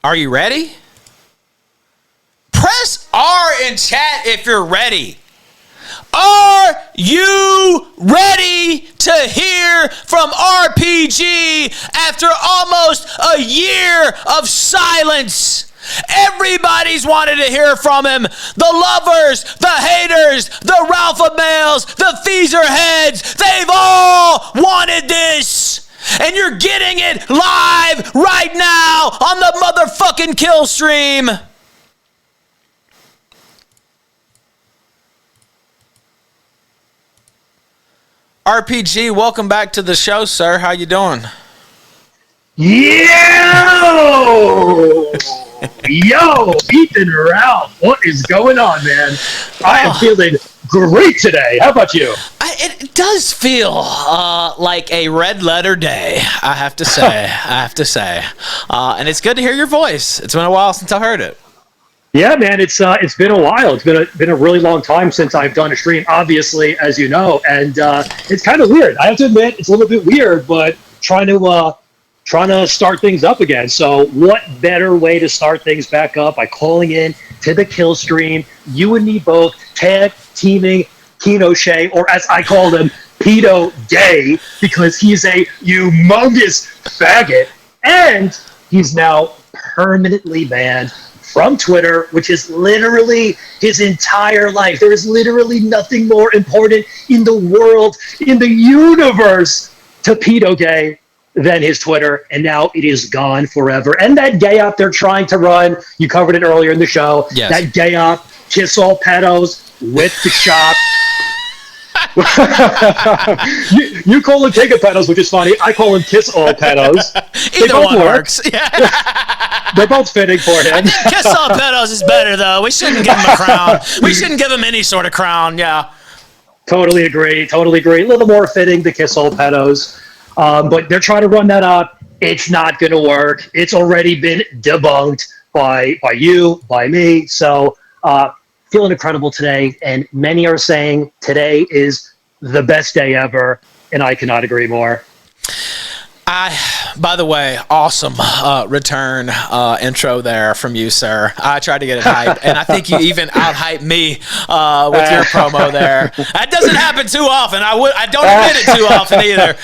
Are you ready? Press R in chat if you're ready. Are you ready to hear from RPG after almost a year of silence? Everybody's wanted to hear from him. The lovers, the haters, the Ralpha males, the Feaserheads, they've all wanted this. And you're getting it live right now on the motherfucking Killstream. RPG, welcome back to the show, sir. How you doing? Yo, Ethan Ralph, what is going on, man? I am feeling great today. How about you? It does feel like a red letter day, I have to say. And it's good to hear your voice. It's been a while since I heard it. Yeah, man, it's been a while. It's been a really long time since I've done a stream, obviously, as you know, and it's kind of weird. I have to admit, it's a little bit weird, but trying to start things up again. So, what better way to start things back up by calling in to the Killstream? You and me both tag teaming Kino Shea, or as I call him, Pedo Gay, because he's a humongous faggot, and he's now permanently banned from Twitter, which is literally his entire life. There is literally nothing more important in the world, in the universe, to Pedo Gay than his Twitter, and now it is gone forever. And that gay op they're trying to run, you covered it earlier in the show, yes. That gay op, kiss all pedos with the shop. you call them take a pedos, which is funny. I call them kiss all pedos. Either one works. Yeah. They're both fitting for him. I think kiss all pedos is better, though. We shouldn't give him a crown. We shouldn't give him any sort of crown, yeah. Totally agree. A little more fitting to kiss all pedos. But they're trying to run that up. It's not going to work. It's already been debunked by you, by me. So feeling incredible today. And many are saying today is the best day ever. And I cannot agree more. By the way, awesome return intro there from you, sir. I tried to get it hyped, and I think you even out-hyped me with your promo there. That doesn't happen too often. I don't admit it too often either.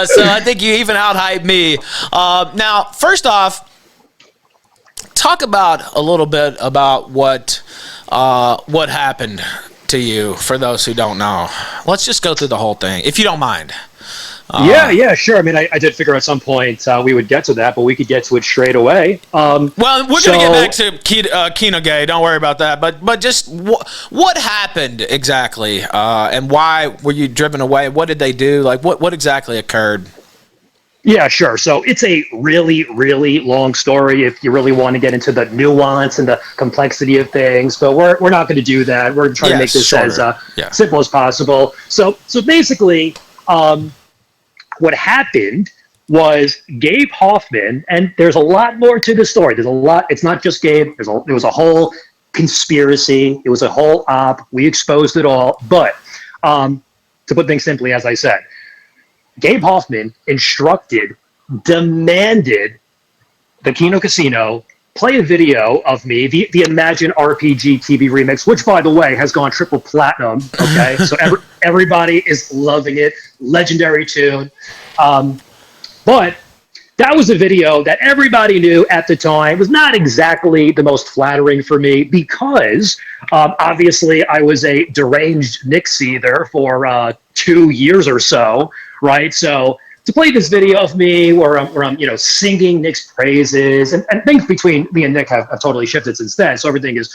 So I think you even out-hyped me. Now, first off, talk about a little bit about what happened to you for those who don't know. Let's just go through the whole thing, if you don't mind. Yeah, sure. I mean, I did figure at some point we would get to that, but we could get to it straight away. Well, we're going to get back to Kino Gay. Don't worry about that. But just what happened exactly, and why were you driven away? What did they do? Like, what exactly occurred? Yeah, sure. So it's a really, really long story if you really want to get into the nuance and the complexity of things. But we're not going to do that. We're trying to make this as simple as possible. So basically. What happened was Gabe Hoffman, and there's a lot more to the story. There's a lot. It's not just Gabe. There was a whole conspiracy. It was a whole op. We exposed it all. But to put things simply, as I said, Gabe Hoffman demanded the Kino Casino play a video of me, the Imagine RPG TV remix, which, by the way, has gone triple platinum, okay? So everybody is loving it. Legendary tune. But that was a video that everybody knew at the time was not exactly the most flattering for me because, obviously, I was a deranged Nick Seether for 2 years or so, right? So to play this video of me where I'm singing Nick's praises, and things between me and Nick have totally shifted since then. So everything is,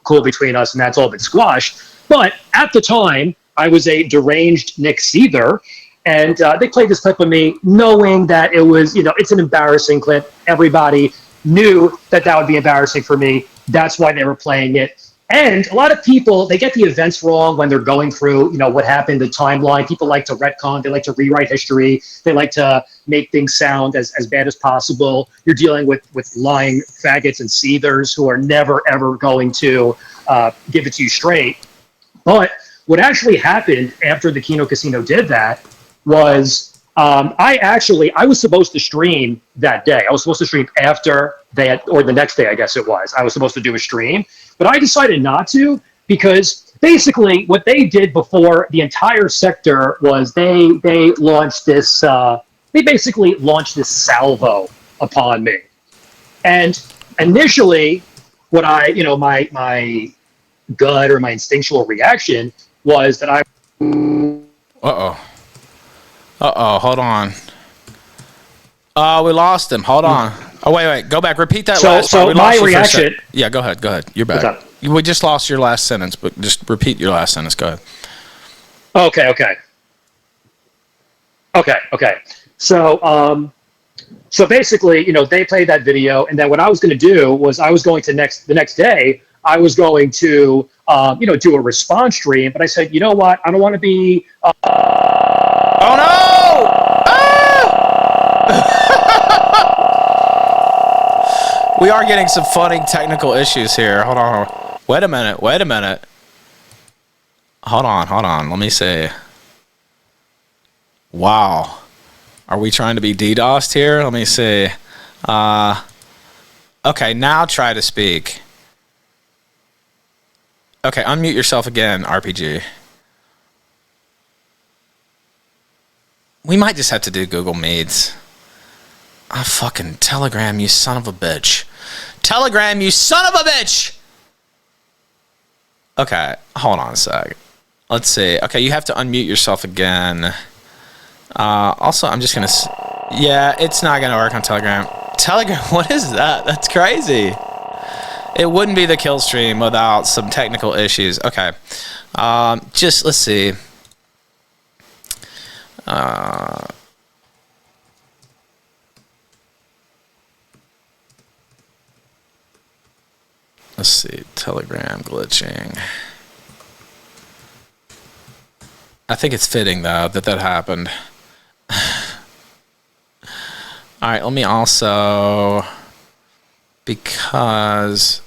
cool between us, and that's all been squashed. But at the time, I was a deranged Nick Seether, and they played this clip of me knowing that it was, it's an embarrassing clip. Everybody knew that would be embarrassing for me. That's why they were playing it. And a lot of people, they get the events wrong when they're going through, what happened, the timeline. People like to retcon. They like to rewrite history. They like to make things sound as bad as possible. You're dealing with lying faggots and seethers who are never, ever going to give it to you straight. But what actually happened after the Kino Casino did that was I was supposed to stream that day. I was supposed to stream after or the next day, I guess it was. I was supposed to do a stream, but I decided not to because basically what they did before the entire sector was they launched this. They basically launched this salvo upon me, and initially, what my gut or my instinctual reaction was that I. Hold on. We lost him. Hold on. Oh, wait. Go back. Repeat that last part. So my reaction... Yeah, go ahead. You're back. We just lost your last sentence, but just repeat your last sentence. Go ahead. Okay. So basically, they played that video, and then what I was going to do was I was going to the next day, I was going to, do a response stream, but I said, you know what? I don't want to be... Oh, no! We are getting some funny technical issues here. Hold on. Wait a minute. Hold on. Let me see. Wow. Are we trying to be DDoSed here? Let me see. Okay, now try to speak. Okay, unmute yourself again, RPG. We might just have to do Google Meets. Oh, fucking Telegram, you son of a bitch. Telegram, you son of a bitch! Okay, hold on a sec. Let's see. Okay, you have to unmute yourself again. Also, I'm just gonna... Yeah, it's not gonna work on Telegram. Telegram, what is that? That's crazy. It wouldn't be the Killstream without some technical issues. Okay. Let's see. Let's see. Telegram glitching. I think it's fitting, though, that happened. All right, let me also... Because...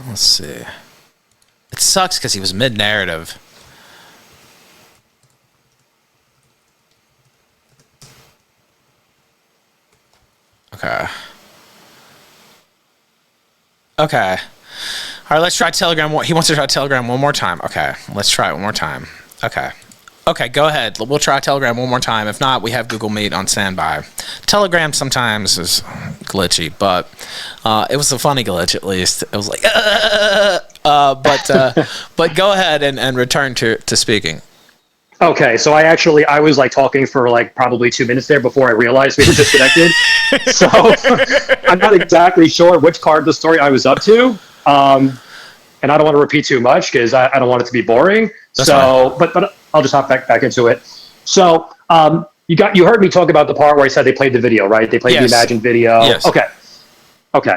Let's see. It sucks because he was mid-narrative. Okay. All right, let's try Telegram. He wants to try Telegram one more time. Okay, let's try it one more time. Okay, go ahead. We'll try Telegram one more time. If not, we have Google Meet on standby. Telegram sometimes is glitchy, but it was a funny glitch at least. It was like, but go ahead and return to speaking. Okay, so I was like talking for like probably 2 minutes there before I realized we were disconnected. So I'm not exactly sure which part of the story I was up to. And I don't want to repeat too much because I don't want it to be boring. That's fine. But I'll just hop back into it. So you heard me talk about the part where I said they played the video, right? They played the Imagine video. Yes. Okay.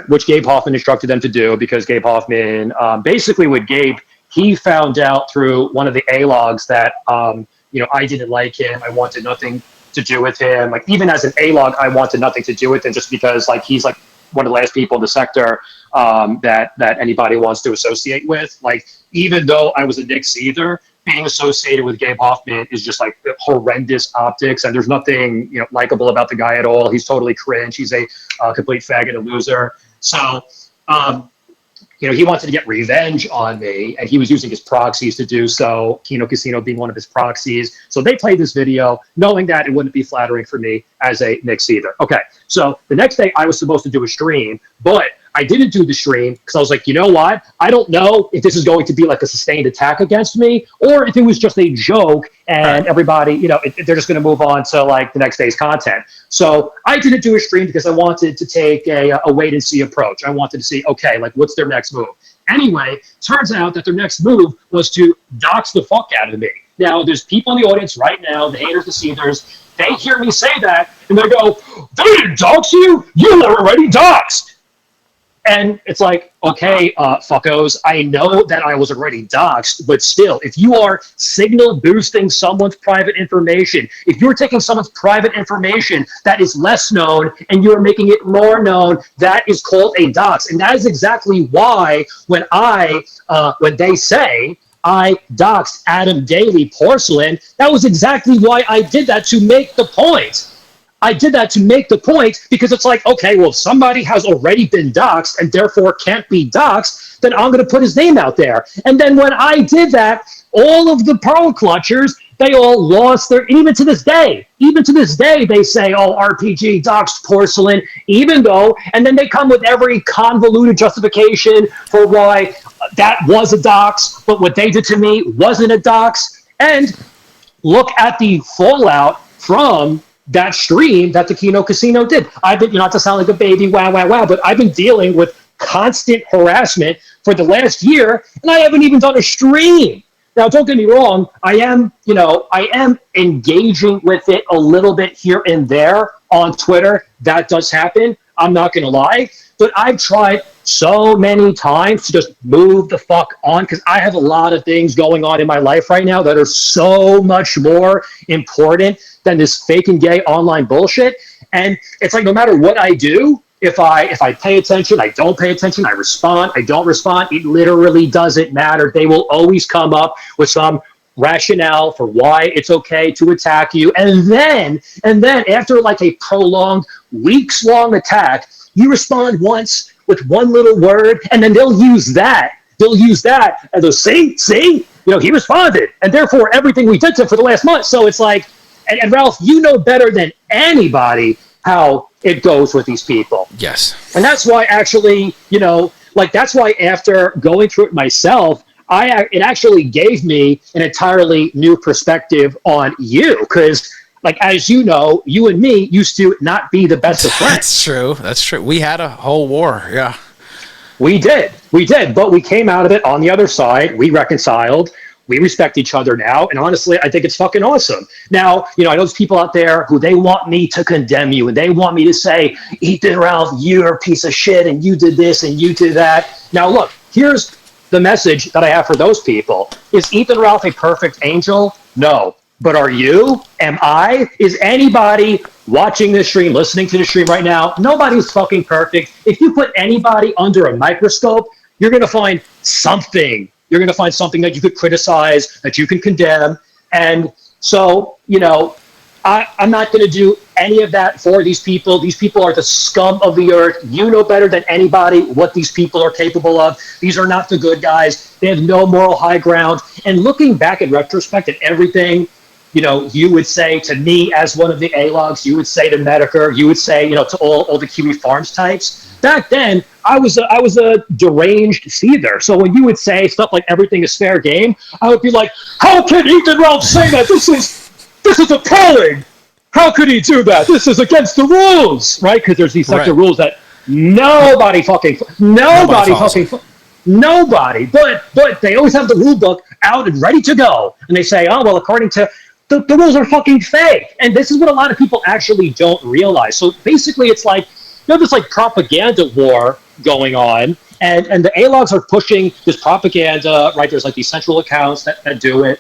Which Gabe Hoffman instructed them to do because Gabe Hoffman, basically with Gabe, he found out through one of the A-logs that, I didn't like him. I wanted nothing to do with him. Like even as an A-log, I wanted nothing to do with him just because like he's like one of the last people in the sector that anybody wants to associate with. Like even though I was a Nick Seether, being associated with Gabe Hoffman is just like horrendous optics, and there's nothing likable about the guy at all. He's totally cringe. He's a complete faggot and loser. So he wanted to get revenge on me, and he was using his proxies to do so, Kino Casino being one of his proxies. So they played this video knowing that it wouldn't be flattering for me as a Nick Seether. Okay, so the next day I was supposed to do a stream, but I didn't do the stream because I was like, you know what? I don't know if this is going to be like a sustained attack against me or if it was just a joke and everybody, they're just going to move on to like the next day's content. So I didn't do a stream because I wanted to take a wait and see approach. I wanted to see, okay, like what's their next move? Anyway, turns out that their next move was to dox the fuck out of me. Now, there's people in the audience right now, the haters, the seethers, they hear me say that and they go, they didn't dox you? You were already doxed. And it's like, okay, fuckos, I know that I was already doxxed, but still, if you are signal boosting someone's private information, if you're taking someone's private information that is less known and you're making it more known, that is called a dox. And that is exactly why when they say I doxed Adam Daly Porcelain. That was exactly why I did that, to make the point. I did that to make the point, because it's like, okay, well, if somebody has already been doxed and therefore can't be doxed, then I'm going to put his name out there. And then when I did that, all of the pearl clutchers, they all lost their, even to this day, they say, oh, RPG doxed Porcelain, even though, and then they come with every convoluted justification for why that was a dox, but what they did to me wasn't a dox. And look at the fallout from that stream that the Kino Casino did. I've been, not to sound like a baby, wow, but I've been dealing with constant harassment for the last year, and I haven't even done a stream. Now, don't get me wrong, I am engaging with it a little bit here and there on Twitter. That does happen. I'm not going to lie. But I've tried so many times to just move the fuck on, because I have a lot of things going on in my life right now that are so much more important than this fake and gay online bullshit. And it's like, no matter what I do, if I pay attention, I don't pay attention, I respond, I don't respond, it literally doesn't matter. They will always come up with some rationale for why it's okay to attack you. And then after like a prolonged, weeks-long attack, you respond once with one little word, and then they'll use that. And they'll see, he responded. And therefore, everything we did to him for the last month. So it's like, and Ralph, you know better than anybody how it goes with these people. Yes. And that's why actually, that's why after going through it myself, it actually gave me an entirely new perspective on you. Because, like, as you know, you and me used to not be the best of friends. That's true. We had a whole war, yeah. We did, but we came out of it on the other side. We reconciled. We respect each other now, and honestly, I think it's fucking awesome. Now, I know there's people out there who they want me to condemn you, and they want me to say, Ethan Ralph, you're a piece of shit, and you did this, and you did that. Now, look, here's the message that I have for those people. Is Ethan Ralph a perfect angel? No. But are you? Am I? Is anybody watching this stream, listening to the stream right now? Nobody's fucking perfect. If you put anybody under a microscope, you're going to find something. You're going to find something that you could criticize, that you can condemn. And so, I'm not going to do any of that for these people. These people are the scum of the earth. You know better than anybody what these people are capable of. These are not the good guys. They have no moral high ground. And looking back in retrospect at everything, you would say to me as one of the A-logs, you would say to Medicare, you would say, to all the Kiwi Farms types. Back then, I was a deranged seether. So when you would say stuff like everything is fair game, I would be like, how can Ethan Ralph say that? This is appalling. How could he do that? This is against the rules, right? Because there's these sets of rules that nobody. But they always have the rule book out and ready to go, and they say, oh well, according to the rules are fucking fake. And this is what a lot of people actually don't realize. So basically, it's like this like propaganda war going on, and the A-logs are pushing this propaganda, right? There's like these central accounts that do it.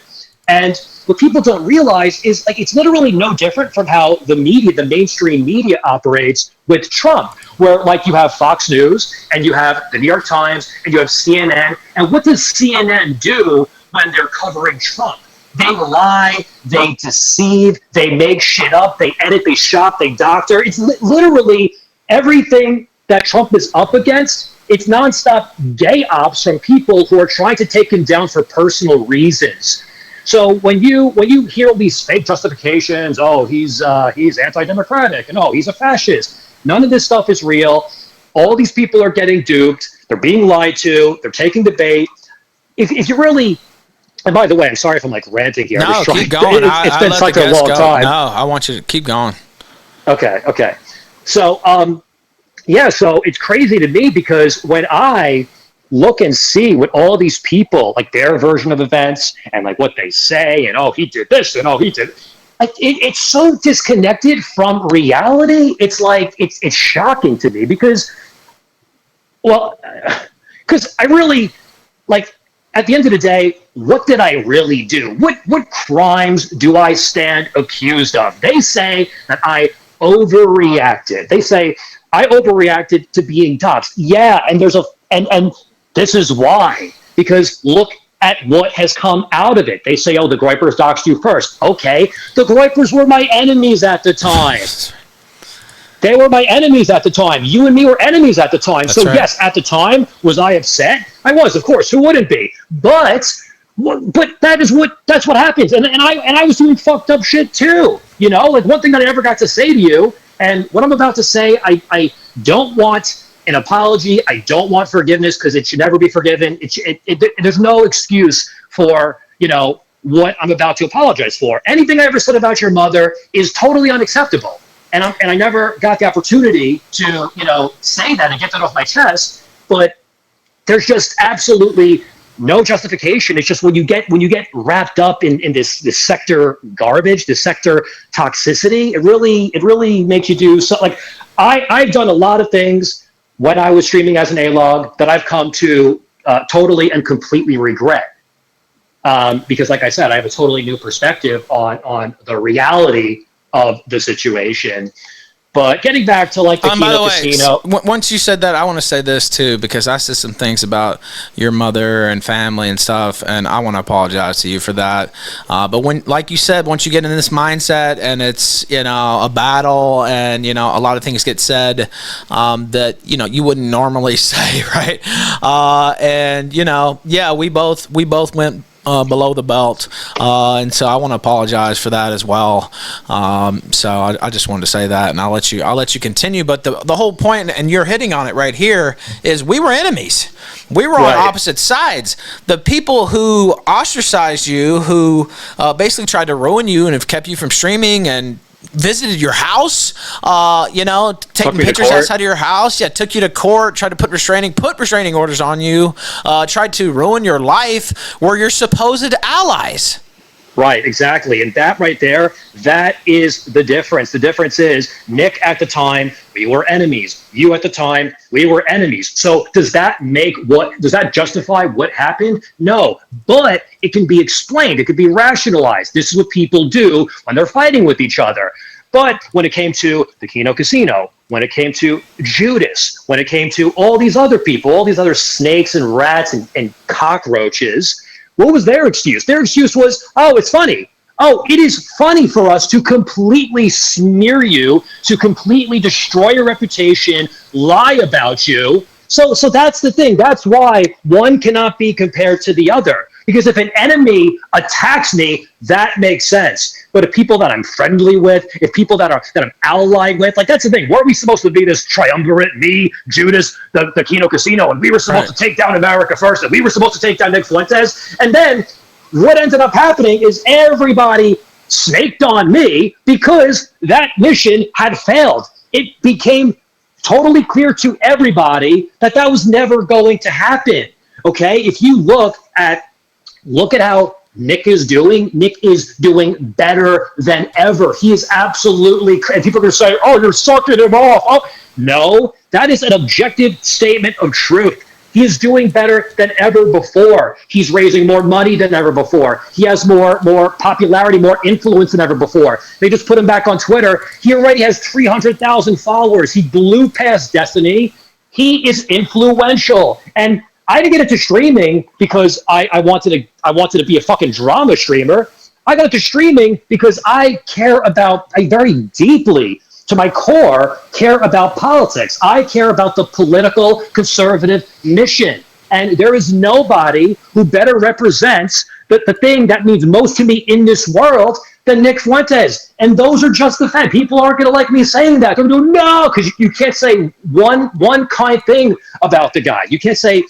And what people don't realize is like it's literally no different from how the media, the mainstream media operates with Trump, where like you have Fox News and you have the New York Times and you have CNN. And what does CNN do when they're covering Trump? They lie, they deceive, they make shit up, they edit, they shop, they doctor. It's literally everything that Trump is up against. It's nonstop gay ops from people who are trying to take him down for personal reasons. So when you hear all these fake justifications, oh, he's anti-democratic, and oh, he's a fascist, none of this stuff is real. All these people are getting duped. They're being lied to. They're taking the bait. If you really, and by the way, I'm sorry if I'm like ranting here. No, keep going. It's been such a long time. No, I want you to keep going. Okay. So, so it's crazy to me because when I look and see what all these people, like their version of events and like what they say and oh, he did this and oh, he did, it's so disconnected from reality. It's like, it's shocking to me because I really, like, at the end of the day, what did I really do? What crimes do I stand accused of? They say that I overreacted. They say I overreacted to being doxxed. Yeah, and there's and this is why. Because look at what has come out of it. They say, oh, the Groypers doxed you first. Okay, the Groypers were my enemies at the time. They were my enemies at the time. You and me were enemies at the time. That's so right. Yes, at the time, was I upset? I was, of course. Who wouldn't be? But that's what happens. And I was doing fucked up shit too. You know, like one thing that I never got to say to you, and what I'm about to say, I don't want an apology. I don't want forgiveness because it should never be forgiven. There's no excuse for, you know, what I'm about to apologize for. Anything I ever said about your mother is totally unacceptable. And I never got the opportunity to, you know, say that and get that off my chest. But there's just absolutely no justification. It's just when you get wrapped up in this sector garbage, this sector toxicity, it really makes you do so. Like I've done a lot of things when I was streaming as an A-log that I've come to totally and completely regret. Because like I said, I have a totally new perspective on the reality of the situation. But getting back to like the Kino Casino. Once you said that, I want to say this too, because I said some things about your mother and family and stuff, and I want to apologize to you for that. But when, like you said, once you get in this mindset and it's, you know, a battle and, you know, a lot of things get said that, you know, you wouldn't normally say, right? And, you know, yeah, we both went below the belt, and so I want to apologize for that as well. So I just wanted to say that, and I'll let you continue. But the whole point, and you're hitting on it right here, is we were enemies. We were on opposite sides. The people who ostracized you, who basically tried to ruin you and have kept you from streaming and visited your house, you know, taking pictures outside of your house, took you to court, tried to put restraining orders on you, tried to ruin your life, were your supposed allies. Right, exactly. And that right there, that is the difference. The difference is, Nick, at the time, we were enemies. You at the time, we were enemies. So does that justify what happened? No, but it can be explained. It could be rationalized. This is what people do when they're fighting with each other. But when it came to the Kino Casino, when it came to Judas, when it came to all these other people, all these other snakes and rats and cockroaches, what was their excuse? Their excuse was, oh, it's funny. Oh, it is funny for us to completely smear you, to completely destroy your reputation, lie about you. So that's the thing. That's why one cannot be compared to the other. Because if an enemy attacks me, that makes sense. But if people that I'm friendly with, if people that I'm allied with, like that's the thing. Weren't we supposed to be this triumvirate, me, Judas, the Kino Casino, and we were supposed to take down America first, and we were supposed to take down Nick Fuentes? And then what ended up happening is everybody snaked on me because that mission had failed. It became totally clear to everybody that was never going to happen. Okay, if you look at how Nick is doing. Nick is doing better than ever. He is absolutely, and people are going to say, oh, you're sucking him off. Oh, no, that is an objective statement of truth. He is doing better than ever before. He's raising more money than ever before. He has more popularity, more influence than ever before. They just put him back on Twitter. He already has 300,000 followers. He blew past Destiny. He is influential. And I didn't get into streaming because I wanted to be a fucking drama streamer. I got into streaming because I very deeply, to my core, care about politics. I care about the political conservative mission. And there is nobody who better represents the thing that means most to me in this world than Nick Fuentes. And those are just the facts. People aren't going to like me saying that. They're going to go, no, because you can't say one kind thing about the guy. You can't say,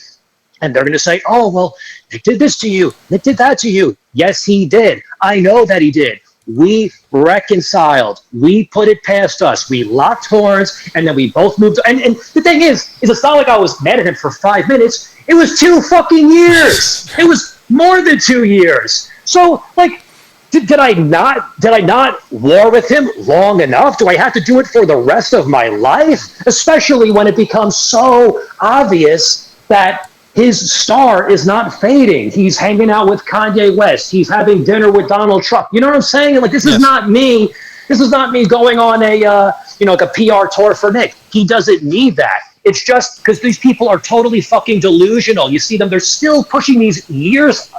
and they're going to say, oh, well, Nick did this to you. Nick did that to you. Yes, he did. I know that he did. We reconciled. We put it past us. We locked horns, and then we both moved. And the thing is it's not like I was mad at him for 5 minutes. It was 2 fucking years. It was more than 2 years. So, like, did I not war with him long enough? Do I have to do it for the rest of my life? Especially when it becomes so obvious that his star is not fading. He's hanging out with Kanye West. He's having dinner with Donald Trump. You know what I'm saying? Like, this is not me. This is not me going on a like a PR tour for Nick. He doesn't need that. It's just because these people are totally fucking delusional. You see them; they're still pushing these years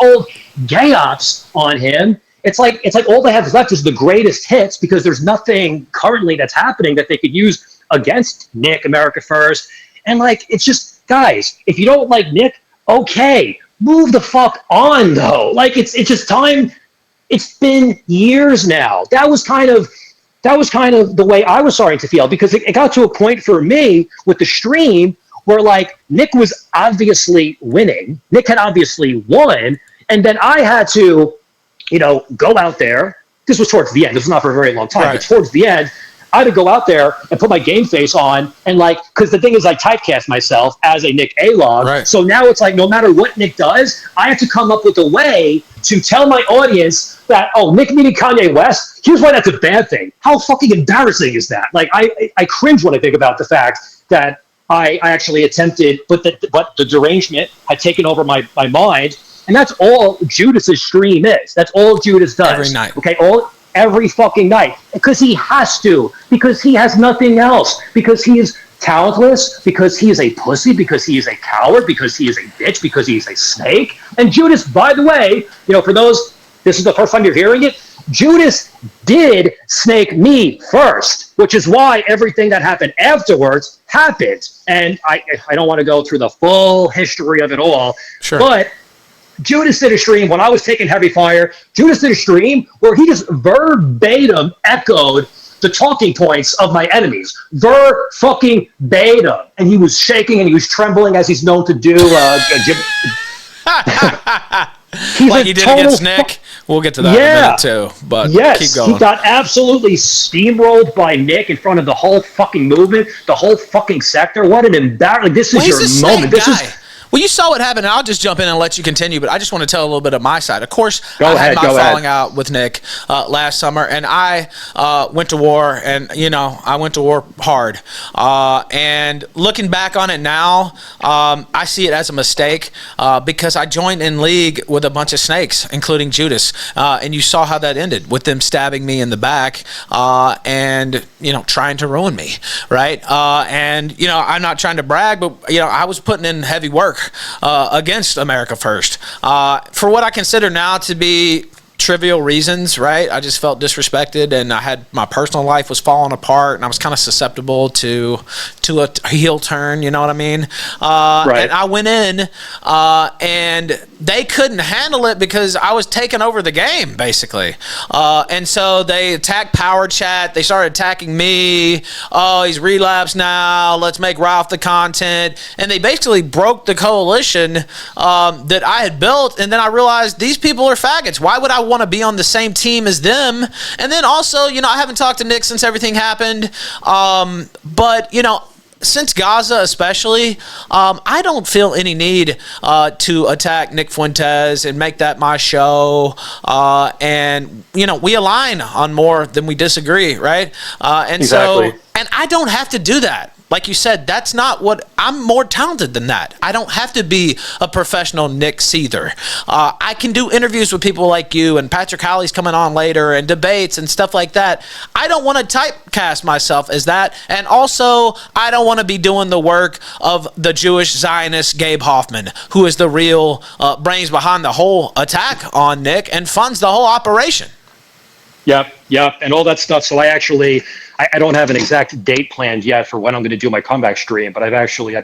old gay ops on him. It's like all they have left is the greatest hits because there's nothing currently that's happening that they could use against Nick, America First. And like, it's just, guys, if you don't like Nick, okay, move the fuck on though. Like, it's just time. It's been years now. That was kind of the way I was starting to feel, because it got to a point for me with the stream where like Nick was obviously winning. Nick had obviously won. And then I had to, go out there. This was towards the end. This was not for a very long time, but towards the end, I had to go out there and put my game face on and like, because the thing is I typecast myself as a Nick A-log. Right. So now it's like no matter what Nick does, I have to come up with a way to tell my audience that, oh, Nick meeting Kanye West, here's why that's a bad thing. How fucking embarrassing is that? Like, I cringe when I think about the fact that I actually attempted, but the derangement had taken over my mind. And that's all Judas's stream is. That's all Judas does. Every night. Okay, every fucking night. Because he has to. Because he has nothing else. Because he is talentless. Because he is a pussy. Because he is a coward. Because he is a bitch. Because he is a snake. And Judas, by the way, for those, this is the first time you're hearing it, Judas did snake me first, which is why everything that happened afterwards happened. And I don't want to go through the full history of it all. Sure. But Judas did a stream when I was taking heavy fire. Judas did a stream where he just verbatim echoed the talking points of my enemies. Fucking-batum. And he was shaking and he was trembling as he's known to do. Like he did against Nick. We'll get to that in a minute too. But keep going. He got absolutely steamrolled by Nick in front of the whole fucking movement, the whole fucking sector. What an embarrassment. This is your moment. This is... Well, you saw what happened, and I'll just jump in and let you continue, but I just want to tell a little bit of my side. Of course, I had my falling out with Nick last summer, and I went to war, and, I went to war hard. And looking back on it now, I see it as a mistake because I joined in league with a bunch of snakes, including Judas, and you saw how that ended with them stabbing me in the back and, trying to ruin me, right? And, I'm not trying to brag, but, I was putting in heavy work against America First for what I consider now to be trivial reasons, right? I just felt disrespected, and I had my personal life was falling apart, and I was kind of susceptible to a heel turn, you know what I mean? Right. And I went in, and they couldn't handle it because I was taking over the game, basically. And so they attacked Power Chat. They started attacking me. Oh, he's relapsed now. Let's make Ralph the content. And they basically broke the coalition that I had built. And then I realized these people are faggots. Why would I want to be on the same team as them? And then also, I haven't talked to Nick since everything happened. But, since Gaza especially, I don't feel any need to attack Nick Fuentes and make that my show. And, we align on more than we disagree, right? And exactly. And I don't have to do that. Like you said, that's not what I'm more talented than that. I don't have to be a professional Nick Seether. I can do interviews with people like you, and Patrick Howley's coming on later, and debates and stuff like that. I don't want to typecast myself as that. And also, I don't want to be doing the work of the Jewish Zionist Gabe Hoffman, who is the real brains behind the whole attack on Nick and funds the whole operation. Yep, and all that stuff. So I don't have an exact date planned yet for when I'm going to do my comeback stream, but I've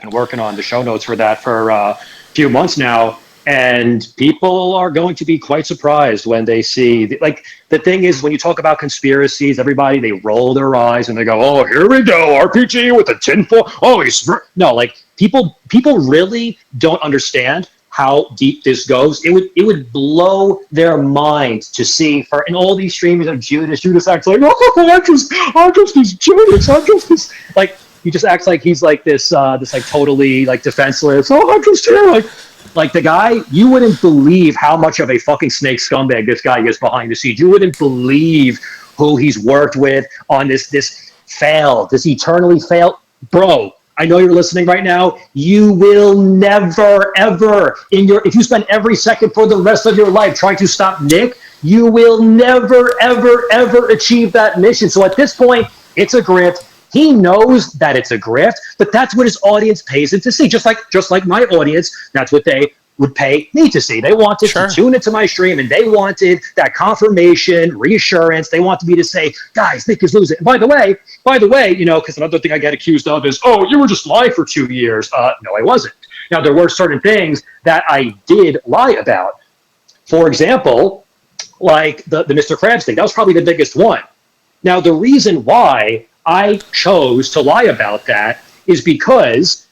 been working on the show notes for that for a few months now, and people are going to be quite surprised when they see, the thing is, when you talk about conspiracies, everybody, they roll their eyes and they go, oh, here we go, RPG with the tinfoil. Oh, people really don't understand how deep this goes. It would blow their mind to see and all these streamers of Judas acts like, oh, I'm just this Judas. I'm just this, he just acts like he's like this totally defenseless. Oh, I'm just here. Like the guy, you wouldn't believe how much of a fucking snake scumbag this guy is behind the scenes. You wouldn't believe who he's worked with on this eternally failed, bro. I know you're listening right now. You will never, ever, if you spend every second for the rest of your life trying to stop Nick, you will never, ever, ever achieve that mission. So at this point, it's a grip. He knows that it's a grift, but that's what his audience pays him to see. Just like my audience, that's what they would pay me to see. They wanted to tune into my stream, and they wanted that confirmation, reassurance. They wanted me to say, guys, Nick is losing. And by the way, because another thing I get accused of is, oh, you were just lying for 2 years. No, I wasn't. Now, there were certain things that I did lie about. For example, like the Mr. Krabs thing. That was probably the biggest one. Now, the reason why I chose to lie about that is because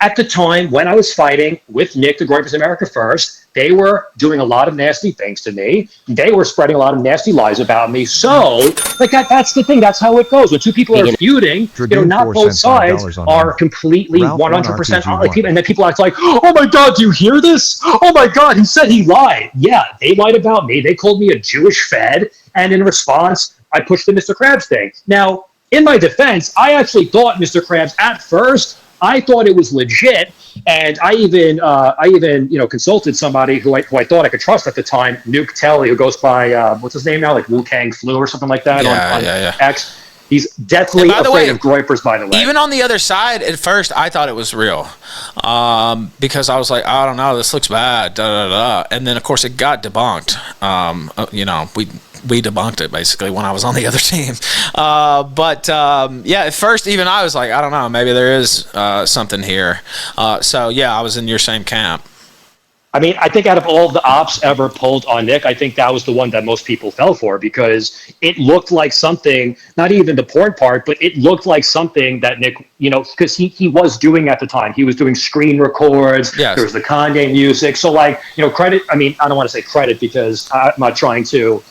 at the time when I was fighting with Nick, the Groypers America First, they were doing a lot of nasty things to me. They were spreading a lot of nasty lies about me. So, like that's the thing. That's how it goes. When two people are feuding, not both sides are completely 100% like people, and then people act like, "Oh my God, do you hear this? Oh my God, he said he lied." Yeah, they lied about me. They called me a Jewish Fed, and in response, I pushed the Mr. Krabs thing. Now, in my defense, I actually thought Mr. Krabs at first. I thought it was legit, and I even consulted somebody who I thought I could trust at the time, Nuke Telly, who goes by what's his name now, like Wu Kang Flu or something like that on X. He's deathly afraid of Groypers, by the way. Even on the other side, at first, I thought it was real because I was like, I don't know, this looks bad, and then of course it got debunked. We debunked it basically when I was on the other team. At first even I was like, I don't know, maybe there is something here. I was in your same camp. I mean, I think out of all of the ops ever pulled on Nick, I think that was the one that most people fell for because it looked like something, not even the porn part, but it looked like something that Nick, because he was doing at the time. He was doing screen records. Yes. There was the Kanye music. So credit, I mean, I don't want to say credit because I'm not trying to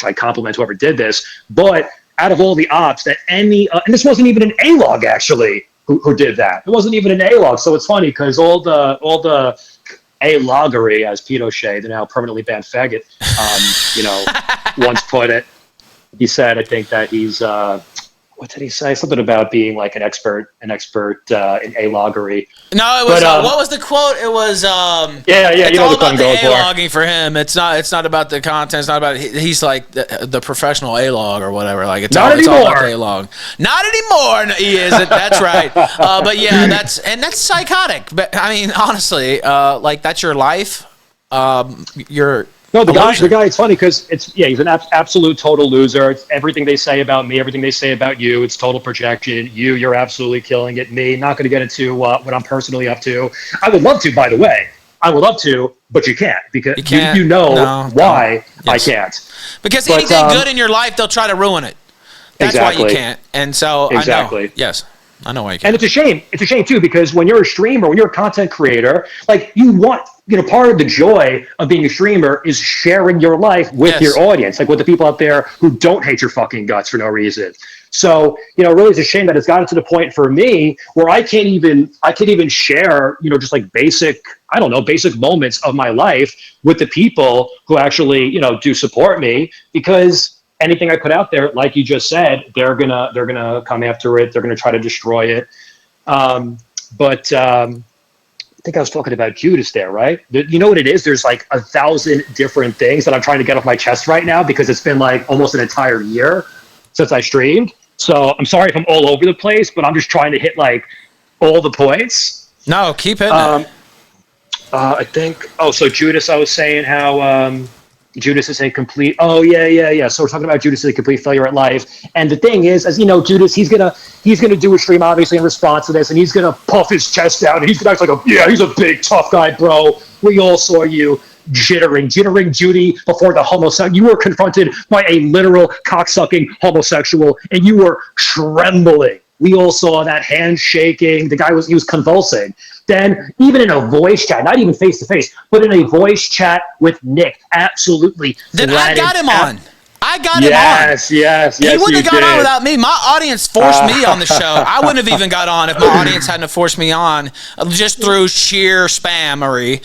like compliment whoever did this, but out of all the ops that and this wasn't even an A-log actually who did that. It wasn't even an A-log. So it's funny because all the A-loggery, as Pete O'Shea, the now permanently banned faggot, once put it. He said, I think that he's what did he say? Something about being like an expert in A-loggery. No, it was what was the quote? It was it's all about the A-logging for him. It's not about the content. It's not about he's like the professional A-log or whatever. Like it's all about the A-log. Not anymore. No, he isn't. That's right. But yeah, that's psychotic. But I mean, honestly, like that's your life. No, the guy, it's funny because he's an absolute total loser. It's everything they say about me, everything they say about you, it's total projection. You're absolutely killing it. Me, not going to get into what I'm personally up to. I would love to, by the way. I would love to, but you can't because you know why I can't. Because anything good in your life, they'll try to ruin it. That's why you can't. And so I know. Yes. I know why you can't. And it's a shame. It's a shame too because when you're a streamer, when you're a content creator, like you want, part of the joy of being a streamer is sharing your life with your audience, like with the people out there who don't hate your fucking guts for no reason. So, really it's a shame that it's gotten to the point for me where I can't even share, just like basic moments of my life with the people who actually, do support me because anything I put out there, like you just said, they're gonna come after it. They're gonna try to destroy it. I think I was talking about Judas there, right? You know what it is? There's like 1,000 different things that I'm trying to get off my chest right now because it's been like almost an entire year since I streamed. So I'm sorry if I'm all over the place, but I'm just trying to hit like all the points. No, keep hitting it. I think. So Judas, I was saying how. Judas is a complete. Oh yeah. So we're talking about Judas as a complete failure at life. And the thing is, as you know, Judas, he's gonna do a stream obviously in response to this, and he's gonna puff his chest out, and he's gonna act like he's a big tough guy, bro. We all saw you jittering Judy before the homosexual. You were confronted by a literal cocksucking homosexual, and you were trembling. We all saw that hand shaking. The guy was convulsing. Then even in a voice chat, not even face to face, but in a voice chat with Nick, absolutely. Then I got him on. I got him on. Yes. He wouldn't have got on without me. My audience forced me on the show. I wouldn't have even got on if my audience hadn't have forced me on just through sheer spammery.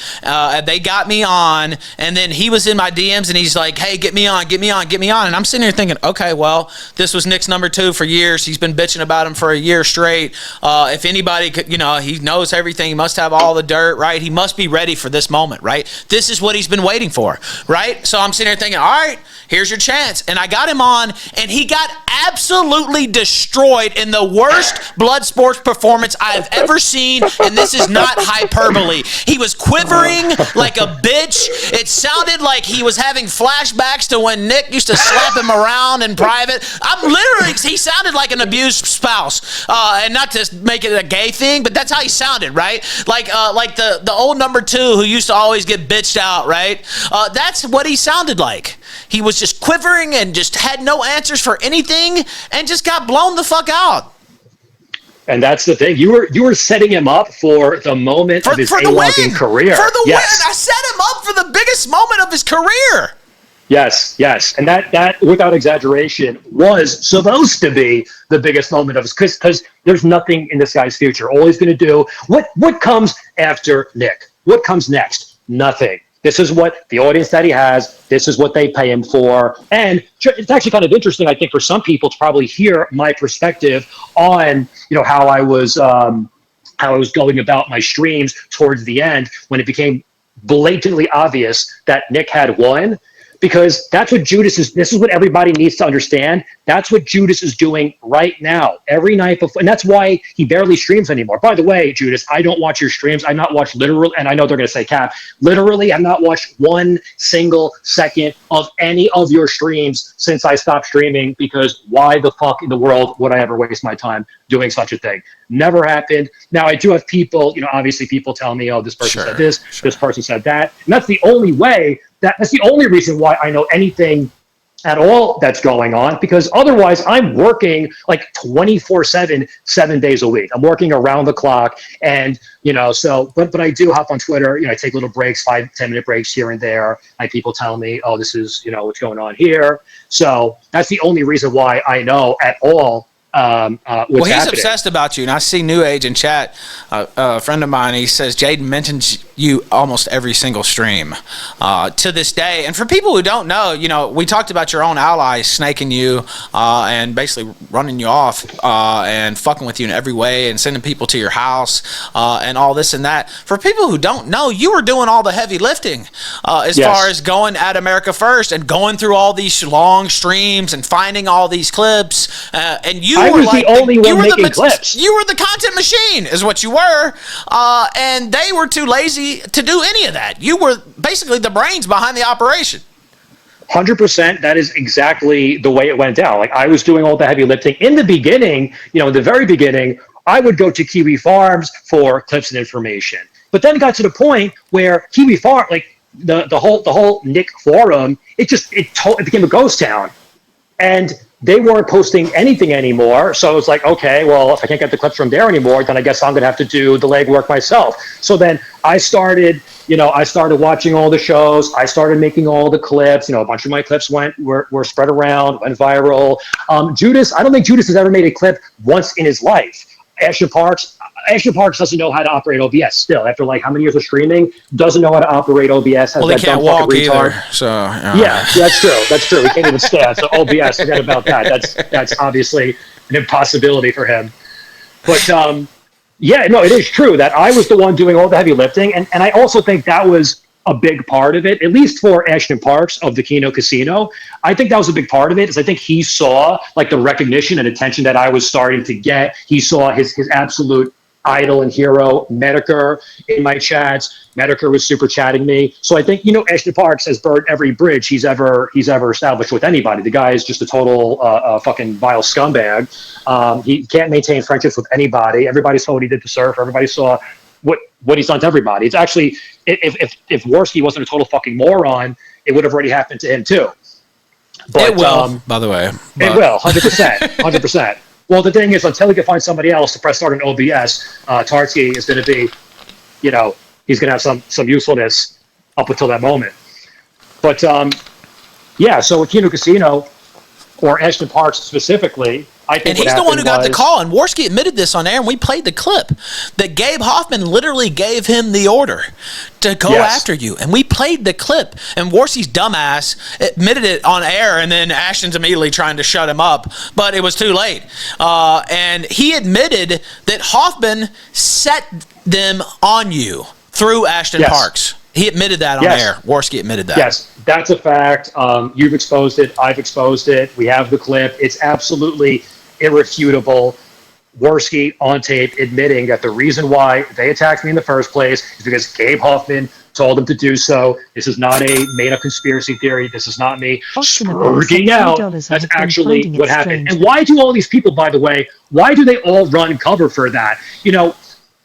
They got me on, and then he was in my DMs, and he's like, hey, get me on. And I'm sitting here thinking, okay, well, this was Nick's number 2 for years. He's been bitching about him for a year straight. If anybody could, he knows everything. He must have all the dirt, right? He must be ready for this moment, right? This is what he's been waiting for, right? So I'm sitting here thinking, all right, here's your chance. chance, and I got him on, and he got absolutely destroyed in the worst blood sports performance I've ever seen, and this is not hyperbole. He was quivering like a bitch. It sounded like he was having flashbacks to when Nick used to slap him around in private. He sounded like an abused spouse, and not to make it a gay thing, but that's how he sounded, right? Like the old number 2 who used to always get bitched out, right? That's what he sounded like. He was just quivering and just had no answers for anything and just got blown the fuck out. And that's the thing. You were setting him up for the moment of his A-logging career. For the win. I set him up for the biggest moment of his career. Yes. And that, without exaggeration, was supposed to be the biggest moment of his, because there's nothing in this guy's future. All he's going to do, what comes after Nick? What comes next? Nothing. This is what the audience that he has, this is what they pay him for. And it's actually kind of interesting, I think, for some people to probably hear my perspective on, how I was going about my streams towards the end when it became blatantly obvious that Nick had won. Because that's what this is what everybody needs to understand. That's what Judas is doing right now, every night before. And that's why he barely streams anymore. By the way, Judas, I don't watch your streams. I not watched literally, and I know they're going to say Cap, literally, I've not watched one single second of any of your streams since I stopped streaming, because why the fuck in the world would I ever waste my time doing such a thing? Never happened. Now, I do have people, obviously people tell me, oh, this person said this, this person said that. And that's the only way. That's the only reason why I know anything at all that's going on, because otherwise I'm working like 24/7, 7 days a week. I'm working around the clock, and but I do hop on Twitter. I take little breaks, 5-10 minute breaks here and there. Like, people tell me, oh, this is what's going on here. So that's the only reason why I know at all. Well, he's happening. obsessed about you, and I see New Age in chat. A friend of mine, he says Jaden mentions you almost every single stream to this day. And for people who don't know, we talked about your own allies snaking you and basically running you off and fucking with you in every way and sending people to your house and all this and that. For people who don't know, you were doing all the heavy lifting as far as going at America First and going through all these long streams and finding all these clips. And I was like the only one making clips. You were the content machine, is what you were, and they were too lazy to do any of that. You were basically the brains behind the operation. 100%. That is exactly the way it went down. Like, I was doing all the heavy lifting in the beginning. In the very beginning, I would go to Kiwi Farms for clips and information. But then it got to the point where Kiwi Farm, like the whole Nick forum, it became a ghost town, and they weren't posting anything anymore. So I was like, okay, well, if I can't get the clips from there anymore, then I guess I'm going to have to do the legwork myself. So then I started watching all the shows. I started making all the clips. A bunch of my clips were spread around, went viral. Judas, I don't think Judas has ever made a clip once in his life. Ashton Parks doesn't know how to operate OBS still. After like how many years of streaming, doesn't know how to operate OBS. Well, he can't walk either. So yeah, that's true. He can't even stand. So OBS, forget about that. That's obviously an impossibility for him. But it is true that I was the one doing all the heavy lifting, and I also think that was a big part of it, at least for Ashton Parks of the Kino Casino. I think that was a big part of it, is I think he saw like the recognition and attention that I was starting to get. He saw his absolute idol and hero, Medicare, in my chats. Medicare was super chatting me. So I think, Ashton Parks has burned every bridge he's ever established with anybody. The guy is just a total fucking vile scumbag. He can't maintain friendships with anybody. Everybody saw what he did to Surf. Everybody saw what he's done to everybody. It's actually, if Worski wasn't a total fucking moron, it would have already happened to him too. But, it will, by the way. It will, 100%, 100%. Well, the thing is, until he can find somebody else to press start on OBS, Tartsky is going to be, he's going to have some usefulness up until that moment. But, so with Kino Casino, or Ashton Parks specifically, I think. And he's the one who got the call, and Worski admitted this on air, and we played the clip, that Gabe Hoffman literally gave him the order to go after you. And we played the clip, and Worski's dumbass admitted it on air, and then Ashton's immediately trying to shut him up, but it was too late. And he admitted that Hoffman set them on you through Ashton Parks. He admitted that on air. Worski admitted that. Yes, that's a fact. You've exposed it. I've exposed it. We have the clip. It's absolutely irrefutable. Worski on tape admitting that the reason why they attacked me in the first place is because Gabe Hoffman told them to do so. This is not a made-up conspiracy theory. This is not me spurging out. That's actually what happened. And why do all these people, by the way, why do they all run cover for that? You know,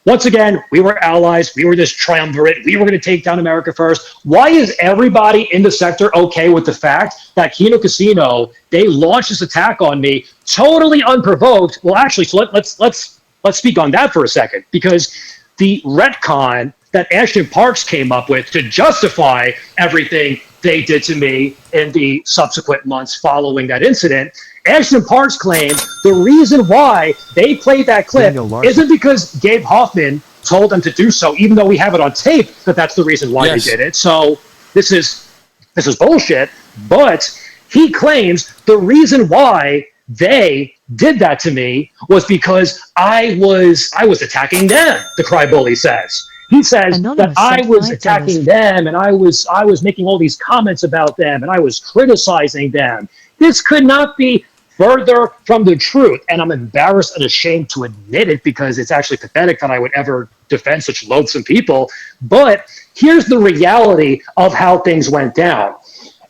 once again, we were allies. We were this triumvirate. We were going to take down America first. Why is everybody in the sector okay with the fact that Kino Casino, they launched this attack on me totally unprovoked? Well, actually, so let's speak on that for a second, because the retcon that Ashton Parks came up with to justify everything they did to me in the subsequent months following that incident, Ashton Parks claimed the reason why they played that clip isn't because Gabe Hoffman told them to do so, even though we have it on tape that that's the reason why they did it. So this is bullshit. But he claims the reason why they did that to me was because I was attacking them, the Crybully says. He says that I was attacking them and I was making all these comments about them and I was criticizing them. This could not be further from the truth, and I'm embarrassed and ashamed to admit it because it's actually pathetic that I would ever defend such loathsome people. But here's the reality of how things went down.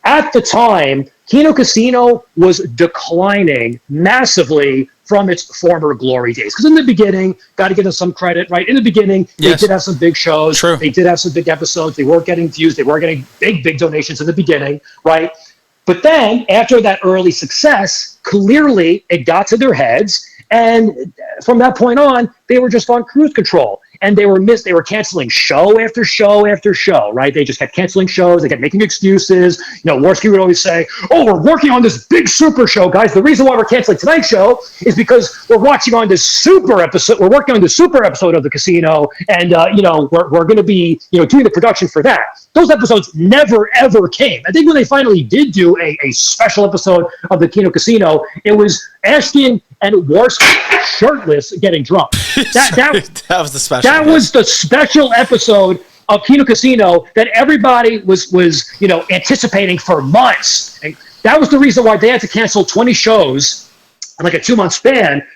At the time, Kino Casino was declining massively from its former glory days. Because in the beginning, got to give them some credit, right? In the beginning, they did have some big shows. True. They did have some big episodes. They were getting views. They were getting big donations in the beginning, right? But then, after that early success, clearly it got to their heads. And from that point on, they were just on cruise control. And they were canceling show after show after show, right? They just kept canceling shows. They kept making excuses. You know, Worski would always say, "Oh, we're working on this big super show, guys. The reason why we're canceling tonight's show is because we're watching on this super episode. We're working on the super episode of the casino, and we're going to be doing the production for that." Those episodes never ever came. I think when they finally did do a special episode of the Kino Casino, it was Ashton and Worski shirtless getting drunk. That was the special. That was the special episode of Kino Casino that everybody was anticipating for months. And that was the reason why they had to cancel 20 shows in like a 2-month span,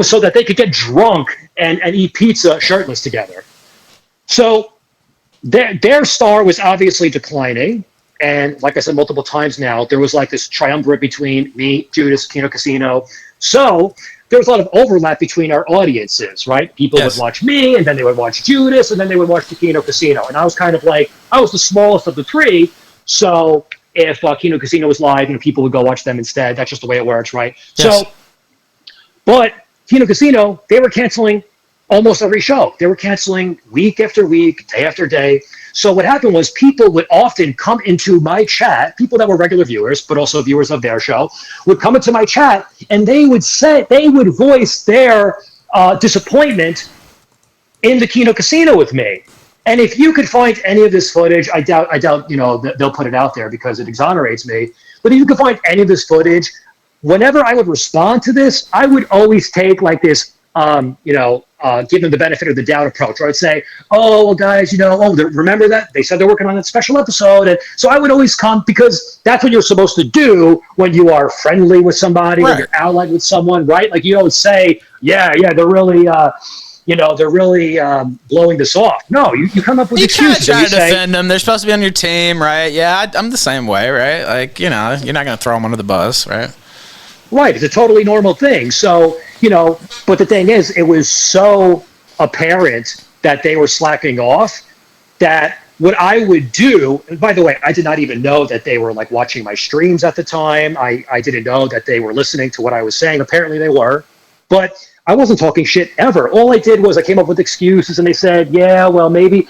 so that they could get drunk and eat pizza shirtless together. So their star was obviously declining. And like I said multiple times now, there was like this triumvirate between me, Judas, Kino Casino. So there was a lot of overlap between our audiences, right? People would watch me, and then they would watch Judas, and then they would watch the Kino Casino. And I was kind of like, I was the smallest of the three. So if Kino Casino was live, people would go watch them instead. That's just the way it works, right? Yes. So, but Kino Casino, they were canceling almost every show. They were canceling week after week, day after day. So what happened was people would often come into my chat, people that were regular viewers, but also viewers of their show, would come into my chat and they would voice their disappointment in the Kino Casino with me. And if you could find any of this footage, I doubt they'll put it out there because it exonerates me. But if you could find any of this footage, whenever I would respond to this, I would always take like this, give them the benefit of the doubt approach. Or I'd say, "Oh, well, guys, remember that? They said they're working on that special episode." And so I would always come, because that's what you're supposed to do when you are friendly with somebody, when you're allied with someone, right? Like, you don't say, yeah, they're really, blowing this off. No, you come up with excuses. You can't try to defend them. They're supposed to be on your team, right? Yeah, I'm the same way, right? Like, you're not going to throw them under the bus, right? Right, it's a totally normal thing. So, but the thing is, it was so apparent that they were slacking off that what I would do, and by the way, I did not even know that they were like watching my streams at the time. I didn't know that they were listening to what I was saying. Apparently they were, but I wasn't talking shit ever. All I did was I came up with excuses, and they said, yeah, well, maybe,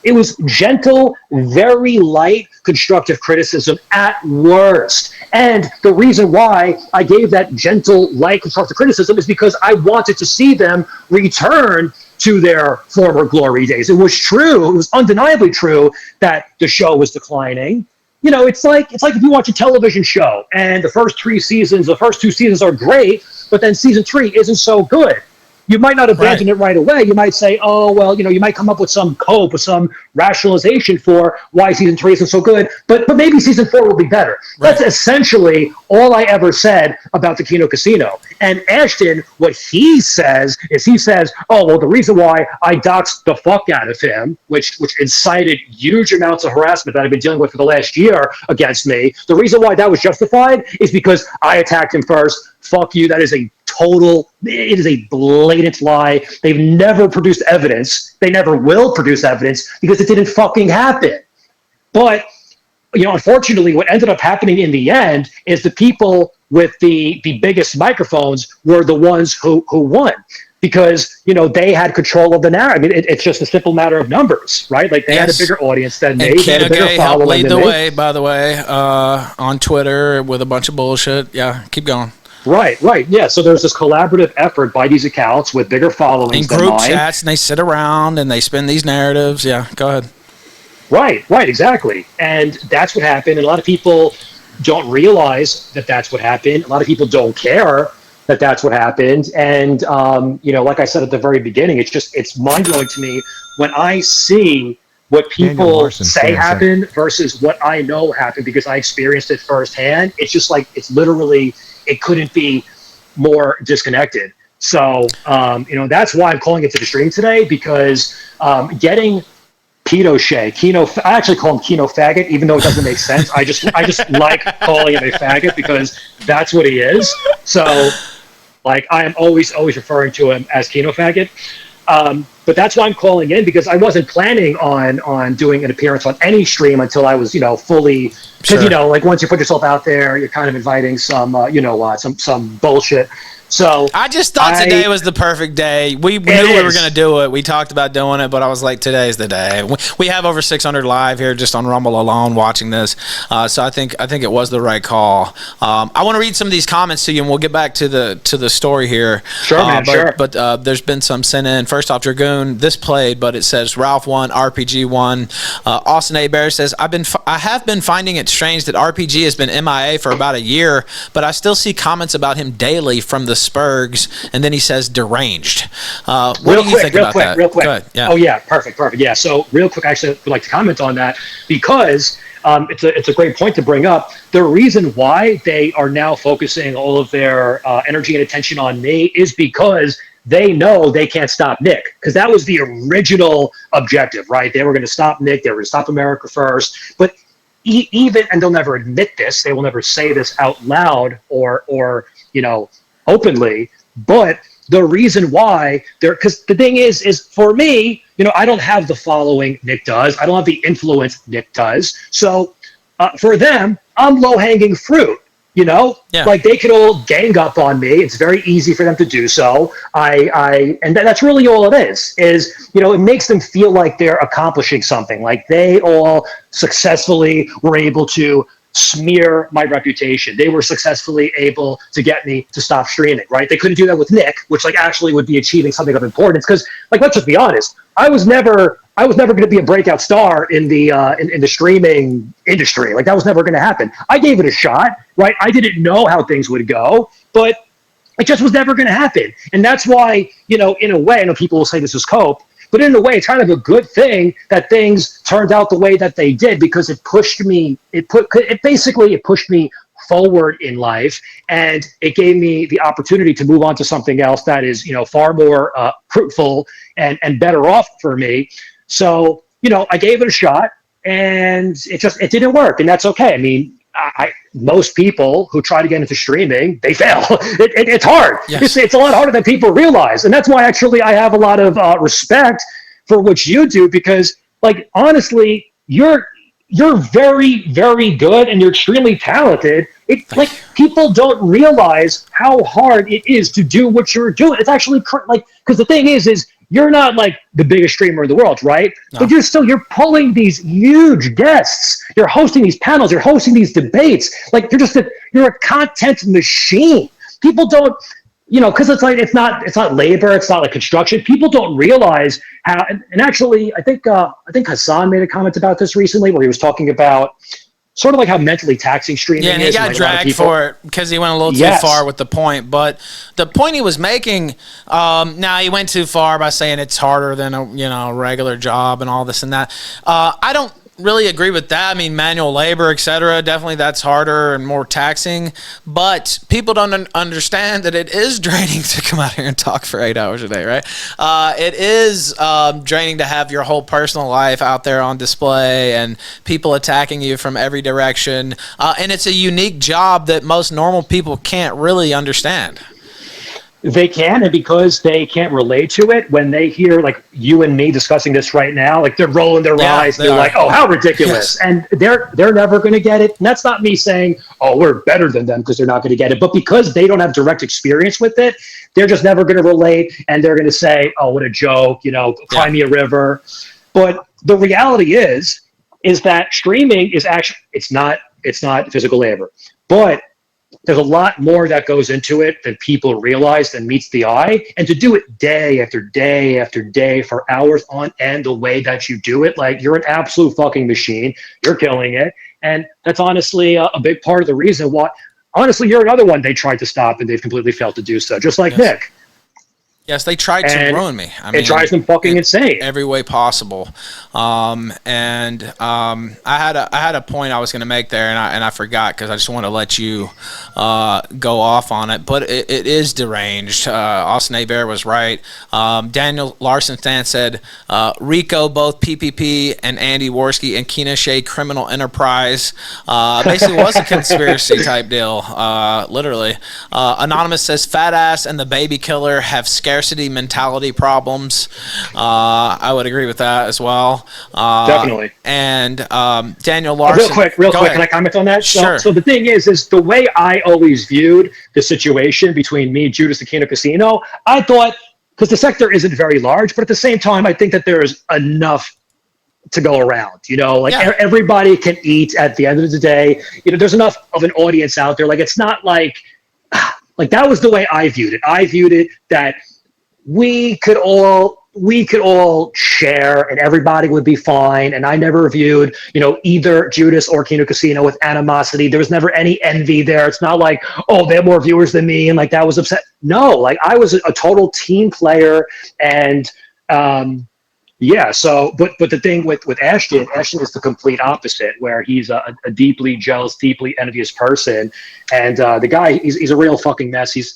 it was gentle, very light, constructive criticism at worst. And the reason why I gave that gentle, light, constructive criticism is because I wanted to see them return to their former glory days. It was true. It was undeniably true that the show was declining. It's like if you watch a television show and the first two seasons are great, but then season 3 isn't so good. you might not abandon it right away. You might say, oh, well, you might come up with some cope, with some rationalization for why season 3 isn't so good, but maybe season 4 will be better. Right. That's essentially all I ever said about the Kino Casino. And Ashton, what he says is, oh, well, the reason why I doxed the fuck out of him, which incited huge amounts of harassment that I've been dealing with for the last year against me, the reason why that was justified is because I attacked him first. Fuck you. That is it is a blatant lie. They've never produced evidence. They never will produce evidence because it didn't fucking happen. But, unfortunately, what ended up happening in the end is the people with the biggest microphones were the ones who won. Because, they had control of the narrative. I mean, it's just a simple matter of numbers, right? Like, they had a bigger audience than me. They had a bigger following laid than the me. way, by the way, on Twitter with a bunch of bullshit. Yeah, keep going. Right. Yeah, so there's this collaborative effort by these accounts with bigger followings than mine. In group chats, and they sit around and they spin these narratives. Yeah, go ahead. Right, exactly. And that's what happened. And a lot of people don't realize that that's what happened. A lot of people don't care that that's what happened. And, like I said at the very beginning, it's mind-blowing to me when I see what people say happened versus what I know happened because I experienced it firsthand. It's just like, it's literally, it couldn't be more disconnected. So, that's why I'm calling it to the stream today, because getting Kino, I actually call him Kino Faggot, even though it doesn't make sense. I just like calling him a faggot because that's what he is. So, like, I am always referring to him as Kino Faggot. But that's why I'm calling in, because I wasn't planning on doing an appearance on any stream until I was, fully, because, like, once you put yourself out there, you're kind of inviting some, some bullshit. So I just thought today was the perfect day. We knew we were going to do it. We talked about doing it, but I was like, today's the day. We have over 600 live here just on Rumble alone watching this. So I think it was the right call. I want to read some of these comments to you, and we'll get back to the story here. Sure, man, sure. But there's been some sent in. First off, Dragoon, this played, but it says Ralph 1, RPG 1. Austin A. Bear says, I have been finding it strange that RPG has been MIA for about a year, but I still see comments about him daily from the Spurgs, and then he says deranged. What do you think about that? Real quick. Go ahead. Yeah. Oh yeah, perfect. Yeah. So real quick, I actually would like to comment on that because it's a great point to bring up. The reason why they are now focusing all of their energy and attention on me is because they know they can't stop Nick, because that was the original objective, right? They were going to stop Nick. They were going to stop America First. But even, and they'll never admit this, they will never say this out loud or openly, but the reason why because the thing is for me, I don't have the following Nick does. I don't have the influence Nick does. So for them, I'm low-hanging fruit. Like they could all gang up on me. It's very easy for them to do so. And that's really all it is, it makes them feel like they're accomplishing something. Like they all successfully were able to smear my reputation. They were successfully able to get me to stop streaming, right? They couldn't do that with Nick, which like actually would be achieving something of importance. Because like, let's just be honest, I was never going to be a breakout star in the in the streaming industry. Like that was never going to happen. I gave it a shot, right? I didn't know how things would go, but it just was never going to happen. And that's why, in a way, I know people will say this is cope, but in a way, it's kind of a good thing that things turned out the way that they did, because it pushed me. It pushed me forward in life, and it gave me the opportunity to move on to something else that is, far more fruitful and better off for me. So, I gave it a shot, and it didn't work, and that's okay. I mean, most people who try to get into streaming, they fail. It's hard. Yes. It's a lot harder than people realize. And that's why actually I have a lot of respect for what you do, because like, honestly, you're very, very good and you're extremely talented. Like people don't realize how hard it is to do what you're doing. It's actually like, because the thing is you're not like the biggest streamer in the world, right? No. But you're pulling these huge guests. You're hosting these panels. You're hosting these debates. Like you're a content machine. People don't, because it's like it's not labor. It's not like construction. People don't realize how. And actually, I think Hassan made a comment about this recently, where he was talking about sort of like how mentally taxing streaming is. Yeah, and he got like dragged for it because he went a little too far with the point. But the point he was making, now he went too far by saying it's harder than a regular job and all this and that. I don't really agree with that. I mean, manual labor, etc. Definitely that's harder and more taxing. But people don't understand that it is draining to come out here and talk for 8 hours a day, right? It is draining to have your whole personal life out there on display and people attacking you from every direction. And it's a unique job that most normal people can't really understand. They can, and because they can't relate to it, when they hear like you and me discussing this right now, like they're rolling their eyes. They're like, "Oh, how ridiculous!" Yes. And they're never going to get it. And that's not me saying, "Oh, we're better than them," because they're not going to get it. But because they don't have direct experience with it, they're just never going to relate, and they're going to say, "Oh, what a joke!" Cry me a river. But the reality is that streaming is actually it's not physical labor, but there's a lot more that goes into it than people realize and meets the eye. And to do it day after day after day for hours on end, the way that you do it, like you're an absolute fucking machine. You're killing it. And that's honestly a big part of the reason why, honestly, you're another one they tried to stop and they've completely failed to do so, just like Nick. Yes, they tried to ruin me. I mean, it drives them fucking insane. Every way possible. I had a point I was going to make there, and I forgot because I just want to let you go off on it. But it is deranged. Austin Hebert was right. Daniel Larson Stan said, Rico, both PPP and Andy Worski and Keena Shea criminal enterprise. Basically was a conspiracy type deal, literally. Anonymous says, fat ass and the baby killer have scarcity mentality problems. I would agree with that as well. Definitely. And Daniel Larson. Real quick, can I comment on that? Sure. So the thing is the way I always viewed the situation between me, Judas, the Kino Casino, I thought, because the sector isn't very large, but at the same time, I think that there's enough to go around. Everybody can eat at the end of the day. There's enough of an audience out there. Like, it's not like that was the way I viewed it. I viewed it that we could all share and everybody would be fine. And I never viewed, either Judas or Kino Casino with animosity. There was never any envy there. It's not like, oh, they have more viewers than me and like that was upset. No, like I was a total team player. And so but the thing with Ashton is the complete opposite, where he's a deeply jealous, deeply envious person. And the guy, he's a real fucking mess. He's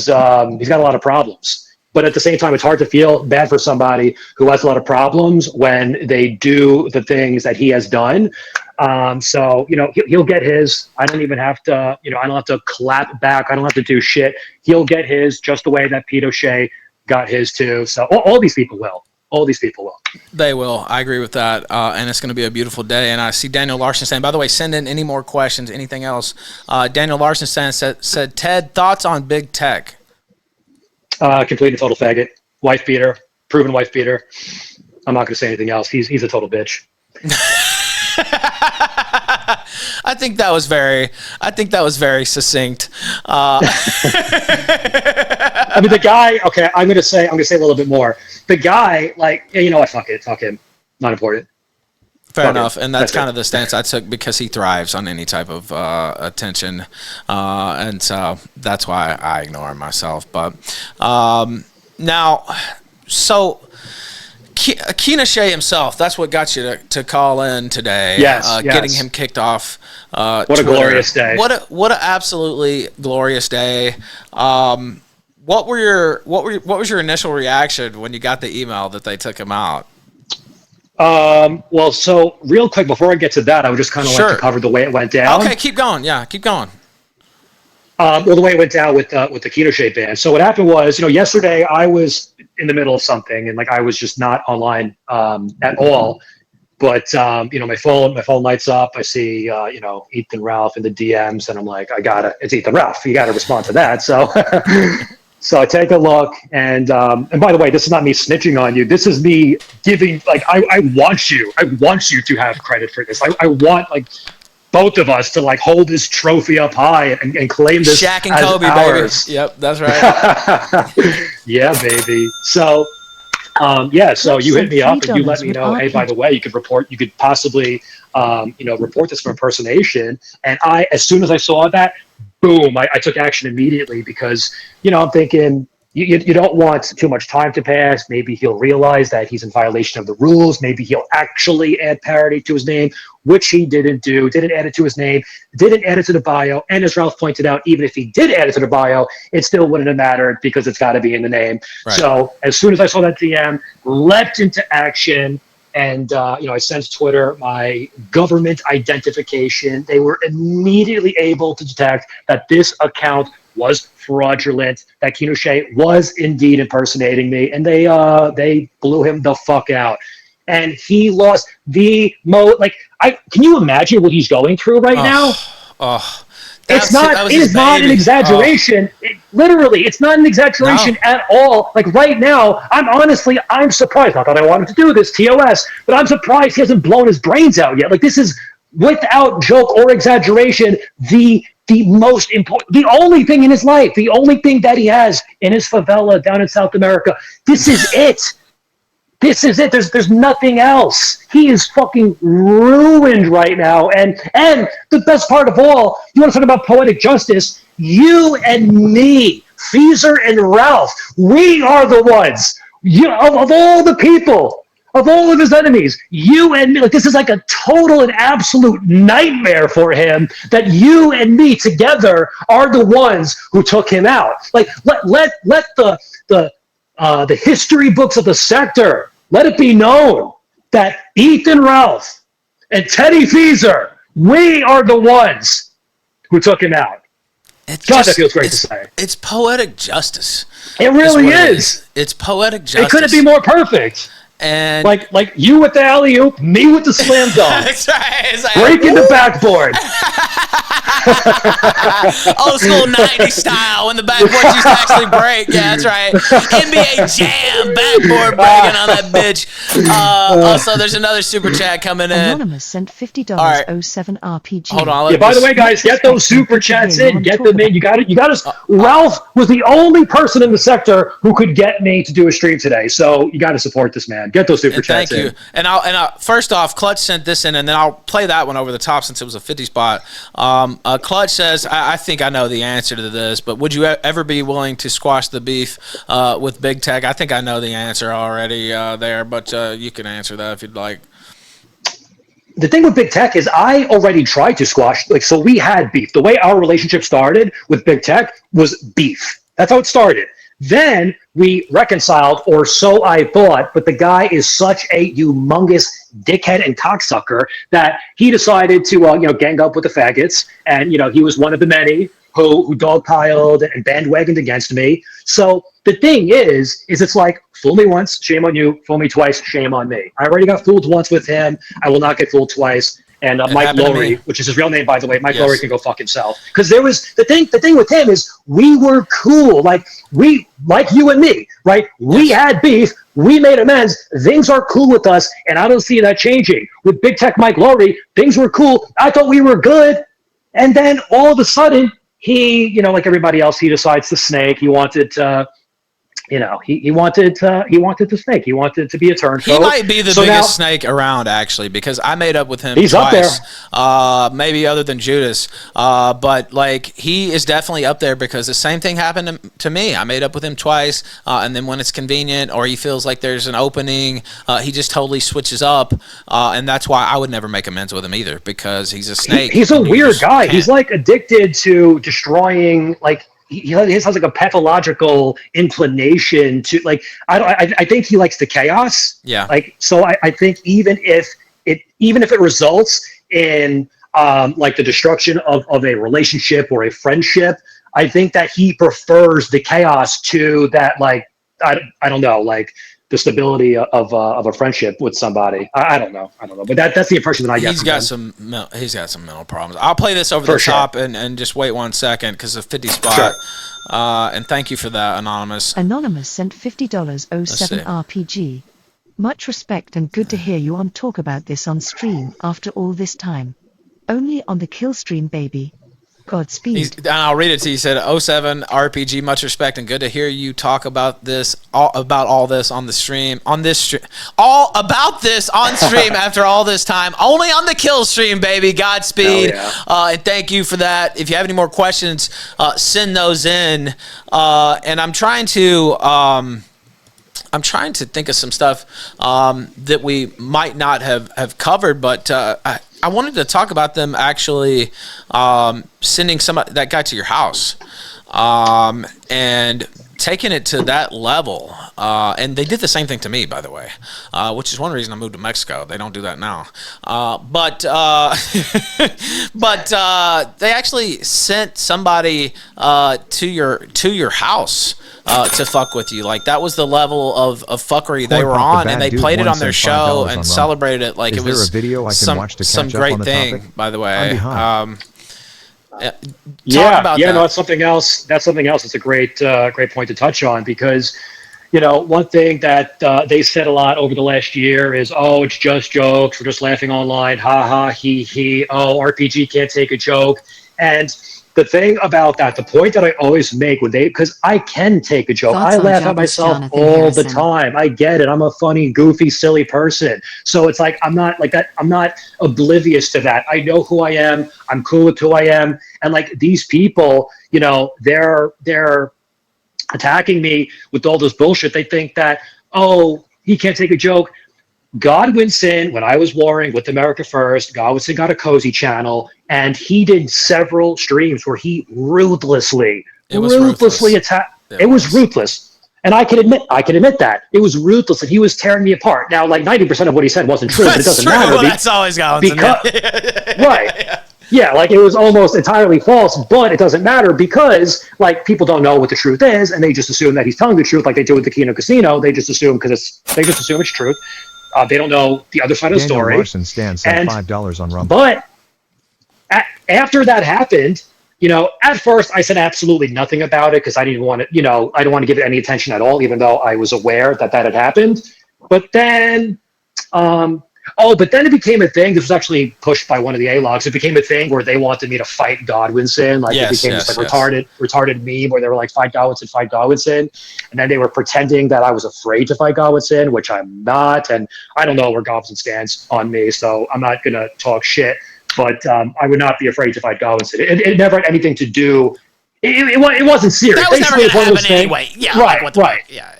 got a lot of problems. But at the same time, it's hard to feel bad for somebody who has a lot of problems when they do the things that he has done. So he'll get his. I don't even have to, I don't have to clap back. I don't have to do shit. He'll get his just the way that Pete O'Shea got his too. So all these people will. All these people will. They will. I agree with that. And it's going to be a beautiful day. And I see Daniel Larson saying, by the way, send in any more questions, anything else. Daniel Larson said, Ted, thoughts on big tech? Complete and total faggot. Wife beater. Proven wife beater. I'm not going to say anything else. He's a total bitch. I think that was very succinct. I mean, the guy. Okay, I'm gonna say a little bit more. The guy, like, what? Fuck it. Fuck him. Not important. Fair enough, and that's kind of the stance I took because he thrives on any type of attention, and so that's why I ignore him myself. But now, so. Keena Shea himself, that's what got you to call in today. Yes. Getting him kicked off. What Twitter. A glorious day. What an absolutely glorious day. What was your initial reaction when you got the email that they took him out? Well, so real quick before I get to that, I would just kind of like to cover the way it went down. Okay, keep going. Yeah, keep going. Well, the way it went down with the Keena Shea band. So what happened was, yesterday I was in the middle of something and like I was just not online at all. But my phone lights up. I see Ethan Ralph in the DMs, and I'm like, it's Ethan Ralph. You gotta respond to that. So so I take a look, and by the way, this is not me snitching on you. This is me giving I want you to have credit for this. I want both of us to hold this trophy up high and claim this Shaq and as Kobe, ours. Baby. Yep, that's right. Yeah, baby. So so you hit me up and you let me know, hey, by the way, you could possibly report this for impersonation. And as soon as I saw that, boom, I took action immediately because, I'm thinking, you don't want too much time to pass. Maybe he'll realize that he's in violation of the rules. Maybe he'll actually add parody to his name, which he didn't do, didn't add it to his name, didn't add it to the bio. And as Ralph pointed out, even if he did add it to the bio, it still wouldn't have mattered because it's got to be in the name. Right. So as soon as I saw that DM, leapt into action. And, I sent Twitter my government identification. They were immediately able to detect that this account was fraudulent, that Kinochet was indeed impersonating me, and they blew him the fuck out. And he lost the can you imagine what he's going through right now? It is not an exaggeration. Literally, it's not an exaggeration at all. Like right now, I'm surprised. Not that I wanted to do this, TOS, but I'm surprised he hasn't blown his brains out yet. Like this is, without joke or exaggeration, the most important, the only thing in his life, the only thing that he has in his favela down in South America. This is it. This is it. There's nothing else. He is fucking ruined right now. And the best part of all, you want to talk about poetic justice? You and me, Feaser and Ralph, we are the ones. Of all the people, of all of his enemies, you and me, this is like a total and absolute nightmare for him that you and me together are the ones who took him out. Like let the history books of the sector, let it be known that Ethan Ralph and Teddy Feaser, we are the ones who took him out. That feels great to say. It's poetic justice. It really is. It's poetic justice. It couldn't be more perfect. And like you with the alley-oop, me with the slam dunk. That's right. It's like, breaking the backboard. Old school 90s style when the backboard used to actually break. Yeah, that's right. NBA Jam, backboard breaking on that bitch. Also, there's another super chat coming in. Anonymous sent $50 07 RPG. Hold on. By the way, guys, get those super chats in. Get them in. You got to. Ralph was the only person in the sector who could get me to do a stream today. So you got to support this man. Get those super chats in. Thank you. And I'll first off, Clutch sent this in, and then I'll play that one over the top since it was a 50 spot. Clutch says, I think I know the answer to this, but would you ever be willing to squash the beef with Big Tech? I think I know the answer already there, but you can answer that if you'd like. The thing with Big Tech is I already tried to squash, so we had beef. The way our relationship started with Big Tech was beef. That's how it started. Then we reconciled, or so I thought, but the guy is such a humongous dickhead and cocksucker that he decided to, gang up with the faggots. And, he was one of the many who dogpiled and bandwagoned against me. So the thing is it's like, fool me once, shame on you. Fool me twice, shame on me. I already got fooled once with him. I will not get fooled twice. And Mike Lowry, which is his real name, by the way, Mike Lowry can go fuck himself. Because there was the thing with him is we were cool. Like you and me, right? We had beef. We made amends. Things are cool with us. And I don't see that changing. With Big Tech Mike Lowry, things were cool. I thought we were good. And then all of a sudden, he, like everybody else, he decides to snake. He wanted to, he wanted to snake. He wanted to be a turncoat. He might be the biggest snake around, actually, because I made up with him twice. Up there. Maybe other than Judas. But, he is definitely up there because the same thing happened to me. I made up with him twice, and then when it's convenient or he feels like there's an opening, he just totally switches up, and that's why I would never make amends with him either, because he's a snake. He's a weird guy. He's, addicted to destroying, he has a pathological inclination to I think he likes the chaos. Yeah. So I think even if it results in the destruction of a relationship or a friendship, I think that he prefers the chaos to that I don't know, the stability of a friendship with somebody. I don't know, but that's the impression that I get. He's got some mental problems. I'll play this over the top and just wait 1 second because of 50 spot. Sure. And thank you for that, Anonymous. Anonymous sent $50 07 RPG. Much respect and good to hear you on talk about this on stream after all this time. Only on the Killstream, baby. Godspeed. And I'll read it to you. He said, "07 RPG, much respect and good to hear you talk about all this on the stream. All about this on stream after all this time. Only on the Killstream, baby. Godspeed." And thank you for that. If you have any more questions, send those in. And I'm trying to think of some stuff that we might not have covered, but I wanted to talk about them actually sending that guy to your house and taking it to that level. And they did the same thing to me, by the way, which is one reason I moved to Mexico. They don't do that now. But they actually sent somebody to your house to fuck with you. Like, that was the level of fuckery they were on, and they played it on their show and celebrated it like it was some great thing, by the way. No, that's something else. That's a great point to touch on, because, one thing that they said a lot over the last year is, oh, it's just jokes. We're just laughing online. Ha ha, he he. Oh, RPG can't take a joke. And the thing about that, the point that I always make because I can take a joke. I laugh at myself all the time. I get it. I'm a funny, goofy, silly person. So it's like, I'm not like that. I'm not oblivious to that. I know who I am. I'm cool with who I am. And like, these people, they're attacking me with all this bullshit. They think that, oh, he can't take a joke. Godwinson, when I was warring with America First, Godwinson got a cozy channel, and he did several streams where he ruthlessly attacked. It was ruthless. And I can admit that. It was ruthless, and he was tearing me apart. Now, like, 90% of what he said wasn't true, but it doesn't matter. Well, that's always Godwinson. Right. Yeah, like, it was almost entirely false, but it doesn't matter because, like, people don't know what the truth is, and they just assume that he's telling the truth, like they do with the Kino Casino. They just assume it's truth. They don't know the other side of the story. Larson stands $5 on Rumble. But after that happened, at first I said absolutely nothing about it because I didn't want to, I didn't want to give it any attention at all, even though I was aware that had happened. But then, it became a thing. This was actually pushed by one of the A-logs. It became a thing where they wanted me to fight Godwinson. Like, it became this retarded meme where they were like, fight Godwinson. And then they were pretending that I was afraid to fight Godwinson, which I'm not. And I don't know where Godwinson stands on me, so I'm not going to talk shit. But I would not be afraid to fight Godwinson. It never had anything to do. It wasn't serious. That was never going to happen anyway. Yeah, right. Yeah.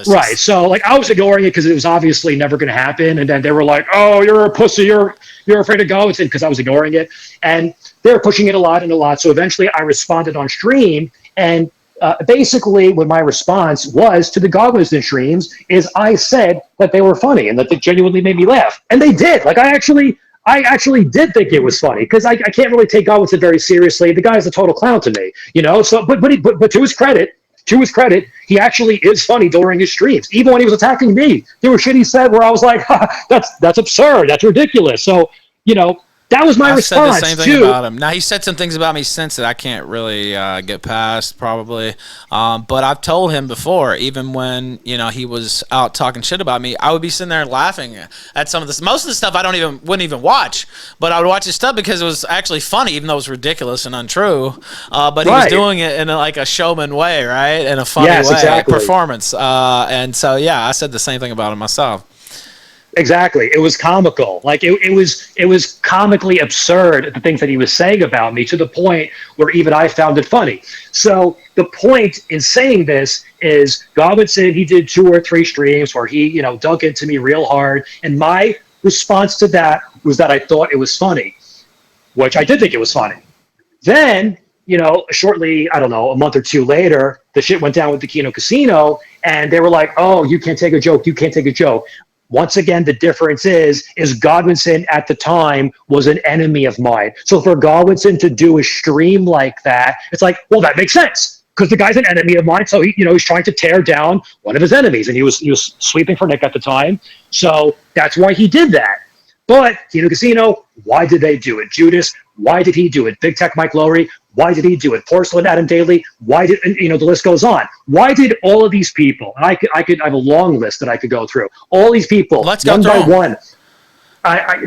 Right, so like, I was ignoring it because it was obviously never going to happen, and then they were like, "Oh, you're a pussy, you're afraid to go," because I was ignoring it, and they were pushing it a lot. So eventually, I responded on stream, and basically, what my response was to the Godwinson streams is I said that they were funny and that they genuinely made me laugh, and they did. Like, I actually did think it was funny because I can't really take Godwinson very seriously. The guy's a total clown to me, So, but to his credit, he actually is funny during his streams. Even when he was attacking me, there was shit he said where I was like, that's absurd. That's ridiculous. So, that was my response. Said the same thing about him. Now, he said some things about me since that I can't really get past, probably. But I've told him before, even when he was out talking shit about me, I would be sitting there laughing at some of this. Most of the stuff wouldn't even watch, but I would watch his stuff because it was actually funny, even though it was ridiculous and untrue. But he was doing it in a showman way, right? In a funny way, exactly. Performance. And so, yeah, I said the same thing about him myself. Exactly. It was comical. Like, it was comically absurd, the things that he was saying about me, to the point where even I found it funny. So the point in saying this is, Godwinson, he did 2 or 3 streams where he, dug into me real hard. And my response to that was that I thought it was funny, which I did think it was funny. Then, shortly, I don't know, a month or 2 later, the shit went down with the Kino Casino, and they were like, oh, you can't take a joke. You can't take a joke. Once again, the difference is Godwinson at the time was an enemy of mine. So for Godwinson to do a stream like that, it's like, well, that makes sense because the guy's an enemy of mine. So he's trying to tear down one of his enemies, and he was sweeping for Nick at the time. So that's why he did that. But Kino Casino, why did they do it? Judas, why did he do it? Big Tech Mike Lowry, why did he do it? Porcelain Adam Daly, why did, the list goes on. Why did all of these people, and I have a long list that I could go through, all these people, Let's go one by one.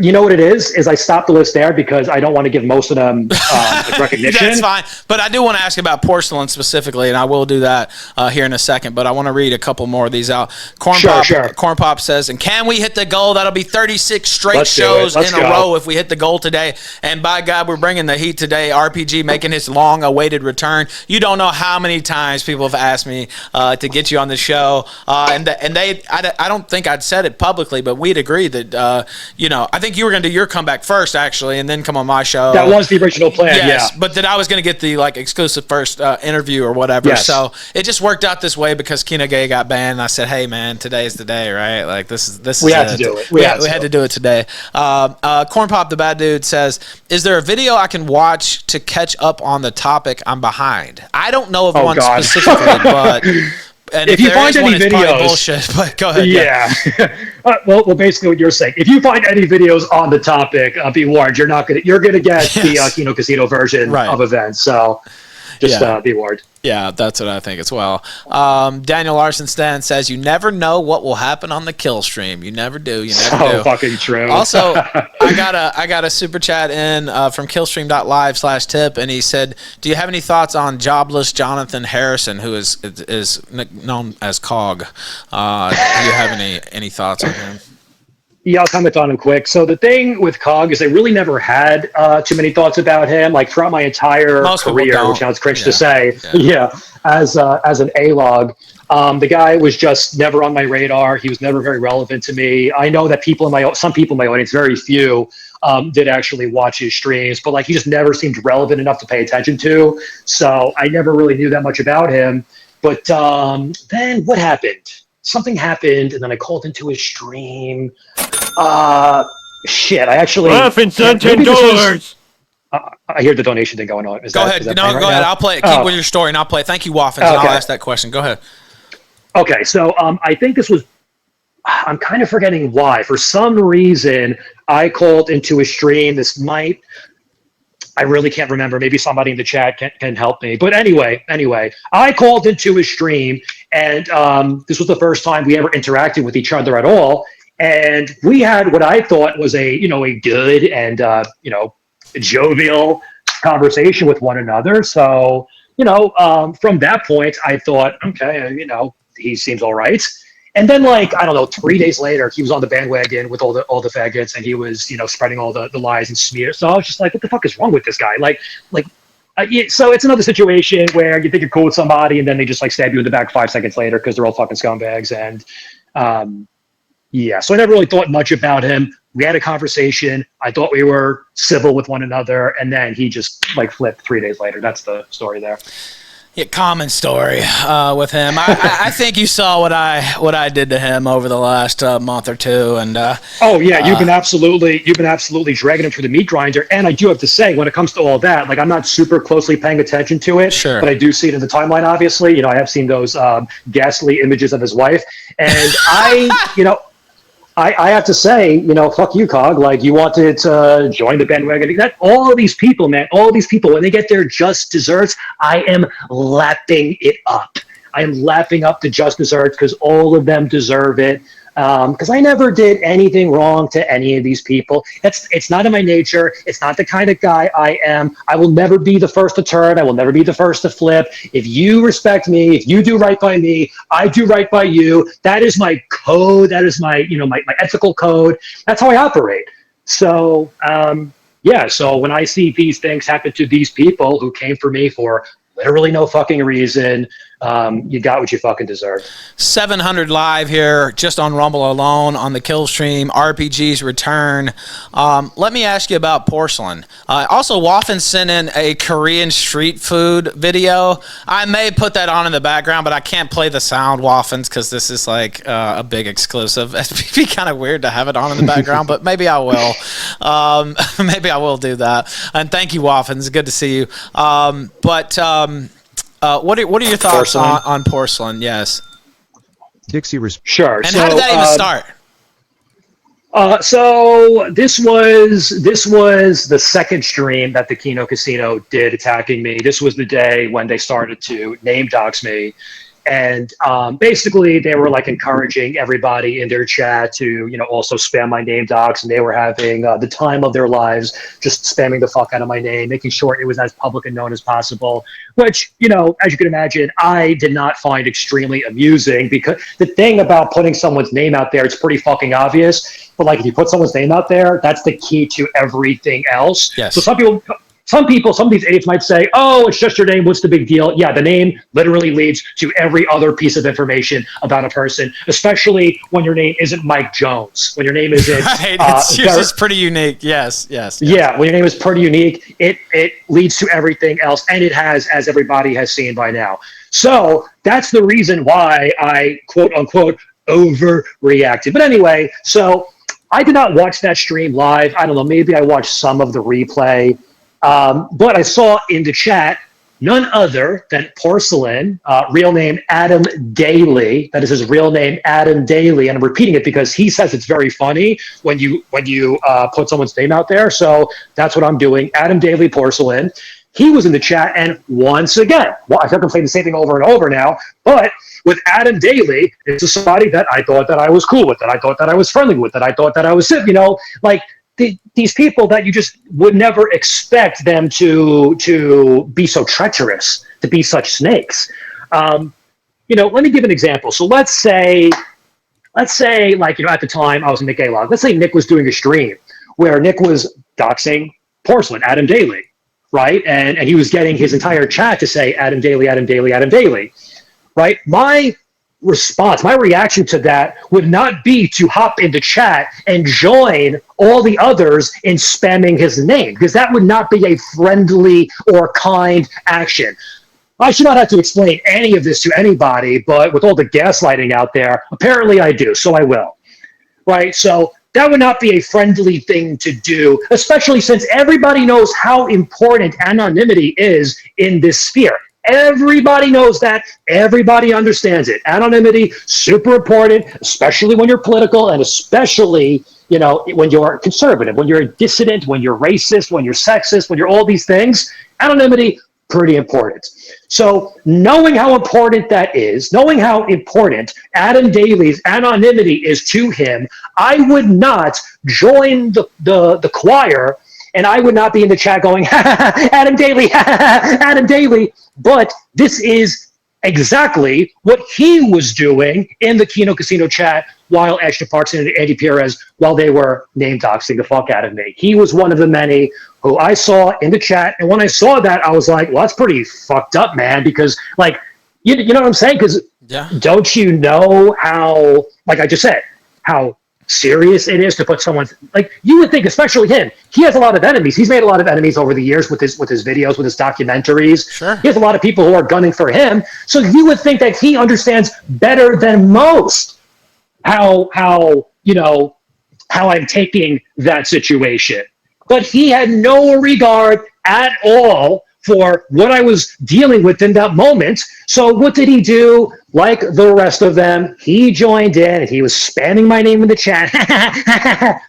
You know what it is I stopped the list there because I don't want to give most of them like recognition. That's fine. But I do want to ask about Porcelain specifically, and I will do that here in a second. But I want to read a couple more of these out. Corn Pop says, and can we hit the goal? That'll be 36 straight shows in a row if we hit the goal today. And by God, we're bringing the heat today. RPG making his long-awaited return. You don't know how many times people have asked me to get you on the show. I don't think I'd said it publicly, but we'd agreed that, I think you were going to do your comeback first, actually, and then come on my show. That was the original plan, yes, but that I was going to get the exclusive first interview or whatever. Yes. So it just worked out this way because Kino Gay got banned. And I said, "Hey, man, today's the day, right? Like this is." We had to do it. We had to do it today. Corn Pop, the bad dude, says, "Is there a video I can watch to catch up on the topic I'm behind?" I don't know of one specifically, but. And if you find any videos, bullshit, but go ahead. Yeah. well, basically what you're saying. If you find any videos on the topic, be warned, you're gonna get the Kino Casino version of events. So just be warned. Yeah, that's what I think as well. Daniel Larson Stan says, "You never know what will happen on the Killstream. You never do. You never do." So fucking true. Also, I got a super chat in from Killstream.live/tip, and he said, "Do you have any thoughts on jobless Jonathan Harrison, who is known as Cog? Do you have any thoughts on him?" Yeah, I'll comment on him quick. So the thing with Cog is I really never had too many thoughts about him. Like throughout my entire career, which sounds cringe to say, as an A-log, the guy was just never on my radar. He was never very relevant to me. I know that some people in my audience, very few, did actually watch his streams, but he just never seemed relevant enough to pay attention to. So I never really knew that much about him. But then what happened? Something happened, and then I called into his stream. Shit, I actually... Laughing $10. I hear the donation thing going on. Go ahead. Go ahead. I'll play it. Keep with your story, and I'll play it. Thank you, Waffens, and I'll ask that question. Go ahead. Okay, so I think this was... I'm kind of forgetting why. For some reason, I called into his stream. This might... I really can't remember. Maybe somebody in the chat can help me. But anyway, I called into his stream, and this was the first time we ever interacted with each other at all. And we had what I thought was a good and jovial conversation with one another. So from that point, I thought, okay, he seems all right. And then, 3 days later, he was on the bandwagon with all the faggots, and he was, spreading all the lies and smears. So I was just like, what the fuck is wrong with this guy? So it's another situation where you think you're cool with somebody, and then they just stab you in the back 5 seconds later because they're all fucking scumbags. And so I never really thought much about him. We had a conversation. I thought we were civil with one another, and then he just flipped 3 days later. That's the story there. Yeah, common story with him. I think you saw what I did to him over the last month or two, and you've been absolutely dragging him through the meat grinder. And I do have to say, when it comes to all that, I'm not super closely paying attention to it, but I do see it in the timeline. Obviously, I have seen those ghastly images of his wife, and I have to say, fuck you, Cog. You wanted to join the bandwagon. All of these people, man, when they get their just desserts, I am lapping it up. I am lapping up the just desserts because all of them deserve it. Because I never did anything wrong to any of these people. It's not in my nature. It's not the kind of guy I am. I will never be the first to turn. I will never be the first to flip. If you respect me, if you do right by me, I do right by you. That is my code. That is my ethical code. That's how I operate. So, so when I see these things happen to these people who came for me for literally no fucking reason, you got what you fucking deserve. 700 live here just on Rumble alone on the Killstream. RPG's return. Let me ask you about Porcelain. Also, Waffen sent in a Korean street food video. I may put that on in the background, but I can't play the sound, Waffens, because this is a big exclusive. It'd be kind of weird to have it on in the background, but maybe I will. Maybe I will do that. And thank you, Waffens. Good to see you. What are your thoughts on Porcelain? Yes. Dixie Sure. And how did that even start? So this was the second stream that the Kino Casino did attacking me. This was the day when they started to name dox me. And basically, they were like encouraging everybody in their chat to, also spam my name docs, and they were having the time of their lives, just spamming the fuck out of my name, making sure it was as public and known as possible. Which, as you can imagine, I did not find extremely amusing, because the thing about putting someone's name out there, it's pretty fucking obvious. But like, if you put someone's name out there, that's the key to everything else. Yes. So some of these idiots might say, oh, it's just your name, what's the big deal? Yeah, the name literally leads to every other piece of information about a person, especially when your name isn't Mike Jones, when your name isn't... Right, it's just pretty unique. Yes. Yeah, when your name is pretty unique, it leads to everything else, and it has, as everybody has seen by now. So that's the reason why I, quote-unquote, overreacted. But anyway, so I did not watch that stream live. I don't know, maybe I watched some of the replay. But I saw in the chat none other than Porcelain, real name Adam Daly. That is his real name, Adam Daly. And I'm repeating it because he says it's very funny when you put someone's name out there. So that's what I'm doing. Adam Daly Porcelain. He was in the chat, and once again, well, I can say the same thing over and over now, but with Adam Daly, it's somebody that I thought that I was cool with, that I thought that I was friendly with, that I thought that I was, like, these people that you just would never expect them to be so treacherous, to be such snakes. Let me give an example. So let's say, at the time I was in Nick A-Log, let's say Nick was doing a stream where Nick was doxing Porcelain, Adam Daly, right? And he was getting his entire chat to say Adam Daly, Adam Daly, Adam Daly, right? My response, my reaction to that would not be to hop into chat and join all the others in spamming his name, because that would not be a friendly or kind action. I should not have to explain any of this to anybody, but with all the gaslighting out there, apparently I do, so I will. Right? So that would not be a friendly thing to do, especially since everybody knows how important anonymity is in this sphere. Everybody knows that. Everybody understands it. Anonymity, super important, especially when you're political, and especially, when you're conservative, when you're a dissident, when you're racist, when you're sexist, when you're all these things. Anonymity, pretty important. So knowing how important that is, knowing how important Adam Daly's anonymity is to him, I would not join the choir, and I would not be in the chat going, Adam Daly, Adam Daly. But this is exactly what he was doing in the Kino Casino chat while Ashton Parks and Andy Perez, while they were name doxing the fuck out of me. He was one of the many who I saw in the chat. And when I saw that, I was like, well, that's pretty fucked up, man. Because, like, you know what I'm saying? Because don't you know how, like I just said, how serious it is to put someone's, like, you would think, especially him, he has a lot of enemies. He's made a lot of enemies over the years with his videos, with his documentaries. Sure. He has a lot of people who are gunning for him. So you would think that he understands better than most how I'm taking that situation. But he had no regard at all for what I was dealing with in that moment. So what did he do? Like the rest of them, he joined in and he was spamming my name in the chat.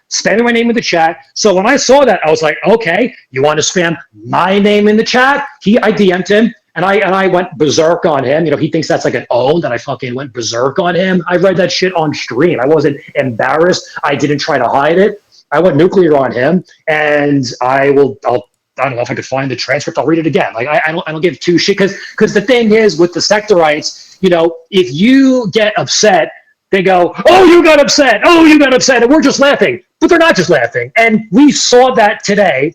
Spamming my name in the chat. So when I saw that, I was like, okay, you want to spam my name in the chat? I DM'd him and I went berserk on him. He thinks that's like an own, that I fucking went berserk on him. I read that shit on stream. I wasn't embarrassed. I didn't try to hide it. I went nuclear on him, and I don't know if I could find the transcript. I'll read it again. Like I don't give two shit, because the thing is with the sectorites, if you get upset, they go, oh, you got upset. Oh, you got upset. And we're just laughing. But they're not just laughing. And we saw that today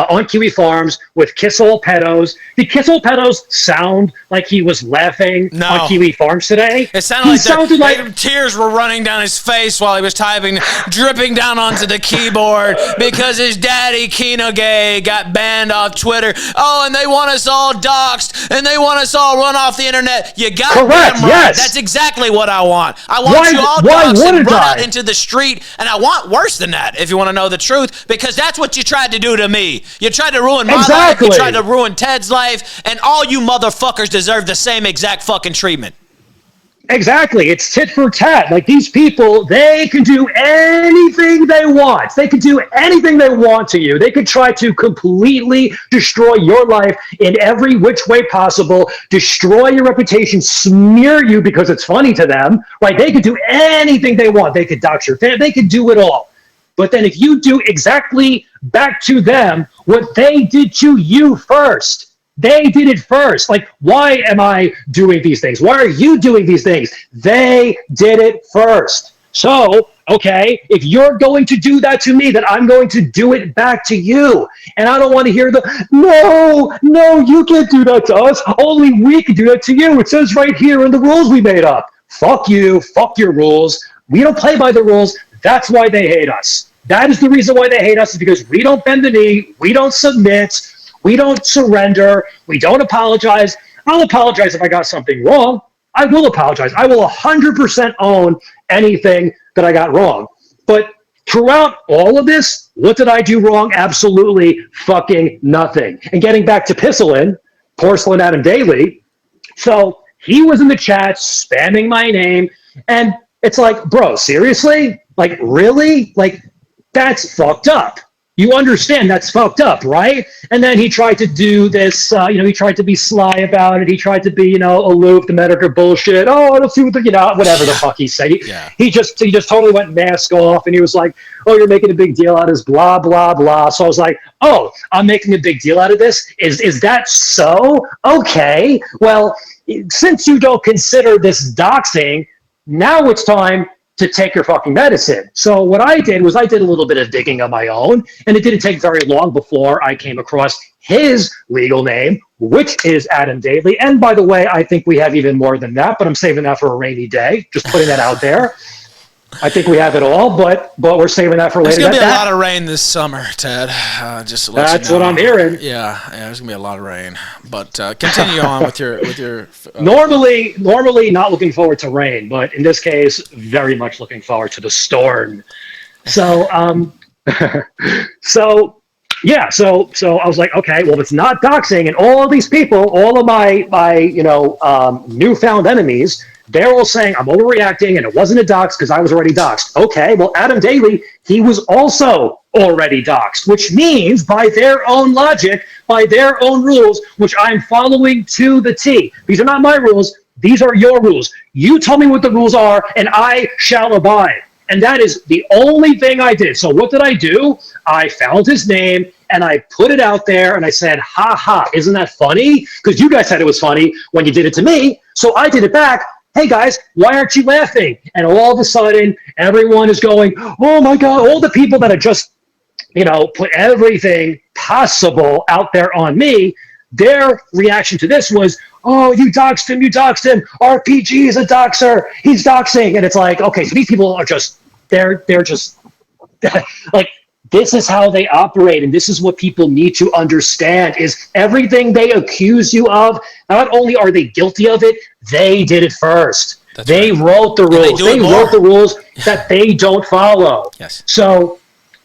on Kiwi Farms with Kissel Pedos. Did Kissel Pedos sound like he was laughing on Kiwi Farms today? It sounded like tears were running down his face while he was typing, dripping down onto the keyboard because his daddy Kino Gay got banned off Twitter. Oh, and they want us all doxxed, and they want us all run off the internet. You got correct. Right. Yes, that's exactly what I want. I want you all doxxed and run out into the street, and I want worse than that, if you want to know the truth, because that's what you tried to do to me. You tried to ruin my life, you tried to ruin Ted's life, and all you motherfuckers deserve the same exact fucking treatment. Exactly. It's tit for tat. Like these people, they can do anything they want. They can do anything they want to you. They could try to completely destroy your life in every which way possible, destroy your reputation, smear you because it's funny to them, right? They could do anything they want. They could dox your family. They could do it all. But then if you do exactly back to them what they did to you first, they did it first. Like, why am I doing these things? Why are you doing these things? They did it first. So, okay, if you're going to do that to me, then I'm going to do it back to you. And I don't want to hear no, you can't do that to us. Only we can do that to you. It says right here in the rules we made up. Fuck you. Fuck your rules. We don't play by the rules. That's why they hate us. That is the reason why they hate us, is because we don't bend the knee. We don't submit. We don't surrender. We don't apologize. I'll apologize if I got something wrong. I will apologize. I will 100% own anything that I got wrong. But throughout all of this, what did I do wrong? Absolutely fucking nothing. And getting back to Pisselin, Porcelain Adam Daly, so he was in the chat spamming my name, and it's like, bro, seriously? Like, really? Like, that's fucked up. You understand that's fucked up, right? And then he tried to do this, he tried to be sly about it. He tried to be, aloof, the Medicare bullshit. Oh, I don't see what whatever the fuck he said. He just totally went mask off, and he was like, oh, you're making a big deal out of this, blah, blah, blah. So I was like, oh, I'm making a big deal out of this? Is that so? Okay. Well, since you don't consider this doxing, now it's time to take your fucking medicine. So what I did was I did a little bit of digging on my own, and it didn't take very long before I came across his legal name, which is Adam Daly. And by the way, I think we have even more than that, but I'm saving that for a rainy day. Just putting that out there. I think we have it all, but we're saving that for later. There's going to be a lot of rain this summer, Ted. Just to let That's you know. what I'm hearing. Yeah, there's going to be a lot of rain. But continue on with your. Normally not looking forward to rain, but in this case, very much looking forward to the storm. So, so I was like, okay, well, it's not doxing, and all of these people, all of my newfound enemies, they're all saying I'm overreacting and it wasn't a dox because I was already doxed. Okay, well, Adam Daly, he was also already doxed, which means by their own logic, by their own rules, which I'm following to the T. These are not my rules. These are your rules. You tell me what the rules are and I shall abide. And that is the only thing I did. So what did I do? I found his name and I put it out there and I said, ha ha, isn't that funny? Because you guys said it was funny when you did it to me. So I did it back. Hey guys, why aren't you laughing? And all of a sudden, everyone is going, oh my God, all the people that had just, put everything possible out there on me, their reaction to this was, oh, you doxed him. RPG is a doxer. He's doxing. And it's like, okay, so these people are just, they're just, like, this is how they operate, and this is what people need to understand, is everything they accuse you of, not only are they guilty of it, they did it first. They wrote the rules. They wrote the rules that they don't follow. Yes. So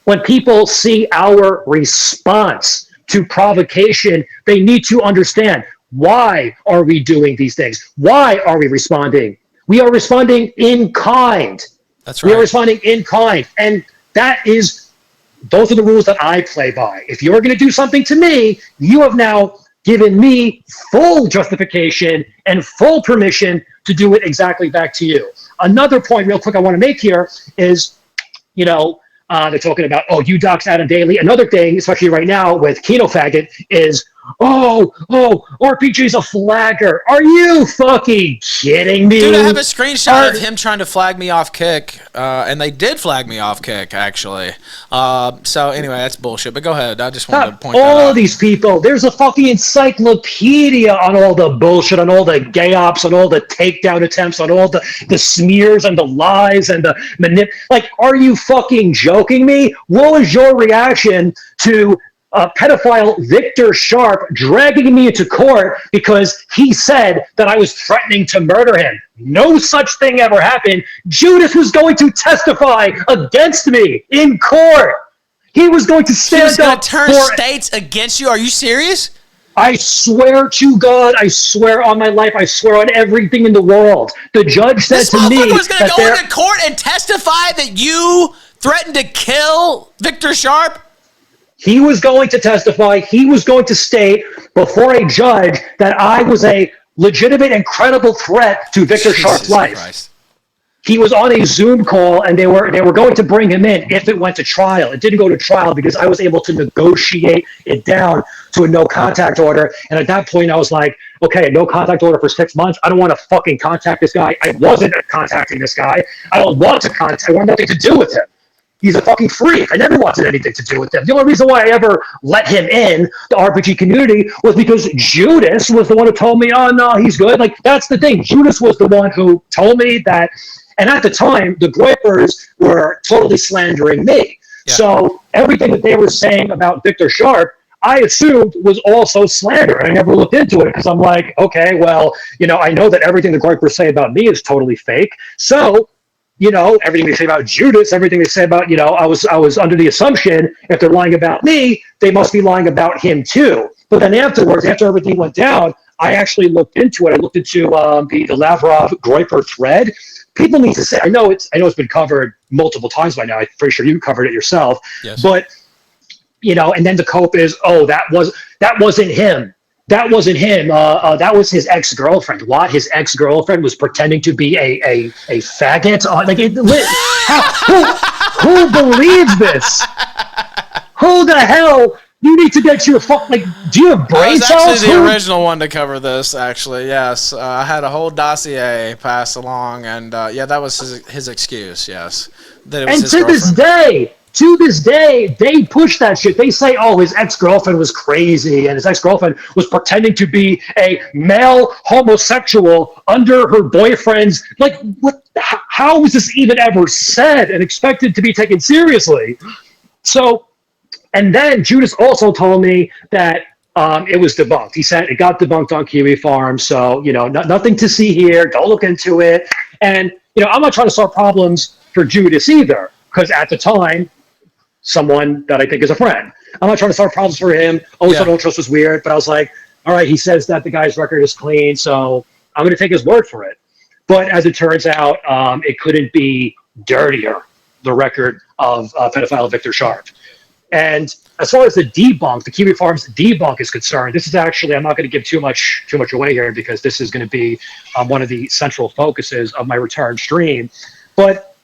when people see our response to provocation, they need to understand, why are we doing these things? Why are we responding? We are responding in kind. That's right. We are responding in kind. And those are the rules that I play by. If you're going to do something to me, you have now given me full justification and full permission to do it exactly back to you. Another point real quick I want to make here is, they're talking about, oh, you doxed Adam Daly. Another thing, especially right now with Kino Faggot, is, oh, RPG's a flagger. Are you fucking kidding me? Dude, I have a screenshot of him trying to flag me off Kick, and they did flag me off Kick, actually. So anyway, that's bullshit. But go ahead. I just wanted to point that out. All of these people, there's a fucking encyclopedia on all the bullshit, on all the gay ops, on all the takedown attempts, on all the smears and the lies and the Like, are you fucking joking me? What was your reaction to pedophile Victor Sharp dragging me into court because he said that I was threatening to murder him? No such thing ever happened. Judas was going to testify against me in court. He was going to stand up. He's going to turn states against you? Are you serious? I swear to God, I swear on my life, I swear on everything in the world. The judge said This to me motherfucker was going to that go into court and testify that you threatened to kill Victor Sharp? he was going to testify. He was going to state before a judge that I was a legitimate and credible threat to Victor Sharp's life. Christ. He was on a Zoom call, and they were going to bring him in if it went to trial. It didn't go to trial because I was able to negotiate it down to a no contact order. And at that point, I was like, okay, a no contact order for 6 months. I don't want to fucking contact this guy. I wasn't contacting this guy. I don't want to contact. I want nothing to do with him. He's a fucking freak. I never wanted anything to do with him. The only reason why I ever let him in the RPG community was because Judas was the one who told me, oh, no, he's good. Like, that's the thing. Judas was the one who told me that. And at the time, the Groypers were totally slandering me. Yeah. So everything that they were saying about Victor Sharp, I assumed was also slander. I never looked into it because I'm like, okay, well, I know that everything the Groypers say about me is totally fake. So, everything they say about Judas, everything they say about, I was under the assumption if they're lying about me, they must be lying about him too. But then afterwards, after everything went down, I actually looked into it. I looked into the Lavrov Groyper thread. People need to say, I know it's been covered multiple times by now. I'm pretty sure you covered it yourself. Yes. But, and then the cope is, oh, that wasn't him. That wasn't him. That was his ex-girlfriend. What? His ex-girlfriend was pretending to be a faggot? Who believes this? Who the hell? You need to get your do you have brain cells? I was actually the original one to cover this, actually, yes. I had a whole dossier passed along, and that was his excuse, yes. That it was his girlfriend. To this day, they push that shit. They say, oh, his ex-girlfriend was crazy, and his ex-girlfriend was pretending to be a male homosexual under her boyfriend's... what? How was this even ever said and expected to be taken seriously? So... And then Judas also told me that it was debunked. He said it got debunked on Kiwi Farm, so nothing to see here. Don't look into it. And I'm not trying to solve problems for Judas either, because at the time, someone that I think is a friend. I'm not trying to solve problems for him. Always thought Ultros was weird, but I was like, all right, he says that the guy's record is clean, so I'm going to take his word for it. But as it turns out, it couldn't be dirtier, the record of pedophile Victor Sharp. And as far as the Kiwi Farms debunk is concerned, this is actually, I'm not going to give too much away here because this is going to be one of the central focuses of my return stream. But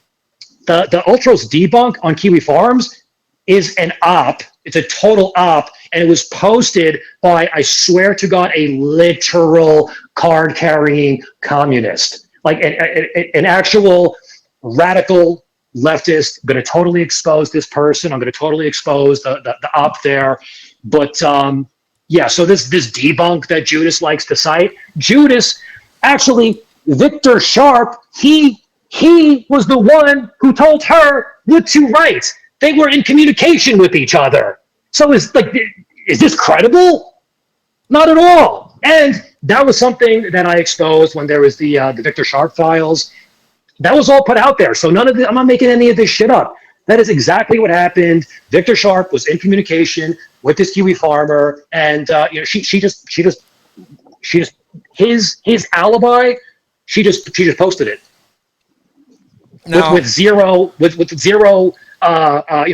the Ultros debunk on Kiwi Farms is an op. It's a total op. And it was posted by, I swear to God, a literal card-carrying communist. Like an actual radical leftist. I'm going to totally expose this person. I'm going to totally expose the op there. But so this debunk that Judas likes to cite, Judas, actually, Victor Sharp, he was the one who told her what to write. They were in communication with each other. So is this credible? Not at all. And that was something that I exposed when there was the Victor Sharp files. That was all put out there. So I'm not making any of this shit up. That is exactly what happened. Victor Sharp was in communication with this Kiwi farmer, and his alibi. She just posted it with zero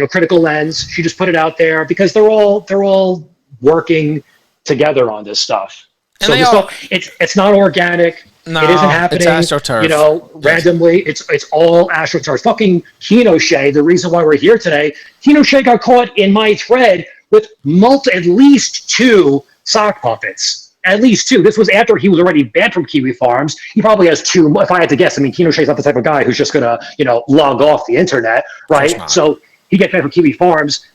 critical lens. She just put it out there because they're all working together on this stuff. And so it's not organic. No, it isn't happening, it's AstroTurf. Randomly. It's all AstroTurf. Fucking Kinoshé, the reason why we're here today, Kinoshé got caught in my thread with at least 2 sock puppets. At least 2. This was after he was already banned from Kiwi Farms. He probably has 2. If I had to guess, Kinoshé's not the type of guy who's just going to, log off the internet, right? So he gets banned from Kiwi Farms.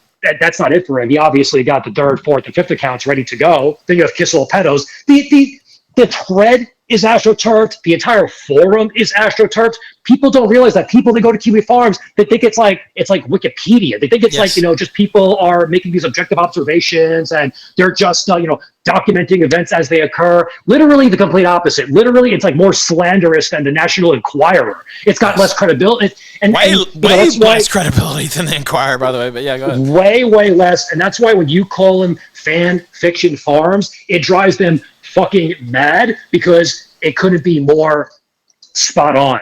That's not it for him. He obviously got the 3rd, 4th, and 5th accounts ready to go. Then you have Kiss All Pedos. The thread is AstroTurf. The entire forum is AstroTurf. People don't realize that people that go to Kiwi Farms, they think it's like Wikipedia. They think it's just people are making these objective observations and they're just documenting events as they occur. Literally the complete opposite. Literally, it's more slanderous than the National Enquirer. It's got less credibility. Way less credibility than the Enquirer, by the way. But yeah, go ahead. Way less. And that's why when you call him fan fiction farms, it drives them fucking mad because it couldn't be more spot on.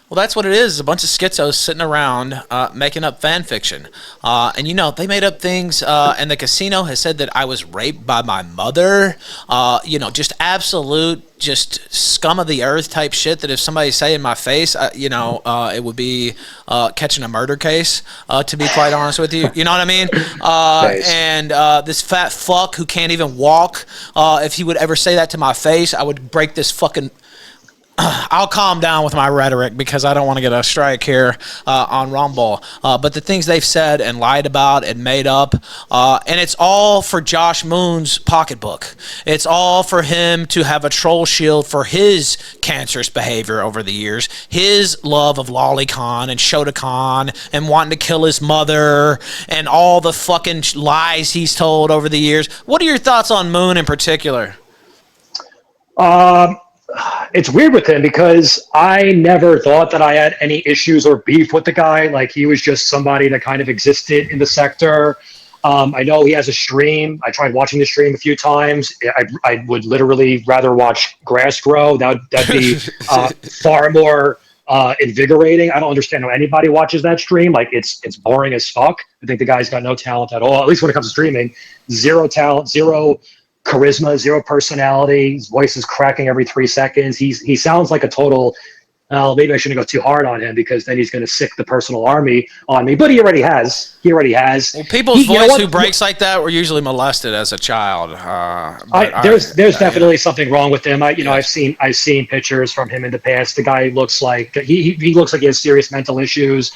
Well, that's what it is. A bunch of schizos sitting around making up fan fiction. And, you know, they made up things, and the casino has said that I was raped by my mother. You know, just absolute, just scum of the earth type shit that if somebody say in my face, you know, it would be catching a murder case, to be quite honest with you. You know what I mean? Nice. And this fat fuck who can't even walk, if he would ever say that to my face, I would break this fucking... I'll calm down with my rhetoric because I don't want to get a strike here on Rumble. But the things they've said and lied about and made up, and it's all for Josh Moon's pocketbook. It's all for him to have a troll shield for his cancerous behavior over the years, his love of lolicon and Shotokan and wanting to kill his mother and all the fucking lies he's told over the years. What are your thoughts on Moon in particular? It's weird with him because I never thought that I had any issues or beef with the guy. Like, he was just somebody that kind of existed in the sector. I know he has a stream. I tried watching the stream a few times. I would literally rather watch grass grow. That'd be far more invigorating. I don't understand how anybody watches that stream. Like, it's boring as fuck. I think the guy's got no talent at all, at least when it comes to streaming. Zero talent, zero charisma, zero personality. His voice is cracking every 3 seconds. He sounds like a total. Maybe I shouldn't go too hard on him because then he's going to sick the personal army on me. But he already has. Well, people's voice who breaks like that were usually molested as a child. There's definitely something wrong with him. I've seen pictures from him in the past. The guy looks like he looks like he has serious mental issues.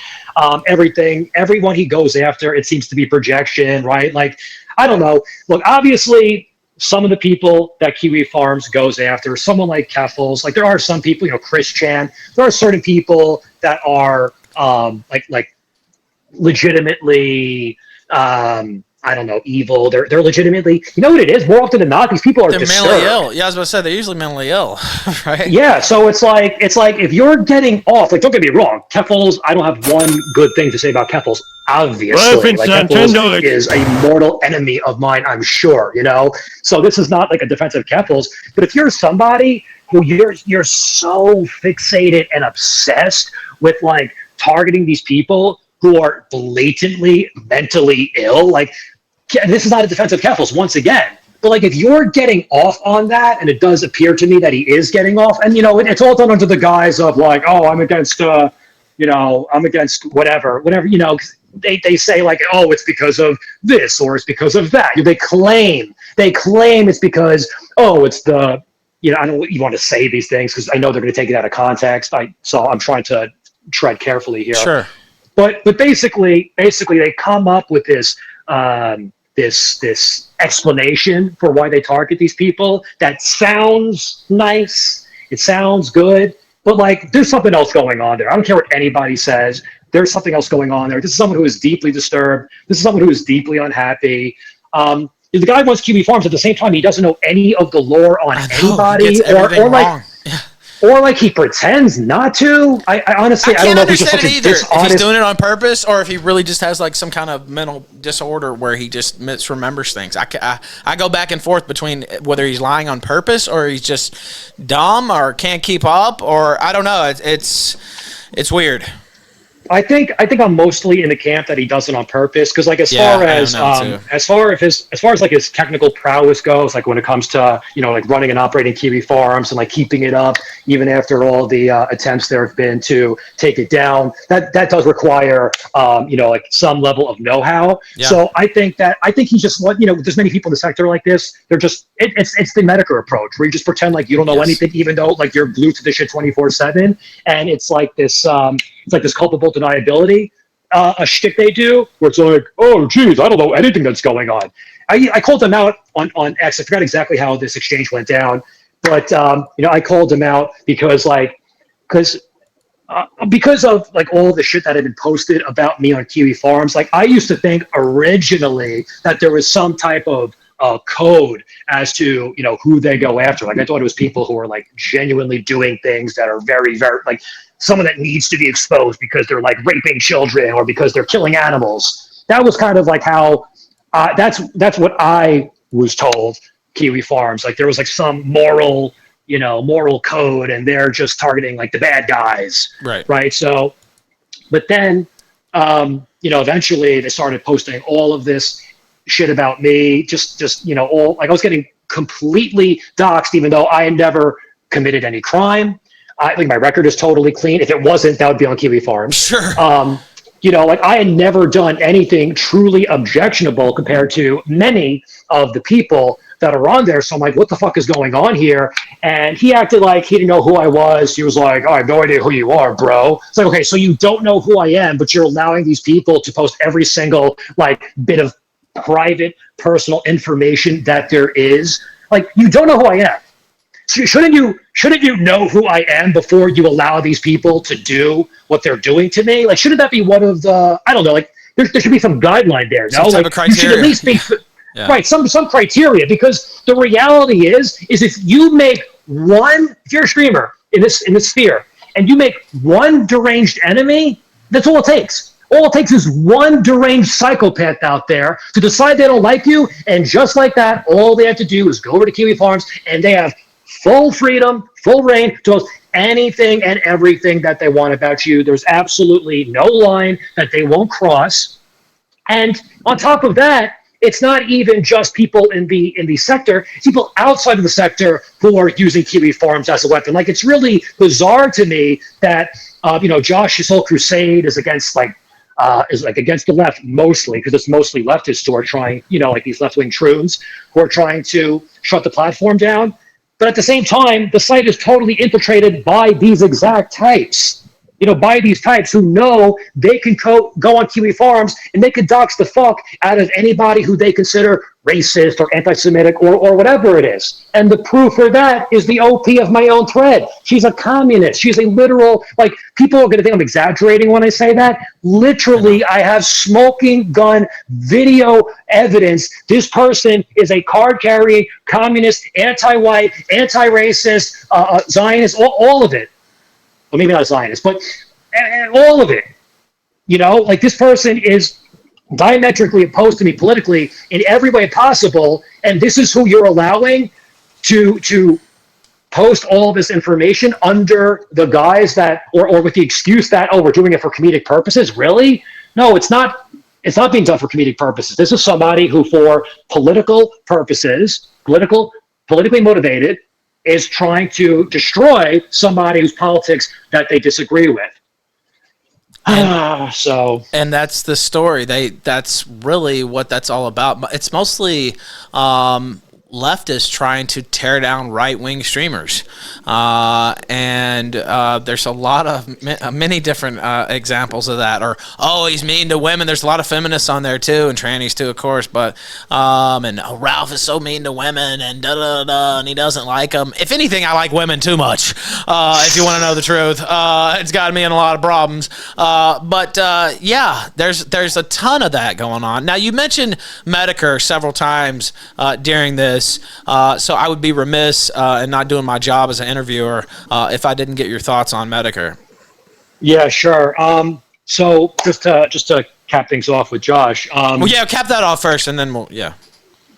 Everyone he goes after, it seems to be projection, right? Like, I don't know. Look, obviously, some of the people that Kiwi Farms goes after, someone like Keffels, like there are some people, Chris Chan, there are certain people that are like legitimately, I don't know, evil. They're legitimately, you know what it is? More often than not, these people are disturbed. Mentally ill. Yeah, I was about to say, they're usually mentally ill, right? Yeah, so it's like if you're getting off, like, don't get me wrong, Keffels, I don't have one good thing to say about Keffels, obviously. Like, Keffels is a mortal enemy of mine, I'm sure, So this is not like a defense of Keffels, but if you're somebody who you're so fixated and obsessed with, like, targeting these people who are blatantly mentally ill, like, this is not a defense of Keffels, once again. But, like, if you're getting off on that, and it does appear to me that he is getting off, and, it's all done under the guise of, like, oh, I'm against, I'm against whatever, they say, like, oh, it's because of this, or it's because of that. They claim it's because, oh, it's the, I don't want to say these things because I know they're going to take it out of context. So I'm trying to tread carefully here. Sure. But basically they come up with this this explanation for why they target these people that sounds nice. It sounds good, but, like, there's something else going on there. I don't care what anybody says. There's something else going on there. This is someone who is deeply disturbed. This is someone who is deeply unhappy. The guy wants QB Farms. At the same time, he doesn't know any of the lore on anybody, or like he pretends not to. I honestly, I don't know if he's just such a dishonest. If he's doing it on purpose, or if he really just has, like, some kind of mental disorder where he just misremembers things. I go back and forth between whether he's lying on purpose or he's just dumb or can't keep up, or I don't know. It's weird. I think I'm mostly in the camp that he does it on purpose, because, like, as far as like his technical prowess goes, like when it comes to like running and operating Kiwi Farms and, like, keeping it up even after all the attempts there have been to take it down, that does require like some level of know-how. Yeah. So I think he's just there's many people in the sector like this. They're just it's the Medicare approach where you just pretend like you don't know anything, even though, like, you're glued to this shit 24/7, and it's like this. It's like this culpable deniability, a shtick they do, where it's like, oh, geez, I don't know anything that's going on. I called them out on X. I forgot exactly how this exchange went down, but I called them out because of like all the shit that had been posted about me on Kiwi Farms. Like, I used to think originally that there was some type of code as to who they go after. Like, I thought it was people who are, like, genuinely doing things that are very, very, like, someone that needs to be exposed because they're, like, raping children or because they're killing animals. That was kind of like how That's what I was told. Kiwi Farms, like there was like some moral code, and they're just targeting like the bad guys, right? So, but then, eventually they started posting all of this shit about me, just all like I was getting completely doxxed, even though I had never committed any crime. I think my record is totally clean. If it wasn't, that would be on Kiwi Farms. Sure. Like I had never done anything truly objectionable compared to many of the people that are on there. So I'm like, what the fuck is going on here? And he acted like he didn't know who I was. He was like, oh, I have no idea who you are, bro. It's like, okay, so you don't know who I am, but you're allowing these people to post every single like bit of private personal information that there is. Like, you don't know who I am. Shouldn't you know who I am before you allow these people to do what they're doing to me? Like, shouldn't that be one of the, I don't know, like there should be some guideline there, no? Like, you should at least be right, some criteria, because the reality is if you make if you're a streamer in this sphere and you make one deranged enemy, that's all it takes. All it takes is one deranged psychopath out there to decide they don't like you, and just like that, all they have to do is go over to Kiwi Farms, and they have full freedom, full reign to post anything and everything that they want about you. There's absolutely no line that they won't cross. And on top of that, it's not even just people in the sector, it's people outside of the sector who are using Kiwi Farms as a weapon. Like, it's really bizarre to me that Josh's whole crusade is against against the left mostly, because it's mostly leftists who are trying, like these left-wing troons who are trying to shut the platform down. But at the same time, the site is totally infiltrated by these exact types. By these types who know they can go on Kiwi Farms and they can dox the fuck out of anybody who they consider racist or anti-Semitic or whatever it is. And the proof for that is the OP of my own thread. She's a communist. She's a literal, like, people are going to think I'm exaggerating when I say that. Literally, I have smoking gun video evidence. This person is a card-carrying communist, anti-white, anti-racist, Zionist, all of it. Well, maybe not Zionist, but all of it. Like, this person is diametrically opposed to me politically in every way possible, and this is who you're allowing to post all this information under the guise that, or with the excuse that, oh, we're doing it for comedic purposes. Really? No, it's not. It's not being done for comedic purposes. This is somebody who, for political purposes, politically motivated, is trying to destroy somebody whose politics that they disagree with. And that's the story. That's really what that's all about. It's mostly leftists trying to tear down right-wing streamers, and there's a lot of many different examples of that. Or, oh, he's mean to women. There's a lot of feminists on there too, and trannies too, of course. But and oh, Ralph is so mean to women, and and he doesn't like them. If anything, I like women too much. If you want to know the truth, it's gotten me in a lot of problems. But yeah, there's a ton of that going on. Now, you mentioned Medicare several times during this. So I would be remiss in not doing my job as an interviewer if I didn't get your thoughts on Medicare. Yeah, sure. So just to cap things off with Josh. Well, yeah, cap that off first, and then we'll, yeah.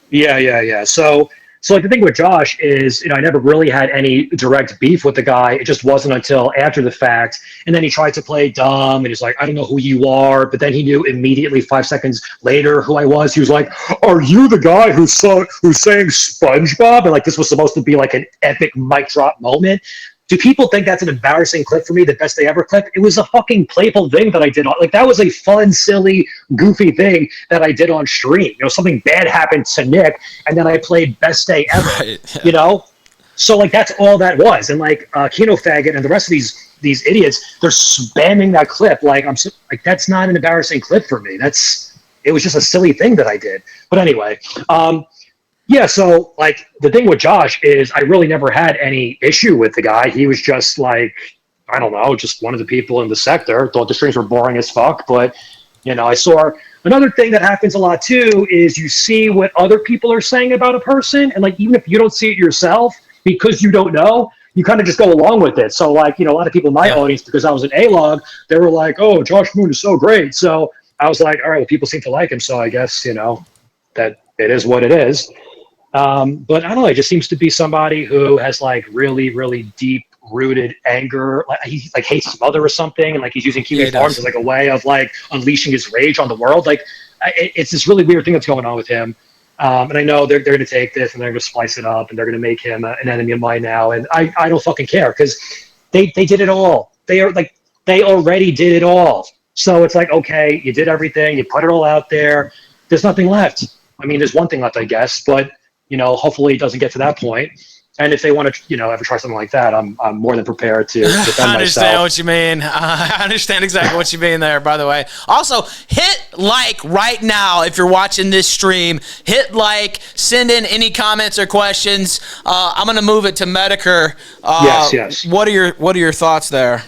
Yeah. So like the thing with Josh is, I never really had any direct beef with the guy. It just wasn't until after the fact. And then he tried to play dumb, and he's like, I don't know who you are. But then he knew immediately 5 seconds later who I was. He was like, are you the guy who's saying SpongeBob? And like, this was supposed to be like an epic mic drop moment. Do people think that's an embarrassing clip for me, the best they ever clip? It was a fucking playful thing that I did. Like, that was a fun, silly, goofy thing that I did on stream. Something bad happened to Nick, and then I played Best Day Ever, right, yeah. So, like, that's all that was. And, like, Kino Faggot and the rest of these idiots, they're spamming that clip. Like, that's not an embarrassing clip for me. It was just a silly thing that I did. But anyway, yeah, so, like, the thing with Josh is I really never had any issue with the guy. He was just, like, I don't know, just one of the people in the sector. Thought the streams were boring as fuck. But, I saw another thing that happens a lot, too, is you see what other people are saying about a person. And, like, even if you don't see it yourself, because you don't know, you kind of just go along with it. So, like, a lot of people in my audience, because I was an A-log, they were like, oh, Josh Moon is so great. So I was like, all right, well, people seem to like him. So I guess, that it is what it is. But I don't know. It just seems to be somebody who has like really, really deep rooted anger. Like he like hates his mother or something, and like he's using QA forums as like a way of like unleashing his rage on the world. Like it's this really weird thing that's going on with him. And I know they're going to take this and they're going to splice it up and they're going to make him an enemy of mine now. And I don't fucking care because they did it all. They already did it all. So it's like, okay, you did everything. You put it all out there. There's nothing left. I mean, there's one thing left, I guess, but hopefully it doesn't get to that point. And if they want to, ever try something like that, I'm more than prepared to defend myself. I understand what you mean. I understand exactly what you mean there, by the way. Also, hit like right now if you're watching this stream. Hit like, send in any comments or questions. I'm going to move it to Medicare. Yes. What are your thoughts there?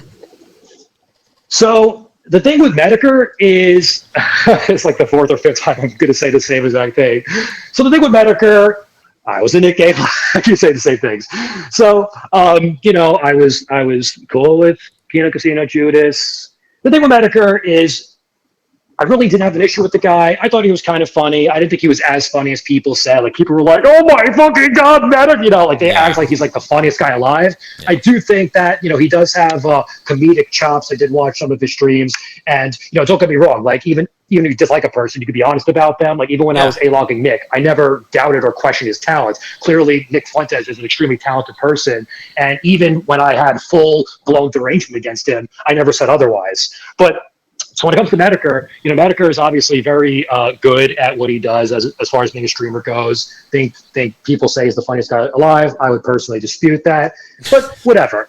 So the thing with Medicare is, it's like the fourth or fifth time I'm going to say the same exact thing. So the thing with Medicare, I was in Nick game. I can say the same things. So, I was cool with Kino Casino Judas. The thing with Medicare is I really didn't have an issue with the guy. I thought he was kind of funny. I didn't think he was as funny as people said. Like people were like, "Oh my fucking god, Medicare!" Like they act like he's like the funniest guy alive. Yeah. I do think that he does have comedic chops. I did watch some of his streams, and don't get me wrong. Like even if you dislike a person, you can be honest about them. Like even when I was A-logging Nick, I never doubted or questioned his talents. Clearly, Nick Fuentes is an extremely talented person, and even when I had full-blown derangement against him, I never said otherwise. But so when it comes to Medicare, Medicare is obviously very good at what he does as far as being a streamer goes. Think people say he's the funniest guy alive. I would personally dispute that, but whatever.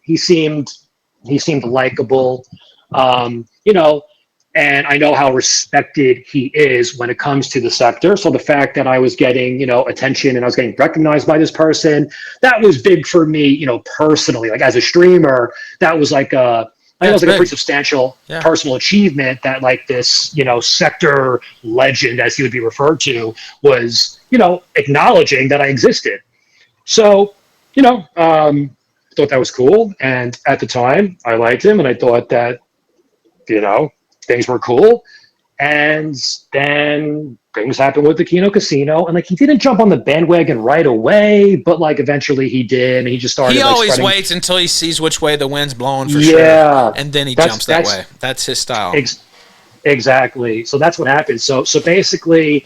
He seemed likable, and I know how respected he is when it comes to the sector. So the fact that I was getting, attention and I was getting recognized by this person, that was big for me, personally. Like as a streamer, that was like it was like a pretty substantial personal achievement that like this, sector legend, as he would be referred to, was, acknowledging that I existed. So, I thought that was cool. And at the time I liked him and I thought that, things were cool. And then things happened with the Kino Casino, and like he didn't jump on the bandwagon right away, but like eventually he did, and he just started. He always waits until he sees which way the wind's blowing for sure, and then he jumps that way. That's his style. Exactly. So that's what happened. So basically,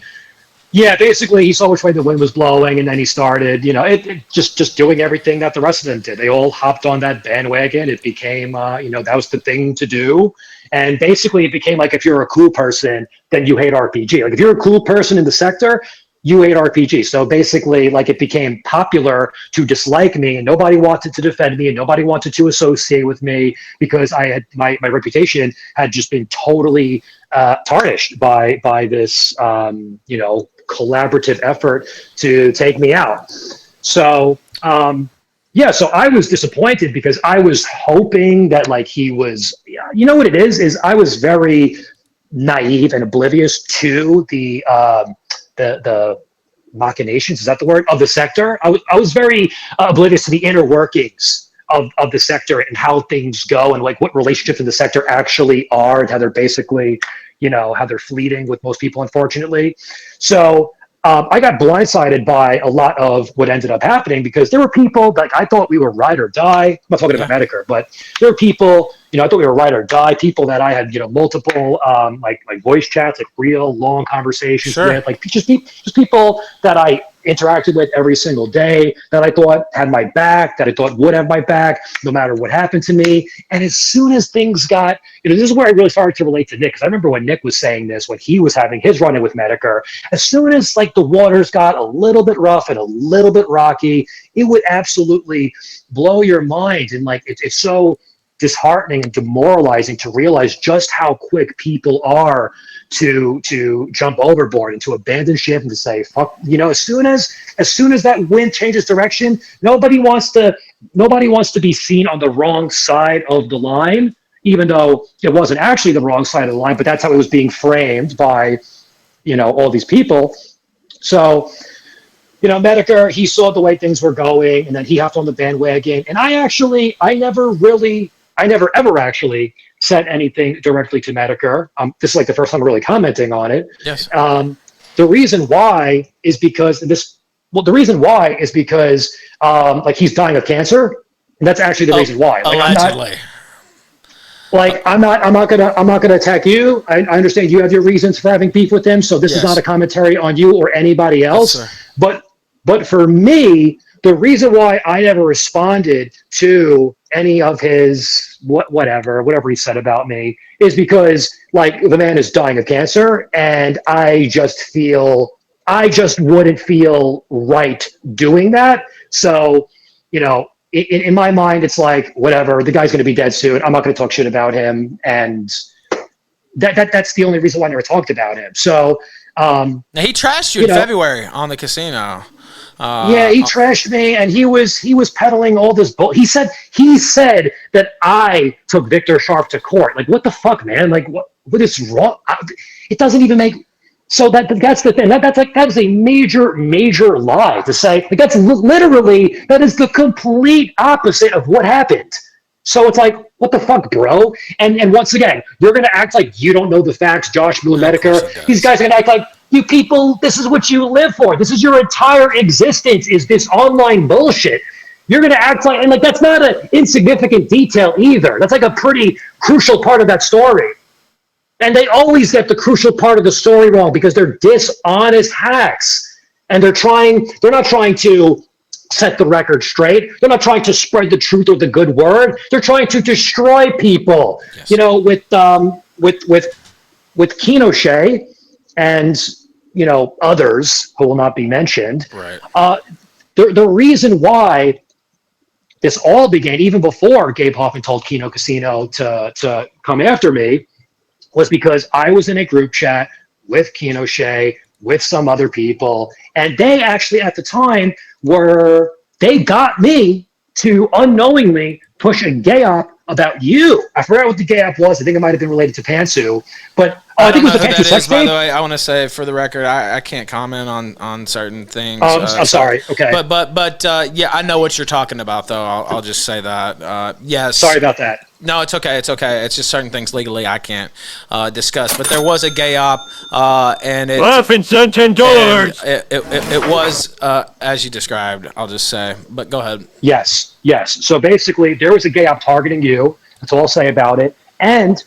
he saw which way the wind was blowing, and then he started, just doing everything that the rest of them did. They all hopped on that bandwagon. It became, that was the thing to do. And basically, it became like if you're a cool person, then you hate RPG. Like if you're a cool person in the sector, you hate RPG. So basically, like it became popular to dislike me, and nobody wanted to defend me, and nobody wanted to associate with me because I had my reputation had just been totally tarnished by this, collaborative effort to take me out. So. So I was disappointed because I was hoping that like he was, what it is I was very naive and oblivious to the machinations, is that the word, of the sector. I was very oblivious to the inner workings of the sector and how things go and like what relationships in the sector actually are and how they're basically, how they're fleeting with most people, unfortunately. So I got blindsided by a lot of what ended up happening because there were people like I thought we were ride or die. I'm not talking about Medicare, but there were people, I thought we were ride or die. People that I had, multiple like voice chats, like real long conversations with, like just people that I interacted with every single day that I thought had my back, that I thought would have my back, no matter what happened to me. And as soon as things got, this is where I really started to relate to Nick, because I remember when Nick was saying this, when he was having his run-in with Medicare, as soon as like the waters got a little bit rough and a little bit rocky, it would absolutely blow your mind. And like, it's so disheartening and demoralizing to realize just how quick people are to jump overboard and to abandon ship and to say fuck. As soon as that wind changes direction, nobody wants to be seen on the wrong side of the line, even though it wasn't actually the wrong side of the line, but that's how it was being framed by all these people. So Medicare, he saw the way things were going, and then he hopped on the bandwagon. And I never ever actually said anything directly to Medicare. This is like the first time I'm really commenting on it. Yes. The reason why is because like he's dying of cancer, and that's actually the reason why. Like, allegedly. I'm not gonna attack you. I understand you have your reasons for having beef with him, so this is not a commentary on you or anybody else. Yes, but for me, the reason why I never responded to any of his whatever he said about me is because like the man is dying of cancer, and I just wouldn't feel right doing that. So, you know, in my mind, it's like, whatever, the guy's going to be dead soon. I'm not going to talk shit about him. And that's the only reason why I never talked about him. So, now he trashed you in February on the casino. Yeah, he trashed me, and he was peddling all this bull. He said that I took Victor Sharp to court. Like, what the fuck, man? Like, what is wrong? It doesn't even make. So that's the thing. That's a major lie to say. Like, that is the complete opposite of what happened. So it's like, what the fuck, bro? And once again, you're gonna act like you don't know the facts, Josh Blue Medicare. These guys are gonna act like, you people, this is what you live for. This is your entire existence, is this online bullshit. You're gonna act like, and like, that's not an insignificant detail either. That's like a pretty crucial part of that story. And they always get the crucial part of the story wrong because they're dishonest hacks. And they're not trying to set the record straight. They're not trying to spread the truth or the good word. They're trying to destroy people. Yes. You know, with Kinoche and, you know, others who will not be mentioned. Right. The reason why this all began, even before Gabe Hoffman told Kino Casino to come after me, was because I was in a group chat with Kinoche, with some other people, and they actually at the time they got me to unknowingly push a gay op about you. I forgot what the gay op was. I think it might have been related to Pantsu, but I think it was the Pantsu sex tape. By the way, I want to say for the record, I can't comment on certain things. I'm sorry. Okay. But yeah, I know what you're talking about, though. I'll just say that. Yes. Sorry about that. No, it's okay. It's okay. It's just certain things legally I can't discuss. But there was a gay op, and it. Laughing $10. It was as you described. I'll just say. But go ahead. Yes. So basically, there was a gay op targeting you. That's all I'll say about it. And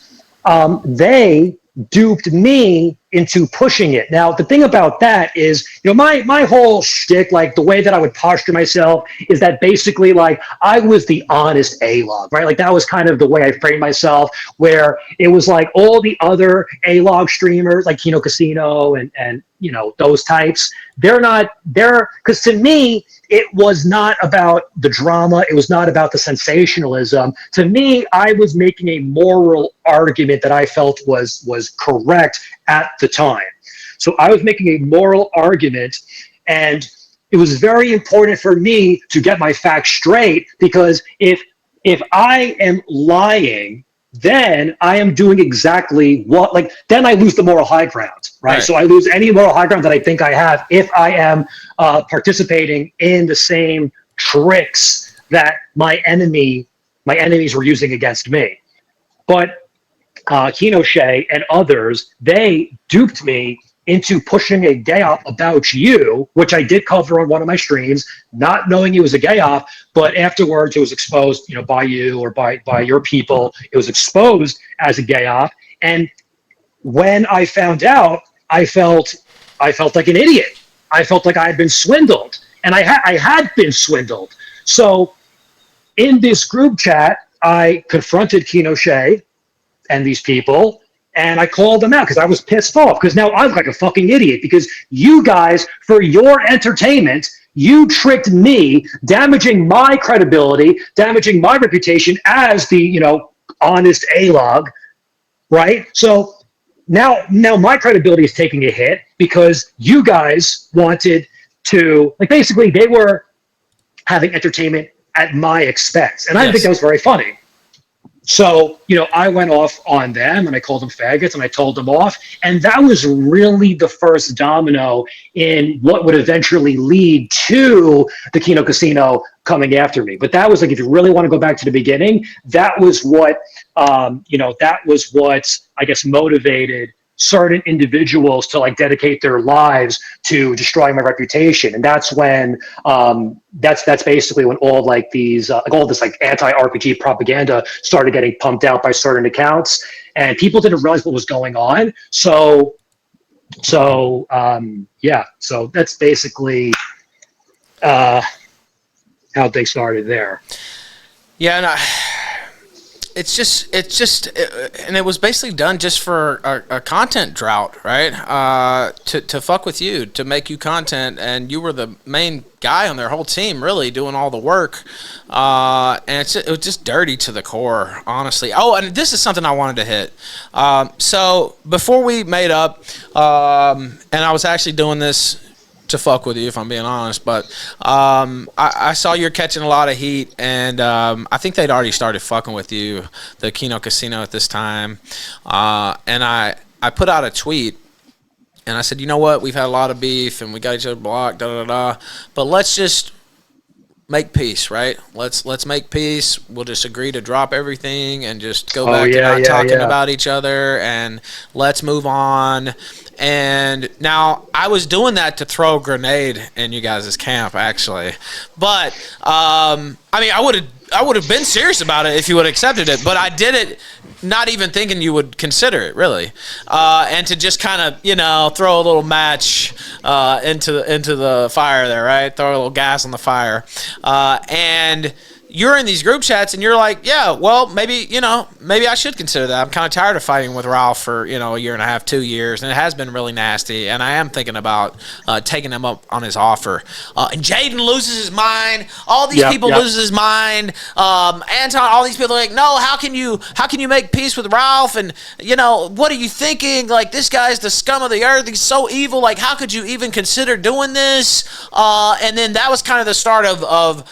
they duped me into pushing it. Now, the thing about that is, you know, my whole shtick, like the way that I would posture myself is that basically, like, I was the honest A-log, right? Like, that was kind of the way I framed myself, where it was like all the other A-log streamers, like Kino Casino and you know, those types, because to me, it was not about the drama. It was not about the sensationalism. To me, I was making a moral argument that I felt was correct at the time. So I was making a moral argument, and it was very important for me to get my facts straight, because if I am lying, then I am doing exactly what, like, then I lose the moral high ground, right? So I lose any moral high ground that I think I have if I am participating in the same tricks that my enemies were using against me. But Kinoche and others, they duped me into pushing a gay op about you, which I did cover on one of my streams, not knowing it was a gay op, but afterwards it was exposed, you know, by you or by your people. It was exposed as a gay op, and when I found out, I felt like an idiot. I felt like I had been swindled, and I had been swindled. So in this group chat, I confronted Kinoche and these people, and I called them out because I was pissed off, because now I look like a fucking idiot, because you guys, for your entertainment, you tricked me, damaging my credibility, damaging my reputation as the, you know, honest A-log, right? So now my credibility is taking a hit because you guys wanted to, like, basically they were having entertainment at my expense, and I didn't think that was very funny. So, I went off on them and I called them faggots and I told them off. And that was really the first domino in what would eventually lead to the Kino Casino coming after me. But that was like, if you really want to go back to the beginning, that was what, I guess, motivated certain individuals to like dedicate their lives to destroying my reputation. And that's when that's basically when all like these all this like anti-RPG propaganda started getting pumped out by certain accounts, and people didn't realize what was going on. So that's basically how things started there. Yeah, and and it was basically done just for a content drought, right? To fuck with you, to make you content, and you were the main guy on their whole team, really doing all the work. And it was just dirty to the core, honestly. Oh, and this is something I wanted to hit. So before we made up, and I was actually doing this to fuck with you, if I'm being honest, but I saw you're catching a lot of heat, and I think they'd already started fucking with you, the Kino Casino, at this time. And I put out a tweet, and I said, you know what, we've had a lot of beef, and we got each other blocked, but let's just make peace, right? Let's make peace. We'll just agree to drop everything and just go back to not talking about each other, and let's move on. And now I was doing that to throw a grenade in you guys' camp, actually. But I mean, I would have been serious about it if you would have accepted it. But I did it not even thinking you would consider it, really. And to just kind of, throw a little match into the fire there, right? Throw a little gas on the fire. And you're in these group chats and you're like, yeah, well, maybe I should consider that. I'm kind of tired of fighting with Ralph for, a year and a half, 2 years, and it has been really nasty. And I am thinking about taking him up on his offer. And Jaden loses his mind. All these people lose his mind. Anton, all these people are like, no, how can you make peace with Ralph? And, what are you thinking? Like, this guy's the scum of the earth. He's so evil. Like, how could you even consider doing this? And then that was kind of the start of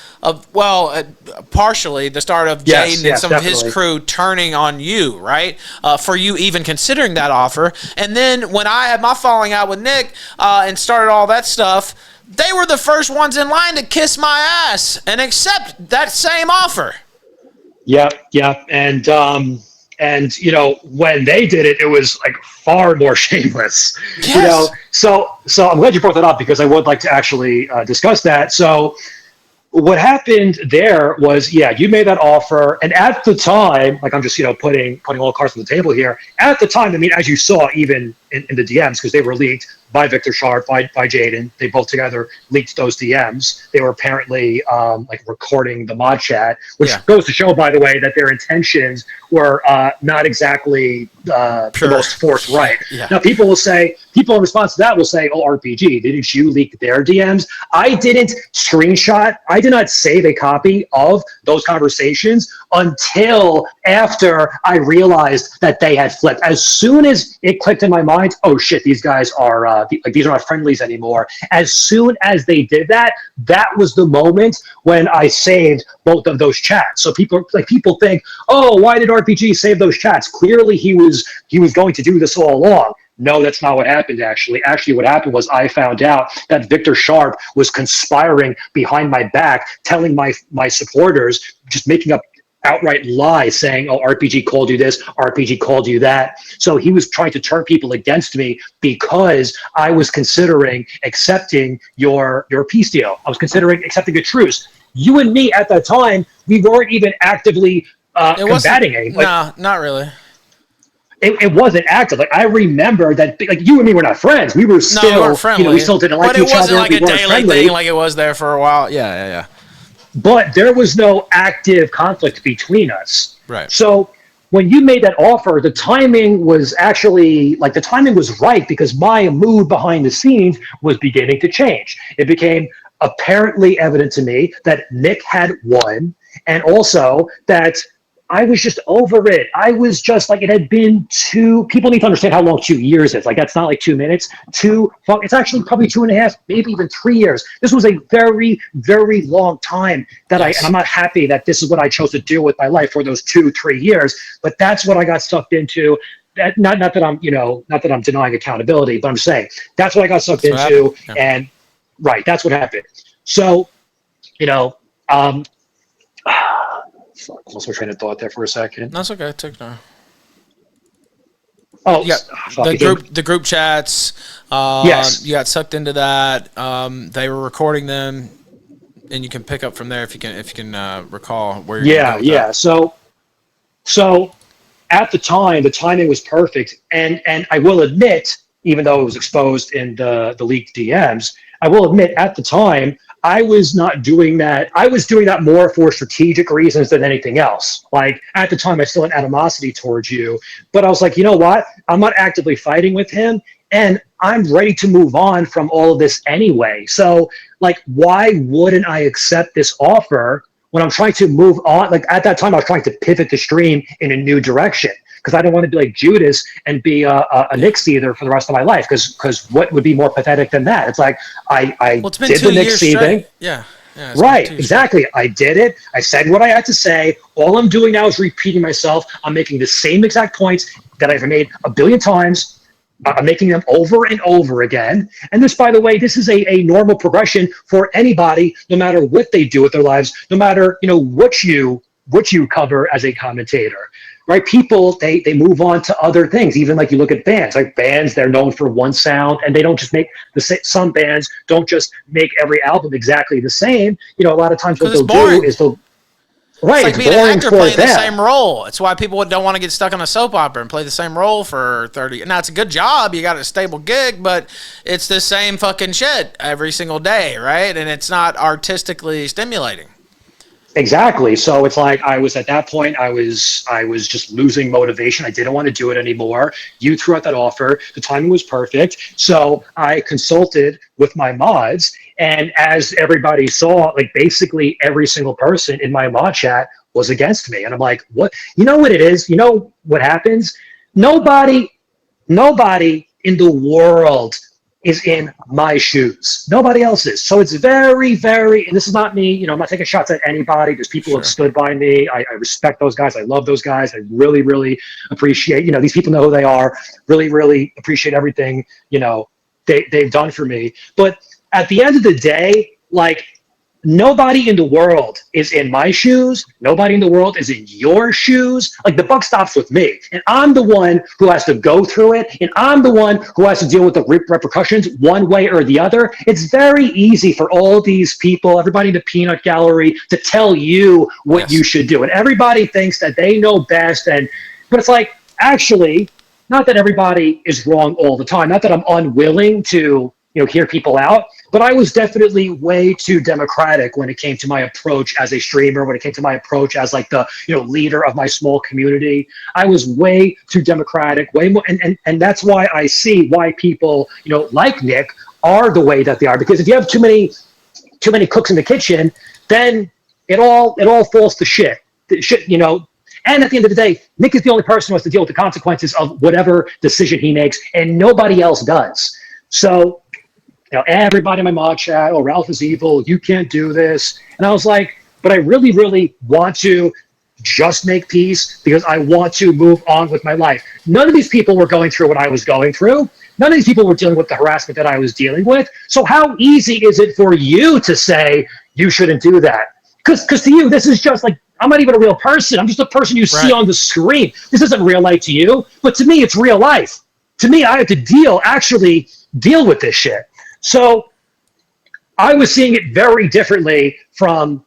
partially the start of Jaden and some of his crew turning on you, right? For you even considering that offer. And then when I had my falling out with Nick and started all that stuff, they were the first ones in line to kiss my ass and accept that same offer. Yep. And when they did it, it was like far more shameless. Yes. So I'm glad you brought that up, because I would like to actually discuss that. So what happened there was, you made that offer, and at the time, like, I'm just, putting all the cards on the table here. At the time, I mean, as you saw, even in the DMs, because they were leaked by Victor Sharp, by Jaden, they both together leaked those DMs. They were apparently recording the mod chat, which goes to show, by the way, that their intentions were not exactly the most forthright. Yeah. Now, people in response to that will say, oh, RPG, didn't you leak their DMs? I didn't screenshot. I did not save a copy of those conversations until after I realized that they had flipped. As soon as it clicked in my mind, oh shit, these guys are these are not friendlies anymore. As soon as they did that, that was the moment when I saved both of those chats. So people think, oh, why did RPG save those chats? Clearly he was going to do this all along. No, that's not what happened, actually. Actually, what happened was I found out that Victor Sharp was conspiring behind my back, telling my supporters, just making up outright lies, saying, oh, RPG called you this, RPG called you that. So he was trying to turn people against me because I was considering accepting your peace deal. I was considering accepting a truce. You and me at that time, we weren't even actively combating anything. No, not really. It wasn't active. Like, I remember that, like, you and me were not friends. We were still, we weren't friendly. We still didn't like each other. But it wasn't like a daily thing like it was there for a while. Yeah. But there was no active conflict between us. Right. So when you made that offer, the timing was actually, the timing was right, because my mood behind the scenes was beginning to change. It became apparently evident to me that Nick had won, and also that I was just over it. I was just like, it had been people need to understand how long 2 years is. Like, that's not like 2 minutes. It's actually probably 2.5, maybe even 3 years. This was a very, very long time and I'm not happy that this is what I chose to do with my life for those 2-3 years, but that's what I got sucked into. Not that I'm denying accountability, but I'm saying that's what I got sucked into. Yeah. And right, that's what happened. So, fuck, lost my train of thought there for a second. That's okay. Take no. Oh, yeah. The group chats. Yes. You got sucked into that. They were recording them, and you can pick up from there if you can recall where you're. Yeah. So at the time, the timing was perfect, and I will admit, even though it was exposed in the leaked DMs, I will admit at the time, I was not doing that. I was doing that more for strategic reasons than anything else. Like, at the time, I still had animosity towards you, but I was like, you know what? I'm not actively fighting with him, and I'm ready to move on from all of this anyway. So, like, why wouldn't I accept this offer when I'm trying to move on? Like, at that time, I was trying to pivot the stream in a new direction, because I didn't want to be like Judas and be a Knicks either for the rest of my life. Because what would be more pathetic than that? It's like I did the Knicks thing. Yeah. Right, exactly. I did it. I said what I had to say. All I'm doing now is repeating myself. I'm making the same exact points that I've made a billion times. I'm making them over and over again. And this, by the way, this is a normal progression for anybody, no matter what they do with their lives, no matter what you cover as a commentator. Right, people they move on to other things. Even like you look at bands, like bands, they're known for one sound, and they don't just make some bands don't just make every album exactly the same. A lot of times what they'll do is it's like being an actor playing the same role. It's why people don't want to get stuck on a soap opera and play the same role for 30. Now, it's a good job. You got a stable gig, but it's the same fucking shit every single day, right? And it's not artistically stimulating. Exactly. So it's like I was at that point, I was just losing motivation. I didn't want to do it anymore. You threw out that offer. The timing was perfect. So I consulted with my mods, and as everybody saw, like basically every single person in my mod chat was against me. And I'm like, what? You know what it is? You know what happens? Nobody in the world is in my shoes. Nobody else is. So it's very, very, and this is not me, I'm not taking shots at anybody. There's people who have stood by me. I respect those guys. I love those guys. I really, really appreciate, these people know who they are. Really, really appreciate everything, they've done for me. But at the end of the day, like, nobody in the world is in my shoes. Nobody in the world is in your shoes. Like, the buck stops with me. And I'm the one who has to go through it. And I'm the one who has to deal with the repercussions one way or the other. It's very easy for all these people, everybody in the peanut gallery, to tell you what you should do. And everybody thinks that they know best. But it's like, actually, not that everybody is wrong all the time. Not that I'm unwilling to hear people out. But I was definitely way too democratic when it came to my approach as a streamer, when it came to my approach as like the leader of my small community. I was way too democratic, way more, and that's why I see why people like Nick are the way that they are. Because if you have too many cooks in the kitchen, then it all falls to shit. And at the end of the day, Nick is the only person who has to deal with the consequences of whatever decision he makes, and nobody else does. So. Everybody in my mod chat, Ralph is evil, you can't do this. And I was like, but I really, really want to just make peace because I want to move on with my life. None of these people were going through what I was going through. None of these people were dealing with the harassment that I was dealing with. So how easy is it for you to say you shouldn't do that? Because to you, this is just like, I'm not even a real person. I'm just a person you see on the screen. This isn't real life to you. But to me, it's real life. To me, I have to actually deal with this shit. So I was seeing it very differently from